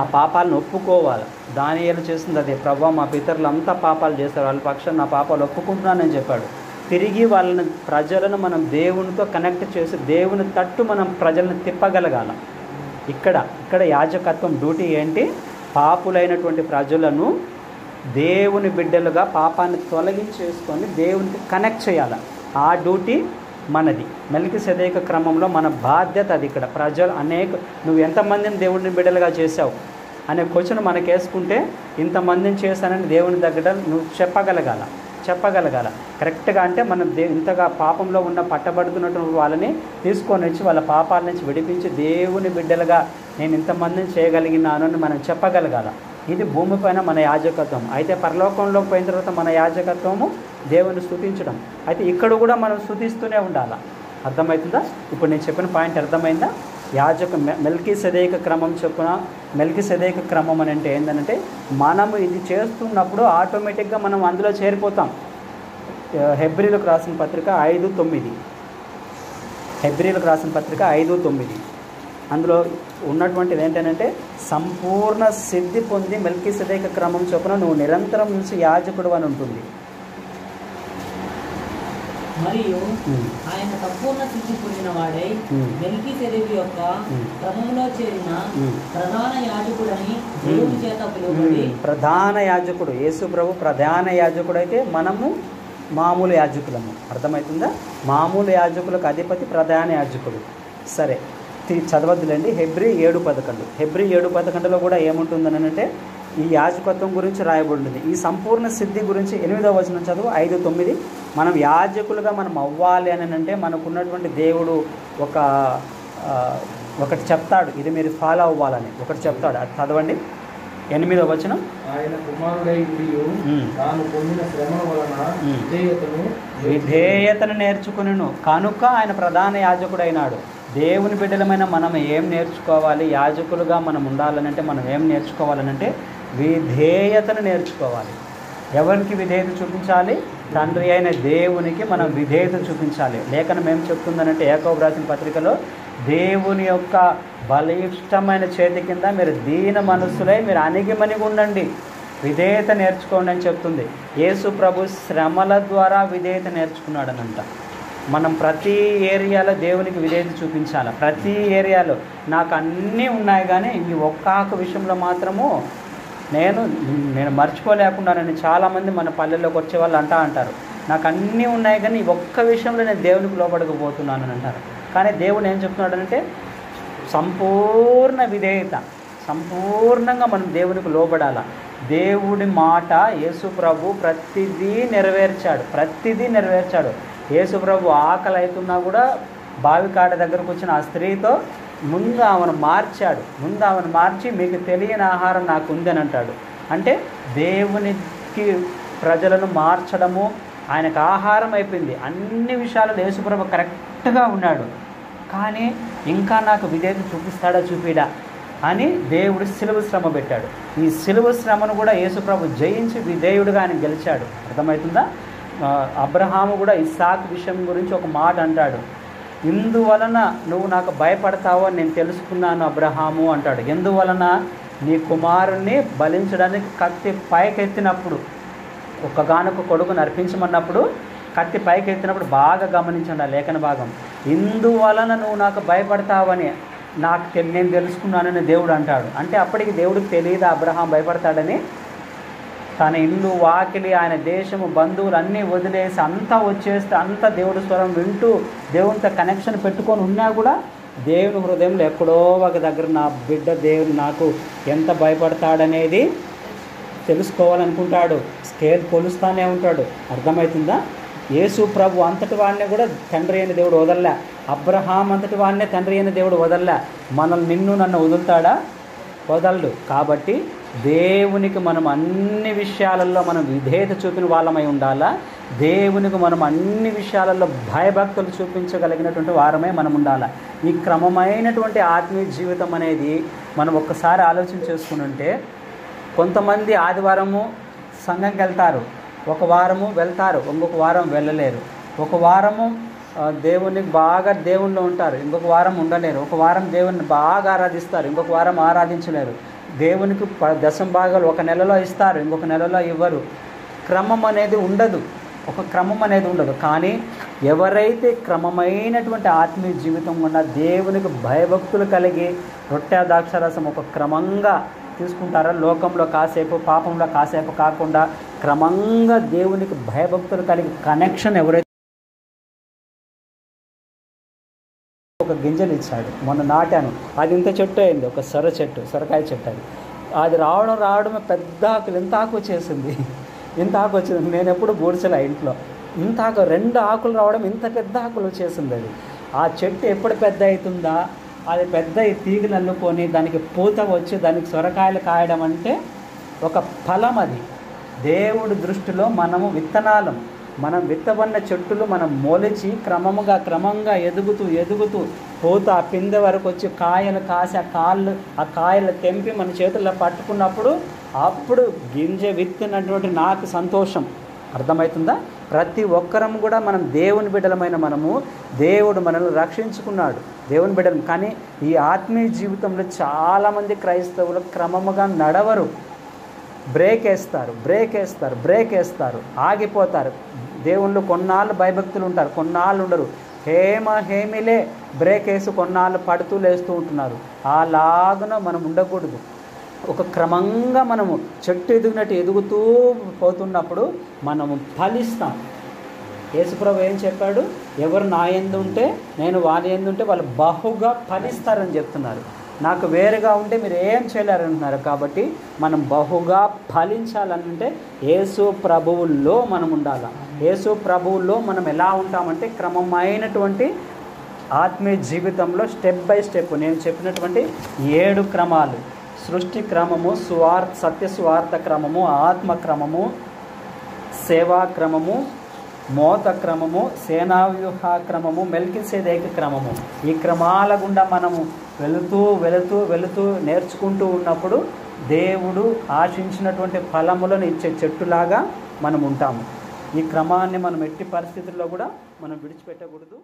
ఆ పాపాలను ఒప్పుకోవాలి. దానియేలు చేస్తుంది అదే, ప్రవ్వా మా పితరులు అంతా పాపాలు చేస్తారు, వాళ్ళ పక్షాన నా పాపాలు ఒప్పుకుంటున్నానని చెప్పాడు. తిరిగి వాళ్ళని ప్రజలను మనం దేవునితో కనెక్ట్ చేసి దేవుని తట్టు మనం ప్రజలను తిప్పగలగాల. ఇక్కడ యాజకత్వం డ్యూటీ ఏంటి? పాపులైనటువంటి ప్రజలను దేవుని బిడ్డలుగా పాపాన్ని తొలగించేసుకొని దేవునికి కనెక్ట్ చేయాలి. ఆ డ్యూటీ మనది. మెల్కిసెదెకు క్రమంలో మన బాధ్యత అది. ఇక్కడ ప్రజలు నువ్వు ఎంతమందిని దేవుని బిడ్డలుగా చేసావు అనే క్వశ్చన్ మనకు వేసుకుంటే ఇంతమందిని చేశానని దేవుని దగ్గర నువ్వు చెప్పగలగాల కరెక్ట్గా. అంటే మనం ఇంతగా పాపంలో ఉన్న పట్టబడుతున్నటువంటి వాళ్ళని తీసుకొని వచ్చి వాళ్ళ పాపాల నుంచి విడిపించి దేవుని బిడ్డలుగా నేను ఇంతమందిని చేయగలిగినాను అని మనం చెప్పగలగాల. ఇది భూమిపైన మన యాజకత్వం. అయితే పరలోకంలోకి పోయిన తర్వాత మన యాజకత్వము దేవుని స్తుతించడం. అయితే ఇక్కడ కూడా మనం స్తుతిస్తూనే ఉండాలి. అర్థమవుతుందా? ఇప్పుడు నేను చెప్పిన పాయింట్ అర్థమైందా? మెల్కిసెదెకు క్రమం చొప్పున మెల్కిసెదెకు క్రమం అని అంటే ఏంటంటే మనము ఇది చేస్తున్నప్పుడు ఆటోమేటిక్గా మనం అందులో చేరిపోతాం. హెబ్రీలకు రాసిన పత్రిక 5:9 అందులో ఉన్నటువంటిది ఏంటంటే సంపూర్ణ సిద్ధి పొంది మెల్కిసెదెకు క్రమం చొప్పున నువ్వు నిరంతరం నుంచి యాజకుడు అని ఉంటుంది. మరియు ఆయన సంపూర్ణ సిద్ధి పొందిన వాడై మెల్కిసెదెకు యొక్క క్రమంలో చేరిన ప్రధాన యాజకుడని దేవుని చేత పిలువబడి. ప్రధాన యాజకుడు యేసు ప్రభు ప్రధాన యాజకుడు అయితే మనము మామూలు యాజకులము. అర్థమవుతుందా? మామూలు యాజకులకు అధిపతి ప్రధాన యాజకుడు. సరే, చదవద్దులేండి. హెబ్రీ 7:11 కూడా ఏముంటుందని అంటే ఈ యాజకత్వం గురించి రాయబడింది. ఈ సంపూర్ణ సిద్ధి గురించి 8వ వచనం చదువు. 5:9 మనం యాజకులుగా మనం అవ్వాలి అని అంటే మనకున్నటువంటి దేవుడు ఒకటి చెప్తాడు, ఇది మీరు ఫాలో అవ్వాలని ఒకటి చెప్తాడు. అది చదవండి. 8వ వచనం. ఆయన కుమారుడై తాను పొందిన శ్రమ వలన విధేయతను నేర్చుకును కనుక ఆయన ప్రధాన యాజకుడైనాడు. దేవుని బిడ్డలమైన మనం ఏం నేర్చుకోవాలి? యాజకులుగా మనం ఉండాలనంటే మనం ఏం నేర్చుకోవాలనంటే విధేయతను నేర్చుకోవాలి. ఎవరికి విధేయత చూపించాలి? తండ్రి అయిన దేవునికి మనం విధేయత చూపించాలి. లేఖనం ఏం చెప్తుందనంటే యాకోబు రాసిన పత్రికలో దేవుని యొక్క బలిష్టమైన చేతి కింద మీరు దీన మనస్సులై మీరు అణిగిమణిగి ఉండండి, విధేయత నేర్చుకోండి అని చెప్తుంది. యేసు ప్రభు శ్రమల ద్వారా విధేయత నేర్చుకున్నాడనంట. మనం ప్రతి ఏరియాలో దేవునికి విధేయత చూపించాలి. ప్రతి ఏరియాలో నాకు అన్నీ ఉన్నాయి కానీ ఈ ఒక్క విషయంలో మాత్రము నేను మర్చిపోలేకున్నానని చాలామంది మన పల్లెల్లోకి వచ్చే వాళ్ళు అంటారు. నాకు అన్నీ ఉన్నాయి కానీ ఈ ఒక్క విషయంలో నేను దేవునికి లోబడకపోతున్నాను అని అంటారు. కానీ దేవుడు ఏం చెప్తున్నాడంటే సంపూర్ణ విధేయత, సంపూర్ణంగా మనం దేవునికి లోబడాల. దేవుడి మాట యేసు ప్రభు ప్రతిదీ నెరవేర్చాడు. యేసు ప్రభు ఆకలి అవుతున్నా కూడా బావికాడ దగ్గరకు వచ్చిన ఆ స్త్రీతో ముందు ఆమెను మార్చి మీకు తెలియని ఆహారం నాకు ఉందని అంటాడు. అంటే దేవునికి ప్రజలను మార్చడము ఆయనకు ఆహారం అయిపోయింది. అన్ని విషయాలలో యేసుప్రభు కరెక్ట్గా ఉన్నాడు. కానీ ఇంకా నాకు విధేయత చూపిడా అని దేవుడు సిలువ శ్రమ పెట్టాడు. ఈ సిలువ శ్రమను కూడా యేసుప్రభు జయించి విధేయుడుగా ఆయన గెలిచాడు. అర్థమవుతుందా? అబ్రహాము కూడా ఇస్సాకు విషయం గురించి ఒక మాట అంటాడు, ఇందువలన నువ్వు నాకు భయపడతావు అని నేను తెలుసుకున్నాను అబ్రహాము అంటాడు. ఎందువలన నీ కుమారుణ్ణి బలించడానికి కత్తి పైకెత్తినప్పుడు, ఒక్కగానొక్క కొడుకుని అర్పించమన్నప్పుడు కత్తి పైకెత్తినప్పుడు బాగా గమనించండి ఆ లేఖన భాగం. ఇందువలన నువ్వు నాకు భయపడతావని నేను తెలుసుకున్నానని దేవుడు అంటాడు. అంటే అప్పటికి దేవుడికి తెలియదు అబ్రహాం భయపడతాడని. తన ఇల్లు వాకిలి ఆయన దేశము బంధువులు అన్నీ వదిలేసి అంతా వచ్చేస్తే అంతా దేవుడి స్వరం వింటూ దేవునితో కనెక్షన్ పెట్టుకొని ఉన్నా కూడా దేవుని హృదయంలో ఎక్కడో ఒక దగ్గర నా బిడ్డ దేవుడు నాకు ఎంత భయపడతాడనేది తెలుసుకోవాలనుకుంటాడు. స్కేల్ కొలుస్తానే ఉంటాడు. అర్థమవుతుందా? యేసు ప్రభు అంతటి వాడిని కూడా తండ్రి అయిన దేవుడు వదల్లా. అబ్రహాం అంతటి వాడినే తండ్రి అయిన దేవుడు వదల్లా. నన్ను వదులుతాడా? వదలడు. కాబట్టి దేవునికి మనం అన్ని విషయాలలో మనం విధేయత చూపిన వాళ్ళమై ఉండాలా. దేవునికి మనం అన్ని విషయాలలో భయభక్తులు చూపించగలిగినటువంటి వారమే మనం ఉండాలా. ఈ క్రమమైనటువంటి ఆత్మీయ జీవితం అనేది మనం ఒక్కసారి ఆలోచన చేసుకుని ఉంటే, కొంతమంది ఆదివారము సంఘంకి వెళ్తారు, ఒక వారము వెళ్తారు, ఇంకొక వారం వెళ్ళలేరు. ఒక వారము దేవునికి బాగా దేవుళ్ళు ఉంటారు, ఇంకొక వారం ఉండలేరు. ఒక వారం దేవుని బాగా ఆరాధిస్తారు, ఇంకొక వారం ఆరాధించలేరు. దేవునికి దశం భాగాలు ఒక నెలలో ఇస్తారు, ఇంకొక నెలలో ఇవ్వరు. క్రమం అనేది ఉండదు. కానీ ఎవరైతే క్రమమైనటువంటి ఆత్మీయ జీవితం ఉన్న దేవునికి భయభక్తులు కలిగి రొట్టె ద్రాక్షారసం ఒక క్రమంగా తీసుకుంటారో, లోకంలో కాసేపు పాపంలో కాసేపు కాకుండా క్రమంగా దేవునికి భయభక్తులు కలిగి కనెక్షన్ ఎవరైతే ఒక గింజలు ఇచ్చాడు, మొన్న నాటాను, అది ఇంత చెట్టు అయింది, ఒక సొరకాయ చెట్టు. అది రావడమే పెద్ద ఆకులు, ఇంత ఆకు వచ్చేసింది. నేను ఎప్పుడు బూడ్చలే ఇంట్లో. ఇంత ఆకు 2 ఆకులు రావడం, ఇంత పెద్ద ఆకులు వచ్చేసింది. అది ఆ చెట్టు ఎప్పుడు పెద్ద అవుతుందా, అది పెద్ద తీగలు అల్లుకొని దానికి పూత వచ్చి దానికి సొరకాయలు కాయడం అంటే ఒక ఫలం. అది దేవుడి దృష్టిలో మనము విత్తనాలం. మనం విత్తబడిన చెట్టులు మనం మొలిచి క్రమంగా ఎదుగుతూ పూత ఆ పిందె వరకు వచ్చి కాయలు కాసి ఆ కాయలు తెంపి మన చేతుల్లో పట్టుకున్నప్పుడు అప్పుడు గింజ విత్తినటువంటి నాకు సంతోషం. అర్థమవుతుందా? ప్రతి ఒక్కరం కూడా మనం దేవుని బిడ్డలమైన మనము, దేవుడు మనల్ని రక్షించుకున్నాడు, దేవుని బిడ్డలం. కానీ ఈ ఆత్మీయ జీవితంలో చాలామంది క్రైస్తవులు క్రమముగా నడవరు. బ్రేక్ వేస్తారు, ఆగిపోతారు. దేవుళ్ళు కొన్నాళ్ళు భయభక్తులు ఉంటారు, కొన్నాళ్ళు ఉండరు. హేమిలే బ్రేక్ వేసి కొన్నాళ్ళు పడుతూ లేస్తూ ఉంటున్నారు. అలాగున మనం ఉండకూడదు. ఒక క్రమంగా మనము చెట్టు ఎదుగుతూ పోతున్నప్పుడు మనము ఫలిస్తాం. యేసుప్రభు ఏం చెప్పాడు? ఎవరు నా యందు ఉంటే నేను వాళ్ళ యందు ఉంటే వాళ్ళు బహుగా ఫలిస్తారని చెప్తున్నారు. నాకు వేరుగా ఉంటే మీరు ఏం చేయలేరంటున్నారు. కాబట్టి మనం బహుగా ఫలించాలంటే యేసు ప్రభువుల్లో మనం ఉండాలి. యేసు ప్రభువుల్లో మనం ఎలా ఉంటామంటే క్రమమైనటువంటి ఆత్మీయ జీవితంలో స్టెప్ బై స్టెప్ నేను చెప్పినటువంటి 7 క్రమాలు: సృష్టి క్రమము, సత్య స్వార్థ క్రమము, ఆత్మ క్రమము, సేవా క్రమము, మోత క్రమము, సేనావ్యూహ క్రమము, మెల్కిసెదెకు క్రమము. ఈ క్రమాల గుండా మనము వెళుతూ నేర్చుకుంటూ ఉన్నప్పుడు దేవుడు ఆశించినటువంటి ఫలములను ఇచ్చే చెట్టులాగా మనం ఉంటాము. ఈ క్రమాన్ని మనం ఎట్టి పరిస్థితుల్లో కూడా మనం విడిచిపెట్టకూడదు.